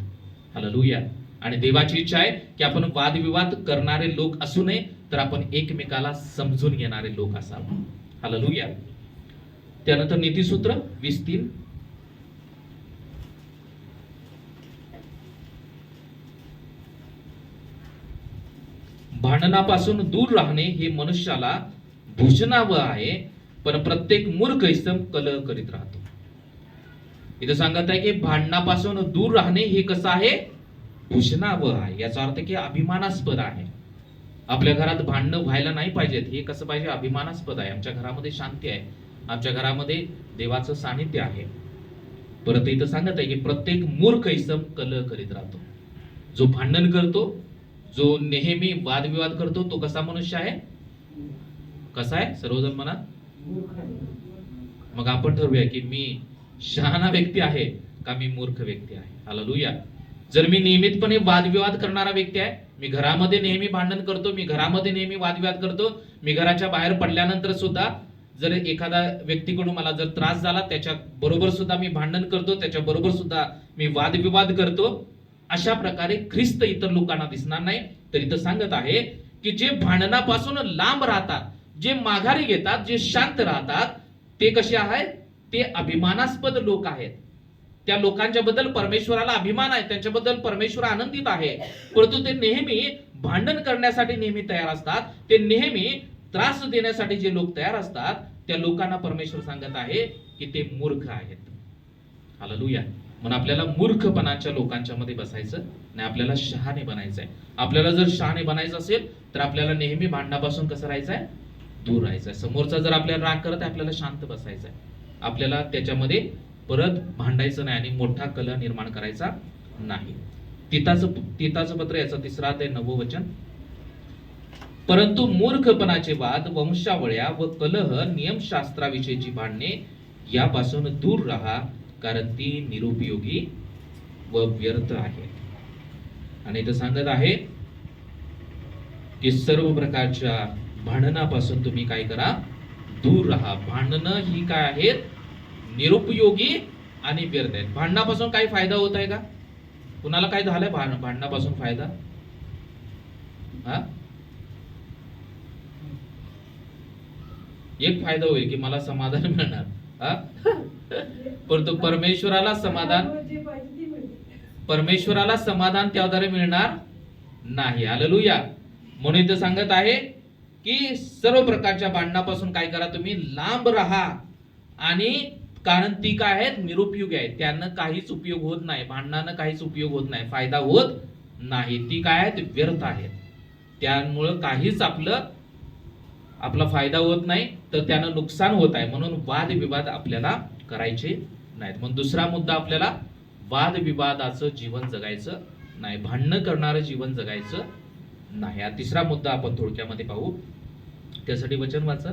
हालेलुया. आणि देवाची इच्छा आहे की आपण वादविवाद करणारे लोक असू नये, तर आपण एकमेकाला समजून घेणारे लोक असावे. हालेलुया. त्यानंतर नीतिसूत्र 20:3. भांडणापासून दूर राहणे हे मनुष्याला भूषणावं आहे, पण प्रत्येक मूर्ख इसम कलह करीत राहतो. इथं सांगत आहे की भांडणापासून दूर राहणे हे कसं आहे? भूषणावं आहे. याचा अर्थ की अभिमानास्पद आहे. आपल्या घरात भांडणं व्हायला नाही पाहिजेत. हे कसं पाहिजे? अभिमानास्पद आहे. आमच्या घरामध्ये शांती आहे, आमच्या घरामध्ये देवाचं सानिध्य आहे. परत इथं सांगत आहे की प्रत्येक मूर्ख इसम कलह करीत राहतो. जो भांडण करतो, जो नेहमी वादविवाद करतो, तो कसा मनुष्य आहे? कसा आहे? सर्वजण म्हणा. मग आपण ठरवूया की मी शहाणा व्यक्ती आहे का मी मूर्ख व्यक्ती आहे. हालेलुया. जर मी नियमितपणे वादविवाद करणारा व्यक्ती आहे, मी घरामध्ये नेहमी भांडण करतो, मी घरामध्ये नेहमी वादविवाद करतो, मी घराच्या बाहेर पडल्यानंतर सुद्धा जर एखादा व्यक्तीकडून मला जर त्रास झाला, त्याच्या बरोबर सुद्धा मी भांडण करतो, त्याच्या बरोबर सुद्धा मी वादविवाद करतो, अशा प्रकारे ख्रिस्त इतर लोकांना दिसणार नाही. तर इथं सांगत आहे की जे भांडणापासून लांब राहतात, जे माघारी घेतात, जे शांत राहतात, ते कसे आहेत? ते अभिमानास्पद लोक आहेत. त्या लोकांच्या बद्दल परमेश्वराला अभिमान आहे, त्यांच्याबद्दल परमेश्वर आनंदित आहे. परंतु ते नेहमी भांडण करण्यासाठी नेहमी तयार असतात, ते नेहमी त्रास देण्यासाठी जे लोक तयार असतात, त्या लोकांना परमेश्वर सांगत आहे की ते मूर्ख आहेत. हालेलुया. म्हणून आपल्याला मूर्खपणाच्या लोकांच्या मध्ये बसायचं नाही, आपल्याला शहाणे बनायचं आहे. आपल्याला जर शहाणे बनायचं असेल तर आपल्याला नेहमी भांडणापासून कसं राहायचं आहे? दूर राहायचं आहे. समोरचा जर आपल्याला राग करत आहे, आपल्याला शांत बसायचं आहे. आपल्याला त्याच्यामध्ये परत भांडायचं नाही आणि मोठा कलह निर्माण करायचा नाही. तीताचं पत्र याचा 3 अध्याय 9 वचन. परंतु मूर्खपणाचे वाद, वंशावळ्या व कलह, नियमशास्त्राविषयीची भांडणे यापासून दूर राहा, कारण ती निरुपयोगी व व्यर्थ आहे. आणि इथं सांगत आहे की सर्व प्रकारच्या भांडणापासून तुम्ही काय करा? दूर राहा. भांडणं ही काय आहेत? निरुपयोगी आणि व्यर्थ आहेत. भांडणापासून काही फायदा होत आहे का? कुणाला काय झालंय भांडणापासून फायदा? हा, एक फायदा होईल की मला समाधान मिळणार. हा, परंतु परमेश्वराला समाधान त्याद्वारे मिळणार नाही. हालेलुया. म्हणून इथं सांगत आहे की सर्व प्रकारच्या भांडणापासून काय करा? तुम्ही लांब राहा. आणि कारण ती काय आहेत? निरुपयोगी आहेत. त्यांना काहीच उपयोग होत नाही, भांडणानं काहीच उपयोग होत नाही, फायदा होत नाही. ती काय आहेत? व्यर्थ आहेत. त्यामुळं काहीच आपला फायदा होत नाही, तर त्यानं नुकसान होत आहे. म्हणून वादविवाद आपल्याला करायचे नाहीत. म्हणून दुसरा मुद्दा, आपल्याला वादविवादाचं जीवन जगायचं नाही, भांडणं करणारं जीवन जगायचं नाही. हा 3रा मुद्दा आपण थोडक्यामध्ये पाहू. त्यासाठी वचन वाचा.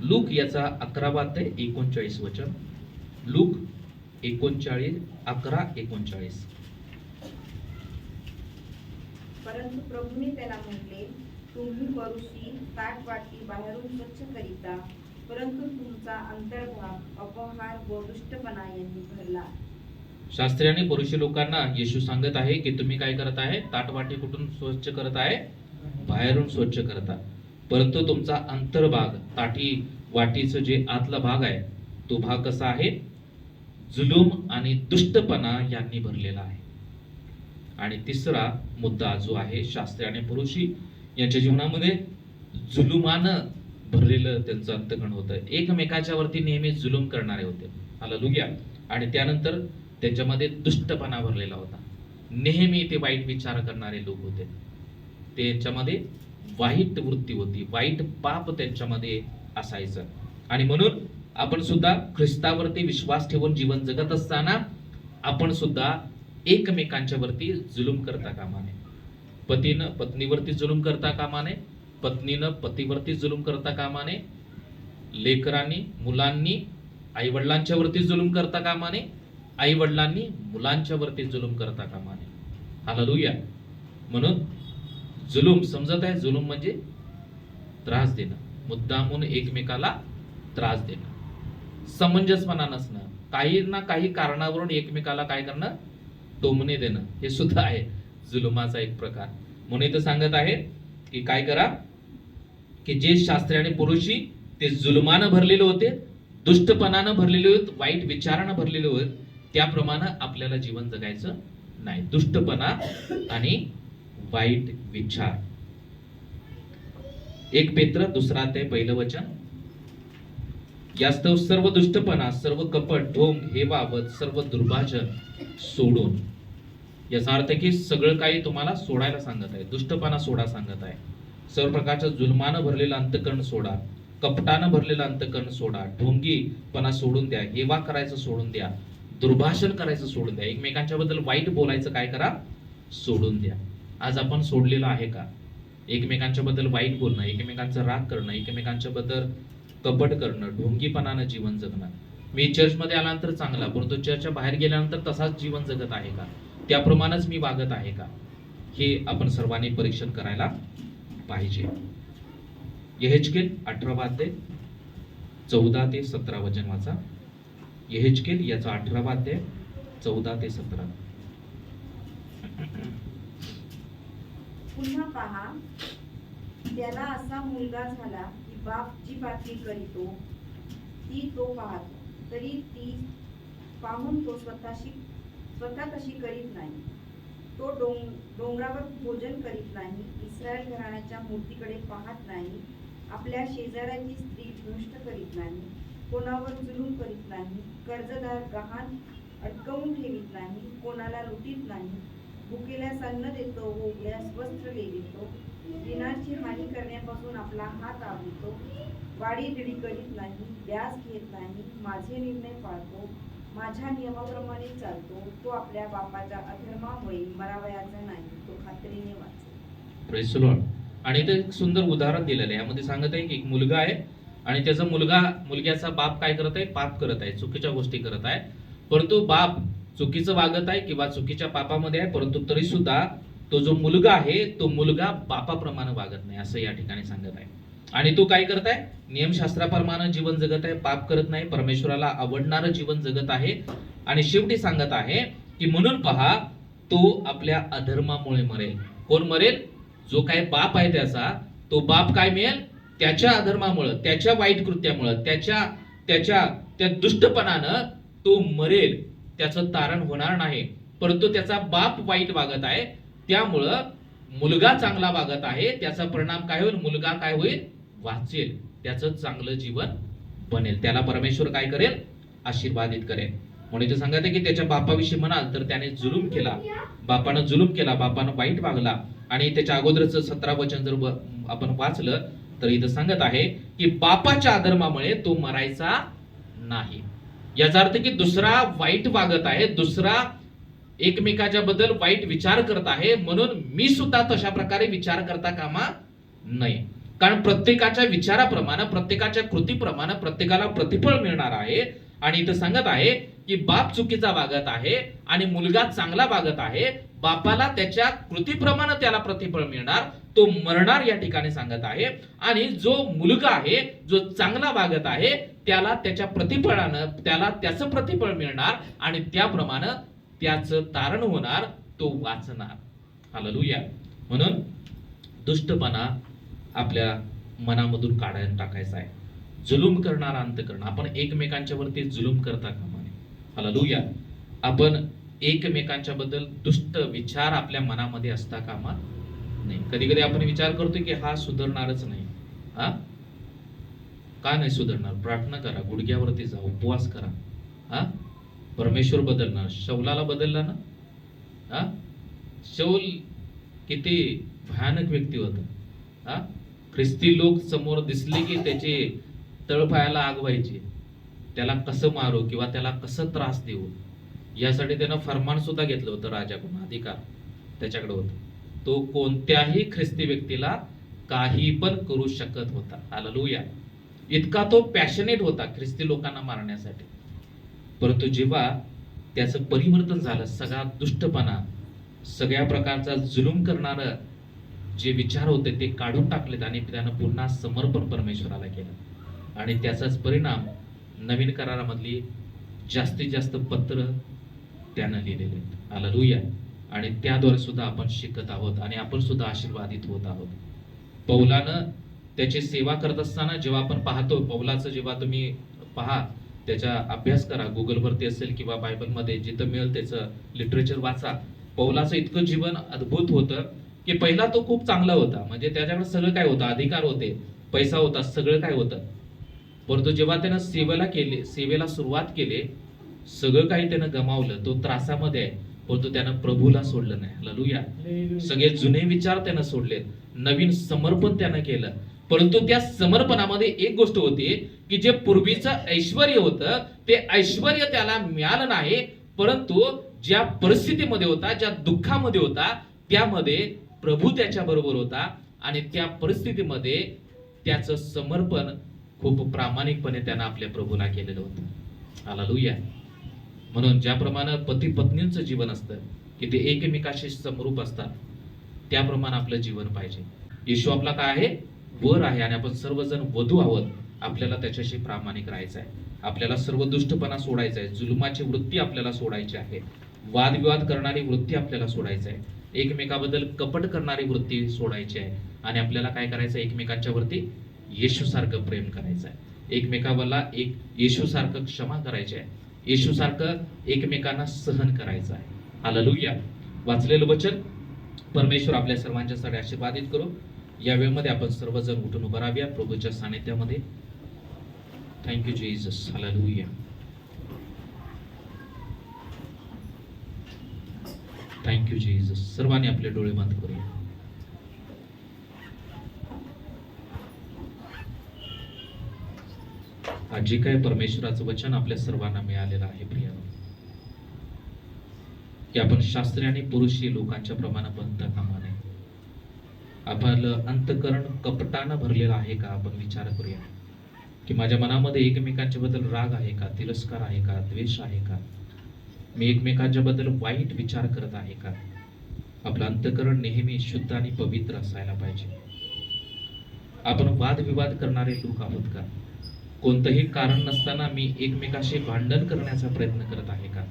लूक याचा 11 अध्याय 39 वचन. लूक 11:39. परंतु प्रभूने त्याला म्हटले, तुम्ही परुषी ताटवाटी बाहेरून स्वच्छ करिता, परंतु तुमचा अंतर्भाग अपहार व दुष्टपणा यांनी भरला. शास्त्री आणि पुरुषी लोकांना येशू सांगत आहे की तुम्ही काय करत आहे? ताटवाटी कुठून स्वच्छ करत आहे? बाहेरून स्वच्छ करता, परंतु तुमचा अंतर्भाग, ताटी वाटीचं जे आतला भाग आहे, तो भाग कसा आहे? जुलूम आणि दुष्टपणा यांनी भरलेला आहे. आणि 3रा मुद्दा जो आहे, शास्त्री आणि पुरुषी यांच्या जीवनामध्ये जुलुमानं भरलेलं त्यांचं अंतःकरण होतं. एकमेकाच्या वरती नेहमी जुलूम करणारे होते. हालेलुया. आणि त्यानंतर त्यांच्यामध्ये दुष्टपणा भरलेला होता. नेहमी ते वाईट विचार करणारे लोक होते. त्यांच्यामध्ये वाईट वृत्ती होती, वाईट पाप त्यांच्यामध्ये असायचं. आणि म्हणून आपण सुद्धा ख्रिस्तावरती विश्वास ठेवून जीवन जगत असताना आपण सुद्धा एकमेकांच्या वरती जुलूम करता कामा नये. पतीनं पत्नीवरती जुलूम करता कामा नये, पत्नीनं पतीवरती जुलूम करता कामा नये, लेकरांनी मुलांनी आई वडिलांच्या वरती जुलूम करता कामा नये, आई वडिलांनी मुलांच्या वरती जुलूम करता कामा नये. हालेलुया. म्हणून जुलूम समजत आहे? जुलूम म्हणजे त्रास देणं, मुद्दामून एकमेकाला त्रास देणं, समंजसपणा नसणं, काही ना काही कारणावरून एकमेकाला काय करणं? टोमणे देणं, हे सुद्धा आहे जुलुमाचा एक प्रकार. म्हणून इथं सांगत आहे की काय करा? की जे शास्त्री आणि पुरुषी ते जुलुमानं भरलेले होते, दुष्टपणानं भरलेले होते, वाईट विचारानं भरलेले होते, त्याप्रमाणे आपल्याला जीवन जगायचं नाही. दुष्टपणा आणि वाईट विचार. 1 पेत्र 2 अध्याय 1 वचन. यास्तव सर्व दुष्टपणा, सर्व कपट, ढोंग, हेवा व सर्व दुर्भाषण सोडून, याचा अर्थ की सगळं काही तुम्हाला सोडायला सांगत आहे. दुष्टपणा सोडा सांगत आहे. सर्व प्रकारच्या जुलमानं भरलेलं अंतकरण सोडा, कपटानं भरलेलं अंतकरण सोडा, ढोंगीपणा सोडून द्या, हेवा करायचं सोडून द्या, दुर्भाषण करायचं सोडून द्या, एकमेकांच्या बद्दल वाईट बोलायचं काय करा, सोडून द्या. आज आपण सोडलेलं आहे का? एकमेकांच्या बद्दल वाईट बोलणं, एकमेकांचा राग करणं, एकमेकांच्या बद्दल कपट करणं, ढोंगीपणानं जीवन जगणं. मी चर्चमध्ये आल्यानंतर चांगला, परंतु चर्चच्या बाहेर गेल्यानंतर तसाच जीवन जगत आहे का? त्याप्रमाणेच मी वागत आहे का? हे आपण सर्वांनी परीक्षण करायला पाहिजे. यहेजकेल 18 अध्याय 14 ते 17 वचन वाचा. यहेजकेल याचा 18 अध्याय 14 ते 17. पुन्हा पहा, त्याला असा मुलगा झाला की बाप जी बातमी करीतो ती तो पाहतो, तरी ती पाहून तो स्वतः तशी करीत नाही. तो डोंगरावर भोजन करीत नाही, इस्रायल घराण्याच्या मूर्तीकडे पाहत नाही, आपल्या शेजाऱ्याची स्त्री नष्ट करीत नाही, कोणावर जुलूम करीत नाही, कर्जदार गहाण अडकवून ठेवीत नाही, कोणाला लुटीत नाही, भुकेल्यास अन्न देतो, उघड्यास वस्त्र देतो, दिनाची हानी करण्यापासून आपला हात आवळतो, वाढीदिडी करीत नाही, व्याज घेत नाही, माझे निर्णय पाळतो, माझ्या नियमाप्रमाणे चालतो, तो आपल्या बापाच्या अधर्मामुळे मरावयाचा नाही, तो खात्रीने वाचेल. Praise the Lord. आणि इथे एक सुंदर उदाहरण दिलेलं आहे. यामध्ये सांगत आहे की एक मुलगा आहे आणि त्याचा मुलग्याचा बाप काय करत आहे, पाप करत आहे, चुकीच्या गोष्टी करत आहे, परंतु बाप चुकीचं वागत आहे किंवा चुकीच्या पापामध्ये आहे, परंतु तरी सुद्धा तो जो मुलगा आहे तो मुलगा बापाप्रमाणे वागत नाही, असं या ठिकाणी सांगत आहे. आणि तो काय करत आहे, नियमशास्त्राप्रमाणे जीवन जगत आहे, पाप करत नाही, परमेश्वराला आवडणारं जीवन जगत आहे. आणि शेवटी सांगत आहे की म्हणून पहा, तो आपल्या अधर्मामुळे मरेल. कोण मरेल? जो काय बाप आहे त्याचा, तो बाप काय मिळेल? त्याच्या अधर्मामुळे, त्याच्या वाईट कृत्यामुळे, त्या दुष्टपणानं तो मरेल. त्याचं तारण होणार नाही. परंतु त्याचा बाप वाईट वागत आहे, त्यामुळं मुलगा चांगला वागत आहे, त्याचा परिणाम काय होईल? मुलगा काय होईल? वाचेल, त्याचं चांगलं जीवन बनेल, त्याला परमेश्वर काय करेल? आशीर्वादित करेल. म्हणून ते सांगत आहे की त्याच्या बापाविषयी म्हणाल तर त्याने जुलूम केला, बापानं जुलूम केला, बापानं वाईट वागला. आणि त्याच्या अगोदरच 17 वचन जर आपण वाचलं तर इथं सांगत आहे की बापाच्या अधर्मामुळे तो मरायचा नाही. याचा अर्थ की दुसरा वाईट वागत आहे, दुसरा एकमेकाच्या बद्दल वाईट विचार करत आहे, म्हणून मी सुद्धा तशा प्रकारे विचार करता कामा नये. कारण प्रत्येकाच्या विचाराप्रमाणे, प्रत्येकाच्या कृतीप्रमाणे प्रत्येकाला प्रतिफळ मिळणार आहे. आणि इथं सांगत आहे की बाप चुकीचा वागत आहे आणि मुलगा चांगला वागत आहे, बापाला त्याच्या कृतीप्रमाणे त्याला प्रतिफळ मिळणार, तो मरणार या ठिकाणी सांगत आहे. आणि जो मुलगा आहे, जो चांगला वागत आहे, त्याला त्याच्या प्रतिफळानं त्याला त्याचं प्रतिफळ मिळणार आणि त्याप्रमाणे त्याचं तारण होणार, तो वाचणार. हालेलुया. म्हणून दुष्टपणा आपल्या मनामधून काढून टाकायचा आहे. जुलूम करणारा अंतकरण, आपण एकमेकांच्या वरती जुलूम करता कामा नये. हालेलुया. आपण एकमेकांच्या बद्दल दुष्ट विचार आपल्या मनामध्ये असता कामा नाही. कधी कधी आपण विचार करतो की हा सुधारणारच नाही. का नाही सुधारणार? प्रार्थना करा, गुडघ्यावरती जा, उपवास करा. परमेश्वर बदलणार. शौलाला बदलला ना. शौल किती भयानक व्यक्ती होता. ख्रिस्ती लोक समोर दिसले की त्याचे तळपायाला आग व्हायची. त्याला कसं मारू किंवा त्याला कसं त्रास देऊ यासाठी त्यानं फरमान सुद्धा घेतलं होतं राजाकडून, अधिकार त्याच्याकडे होता. तो कोणत्याही ख्रिस्ती व्यक्तीला काही पण करू शकत होता. हालेलुया. इतका तो पॅशनेट होता ख्रिस्ती लोकांना मारण्यासाठी. परंतु जेव्हा त्याचं परिवर्तन झालं, सगळा दुष्टपणा, सगळ्या प्रकारचा जुलूम करणारं जे विचार होते ते काढून टाकलेत आणि त्यानं पुन्हा समर्पण परमेश्वराला केलं. आणि त्याचाच परिणाम नवीन करारामधली जास्तीत जास्त पत्र त्यानं लिहिलेले आहेत. हालेलुया. आणि त्याद्वारे सुद्धा आपण शिकत आहोत आणि आपण सुद्धा आशीर्वादित होत आहोत. पौलानं त्याची सेवा करत असताना जेव्हा आपण पाहतो, पौलाचं जेव्हा तुम्ही पहा, त्याचा अभ्यास करा, गुगलवरती असेल किंवा बायबलमध्ये जिथं मिळेल त्याचं लिटरेचर वाचा. पौलाचं इतकं जीवन अद्भुत होतं की पहिला तो खूप चांगला होता, म्हणजे त्याच्याकडे सगळं काय होतं, अधिकार होते, पैसा होता, सगळं काय होतं. परंतु जेव्हा त्यानं सेवेला सुरुवात केली, सगळं काही त्यानं गमावलं. तो त्रासामध्ये आहे, परंतु त्यानं प्रभूला सोडलं नाही. हालेलुया. सगळे जुने विचार त्यानं सोडलेत, नवीन समर्पण त्यानं केलं. परंतु त्या समर्पणामध्ये एक गोष्ट होती की जे पूर्वीचं ऐश्वर होतं ते ऐश्वर त्याला मिळालं नाही, परंतु ज्या परिस्थितीमध्ये होता, ज्या दुःखामध्ये होता, त्यामध्ये प्रभू त्याच्या बरोबर होता आणि त्या परिस्थितीमध्ये त्याचं समर्पण खूप प्रामाणिकपणे त्यानं आपल्या प्रभूला केलेलं होतं. हालेलुया. म्हणून ज्याप्रमाणे पती पत्नींचं जीवन असतं की ते एकमेकाशी समरूप असतात, त्याप्रमाणे आपलं जीवन पाहिजे. येशू आपला काय आहे? वर आहे आणि आपण सर्वजण वधू आहोत. आपल्याला त्याच्याशी प्रामाणिक राहायचं आहे. आपल्याला सर्व दुष्टपणा सोडायचा आहे, जुलुमाची वृत्ती आपल्याला सोडायची आहे, वादविवाद करणारी वृत्ती आपल्याला सोडायची आहे, एकमेकाबद्दल कपट करणारी वृत्ती सोडायची आहे आणि आपल्याला काय करायचं आहे? एकमेकांच्या वरती येशू सारखं प्रेम करायचं आहे, एकमेकाला एक येशू सारखं क्षमा करायचे आहे, येशू सारखं एकमेकांना सहन करायचं आहे. हालेलुया. वाचलेलं वचन परमेश्वर आपल्या सर्वांच्यासाठी आशीर्वादित करो. या वेळेमध्ये आपण सर्वजण उठून उभं राहूया प्रभूच्या सानिध्यामध्ये. Thank you Jesus. Hallelujah. Thank you Jesus. सर्वांनी आपले डोळे बंद करूया. आज जे काय परमेश्वराचं वचन आपल्या सर्वांना मिळालेलं आहे प्रियानो, की आपण शास्त्री आणि पुरुषी लोकांच्या प्रमाणे बनता कामा नये. आपलं अंतकरण कपटानं भरलेलं आहे का? आपण विचार करूया की माझ्या मनामध्ये एकमेकांच्या बद्दल राग आहे का, तिरस्कार आहे का, द्वेष आहे का, मी एकमेकांच्या बद्दल वाईट विचार करत आहे का? आपलं अंतकरण नेहमी शुद्ध आणि पवित्र असायला पाहिजे. आपण वादविवाद करणारे लोक आहोत का? कोणतंही कारण नसताना मी एकमेकाशी भांडण करण्याचा प्रयत्न करत आहे का?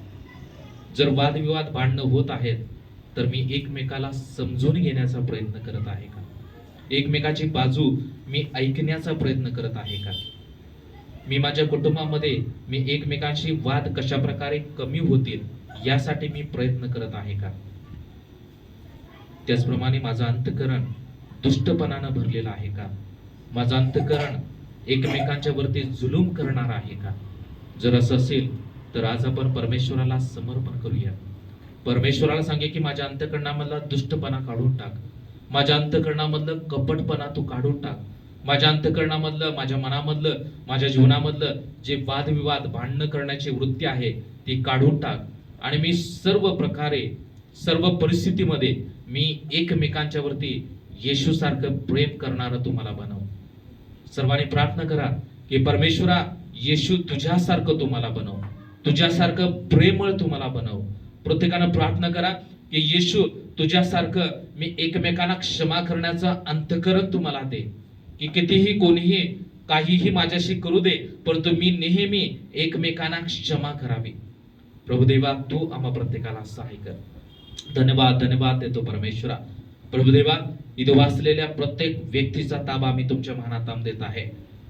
जर वादविवाद भांडणं होत आहेत तर मी एकमेकाला समजून घेण्याचा प्रयत्न करत आहे का? एकमेकाची बाजू मी ऐकण्याचा प्रयत्न करत आहे का? मी माझ्या कुटुंबामध्ये मी एकमेकांशी वाद कशा प्रकारे कमी होतील यासाठी मी प्रयत्न करत आहे का? त्याचप्रमाणे माझं अंतकरण दुष्टपणानं भरलेलं आहे का? माझं अंतकरण एकमेकांच्या वरती जुलूम करणार आहे का? जर असं असेल तर आज आपण परमेश्वराला समर्पण करूया. परमेश्वराला सांगे की माझ्या अंतकरणामधला दुष्टपणा काढून टाक, माझ्या अंतकरणामधलं कपटपणा तू काढून टाक, माझ्या अंतकरणामधलं, माझ्या मनामधलं, माझ्या जीवनामधलं जे वादविवाद भांडणं करण्याची वृत्ती आहे ती काढून टाक आणि मी सर्व प्रकारे सर्व परिस्थितीमध्ये मी एकमेकांच्या वरती येशू सारखं प्रेम करणारं तुम्हाला बनव. सर्वांनी प्रार्थना करा की परमेश्वरा येशू तुझ्यासारखं तुम्हाला बनव, तुझ्यासारखं प्रेमळ तुम्हाला बनव. प्रत्येकानं प्रार्थना करा की येशू तुझ्यासारखं मी एकमेकांना क्षमा करण्याचं अंतकरण तुम्हाला दे, की कितीही कोणीही काहीही माझ्याशी करू दे परंतु मी नेहमी एकमेकांना क्षमा करावी. प्रभुदेवा तू आम्हा प्रत्येकाला सहाय्य कर. धन्यवाद धन्यवाद देतो परमेश्वरा. प्रभुदेवा इथं वाचलेल्या प्रत्येक व्यक्तीचा ताबा मी तुमच्या महानात देत आहे.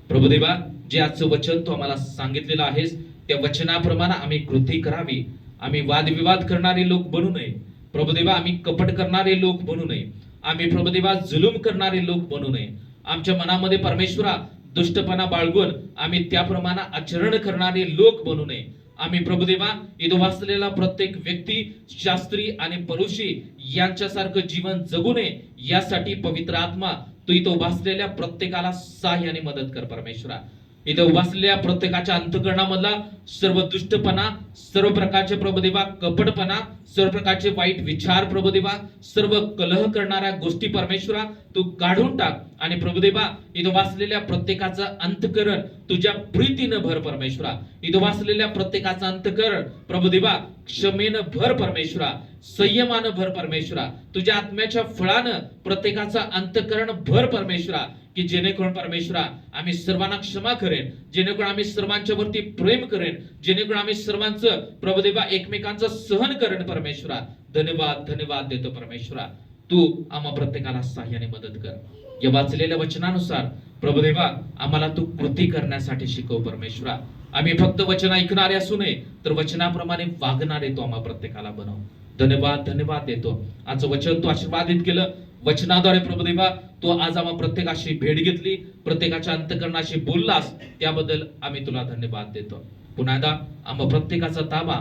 प्रभुदेवा जे आजचं वचन तू आम्हाला सांगितलेलं आहेस त्या वचनाप्रमाणे आम्ही कृती करावी. आम्ही वादविवाद करणारे लोक बनू नये प्रभुदेवा, आम्ही कपट करणारे लोक बनू नये, आम्ही प्रभुदेवा जुलूम करणारे लोक बनू नये. आमच्या मनामध्ये परमेश्वरा दुष्टपणा बाळगून आम्ही त्याप्रमाणे आचरण करणारे लोक बनू नये. आम्ही प्रभुदेवा इथं वाचलेला प्रत्येक व्यक्ती शास्त्री आणि परुषी यांच्यासारखं जीवन जगू नये यासाठी पवित्र आत्मा तू इथं वाचलेल्या प्रत्येकाला सहाय्य आणि मदत कर परमेश्वरा. इथं वाचलेल्या प्रत्येकाच्या अंतकरणामधला सर्व दुष्टपणा, सर्व प्रकारचे प्रभुदेवा कपटपणा, सर्व प्रकारचे वाईट विचार प्रभुदेवा, सर्व कलह करणाऱ्या गोष्टी परमेश्वरा तू काढून टाक आणि प्रभुदेवा इथं वाचलेल्या प्रत्येकाचं अंतकरण तुझ्या प्रीतीनं भर परमेश्वरा. इथं वाचलेल्या प्रत्येकाचं अंतकरण प्रभुदेवा क्षमेनं भर परमेश्वरा, संयमानं भर परमेश्वरा, तुझ्या आत्म्याच्या फळानं प्रत्येकाचं अंतकरण भर परमेश्वरा, की जेणेकरून परमेश्वरा आम्ही सर्वांना क्षमा करेन, जेणेकरून आम्ही सर्वांच्या वरती प्रेम करेन, जेणेकरून आम्ही सर्वांचं प्रभुदेवा एकमेकांचं सहन करेन परमेश्वरा. धन्यवाद धन्यवाद देतो परमेश्वरा. तू आम्हा प्रत्येकाला सहाय्याने मदत कर. या वाचलेल्या वचनानुसार प्रभुदेवा आम्हाला तू कृती करण्यासाठी शिकव परमेश्वरा. आम्ही फक्त वचन ऐकणारे असू नये तर वचनाप्रमाणे वागणारे तू आम्हा प्रत्येकाला बनव. धन्यवाद धन्यवाद देतो. आजचं वचन तू आशीर्वादित केलं. वचनाद्वारे प्रभुदेवा तू आज आम्हा प्रत्येकाशी भेट घेतली, प्रत्येकाच्या अंतकरणाशी बोललास, त्याबद्दल आम्ही तुला धन्यवाद देतो. पुन्हा एकदा आम्हा प्रत्येकाचा ताबा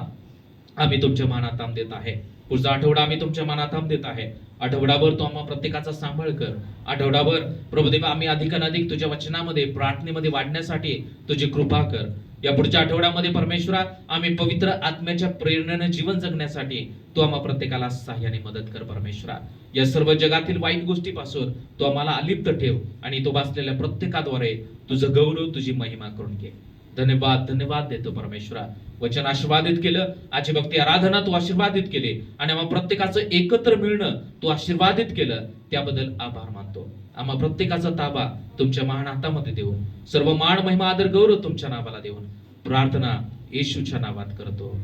आम्ही तुमच्या मानात देत आहे. पुढचा आठवडा आम्ही तुमच्या मनात थांब देत आहे. आठवडाभर तू आम्हा प्रत्येकाचा सांभाळ कर. आठवडाभर प्रभुदेव आम्ही अधिक तुझ्या वचनामध्ये प्रार्थनेमध्ये वाढण्यासाठी तुझी कृपा कर. या पुढच्या आठवड्यामध्ये परमेश्वरा आम्ही पवित्र आत्म्याच्या प्रेरणेने जीवन जगण्यासाठी तू आम्हा प्रत्येकाला सहाय्याने मदत कर. परमेश्वरा या सर्व जगातील वाईट गोष्टीपासून तू आम्हाला अलिप्त ठेव आणि तो वाचलेल्या प्रत्येकाद्वारे तुझं गौरव तुझी महिमा करून घे. धन्यवाद देतो परमेश्वरा. वचन आशीर्वादित केलं, आजची भक्ती आराधना तू आशीर्वादित केली आणि आम्हा प्रत्येकाचं एकत्र मिळणं तू आशीर्वादित केलं, त्याबद्दल आभार मानतो. आम्हा प्रत्येकाचा ताबा तुमच्या महान हातामध्ये देऊन सर्व मान महिमा आदर गौरव तुमच्या नावाला देऊन प्रार्थना येशूच्या नावात करतो.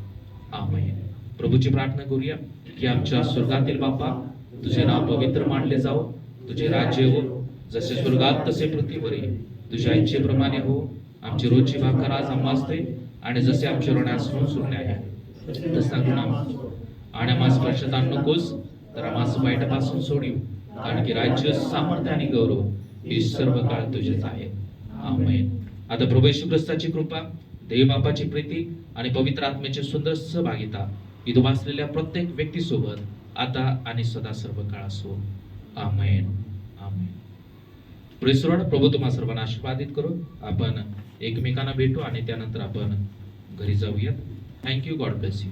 आमेन. प्रभूची प्रार्थना करूया की आमच्या स्वर्गातील बापा, तुझे नाव पवित्र मानले जाओ, तुझे राज्य हो, जसे स्वर्गात तसे पृथ्वीवर. तुझ्या इच्छेप्रमाणे हो. आमची रोजची भाकर आज आम्हास दे आणि जसे आमच्या ऋणास सुटले आहे तसा गुन्हा आणि आम्हास स्पर्शात आणू नकोस, तर आम्हास वाईटापासून सोडीव, कारण की राज्य, सामर्थ्य आणि गौरव हे सर्व काळ तुझेच आहे. आमेन. आता प्रभू येशू ख्रिस्ताची कृपा, देव बापाची प्रीती आणि पवित्र आत्म्याची सुंदर सहभागिता इथं वाचलेल्या प्रत्येक व्यक्तीसोबत आता आणि सदा सर्व काळ असो. आमेन. आमेन. Praise Lord. प्रभू तुम्हा सर्वांना आशीर्वादित करू. आपण एकमेकांना भेटू आणि त्यानंतर आपण घरी जाऊयात. थँक्यू. God bless you.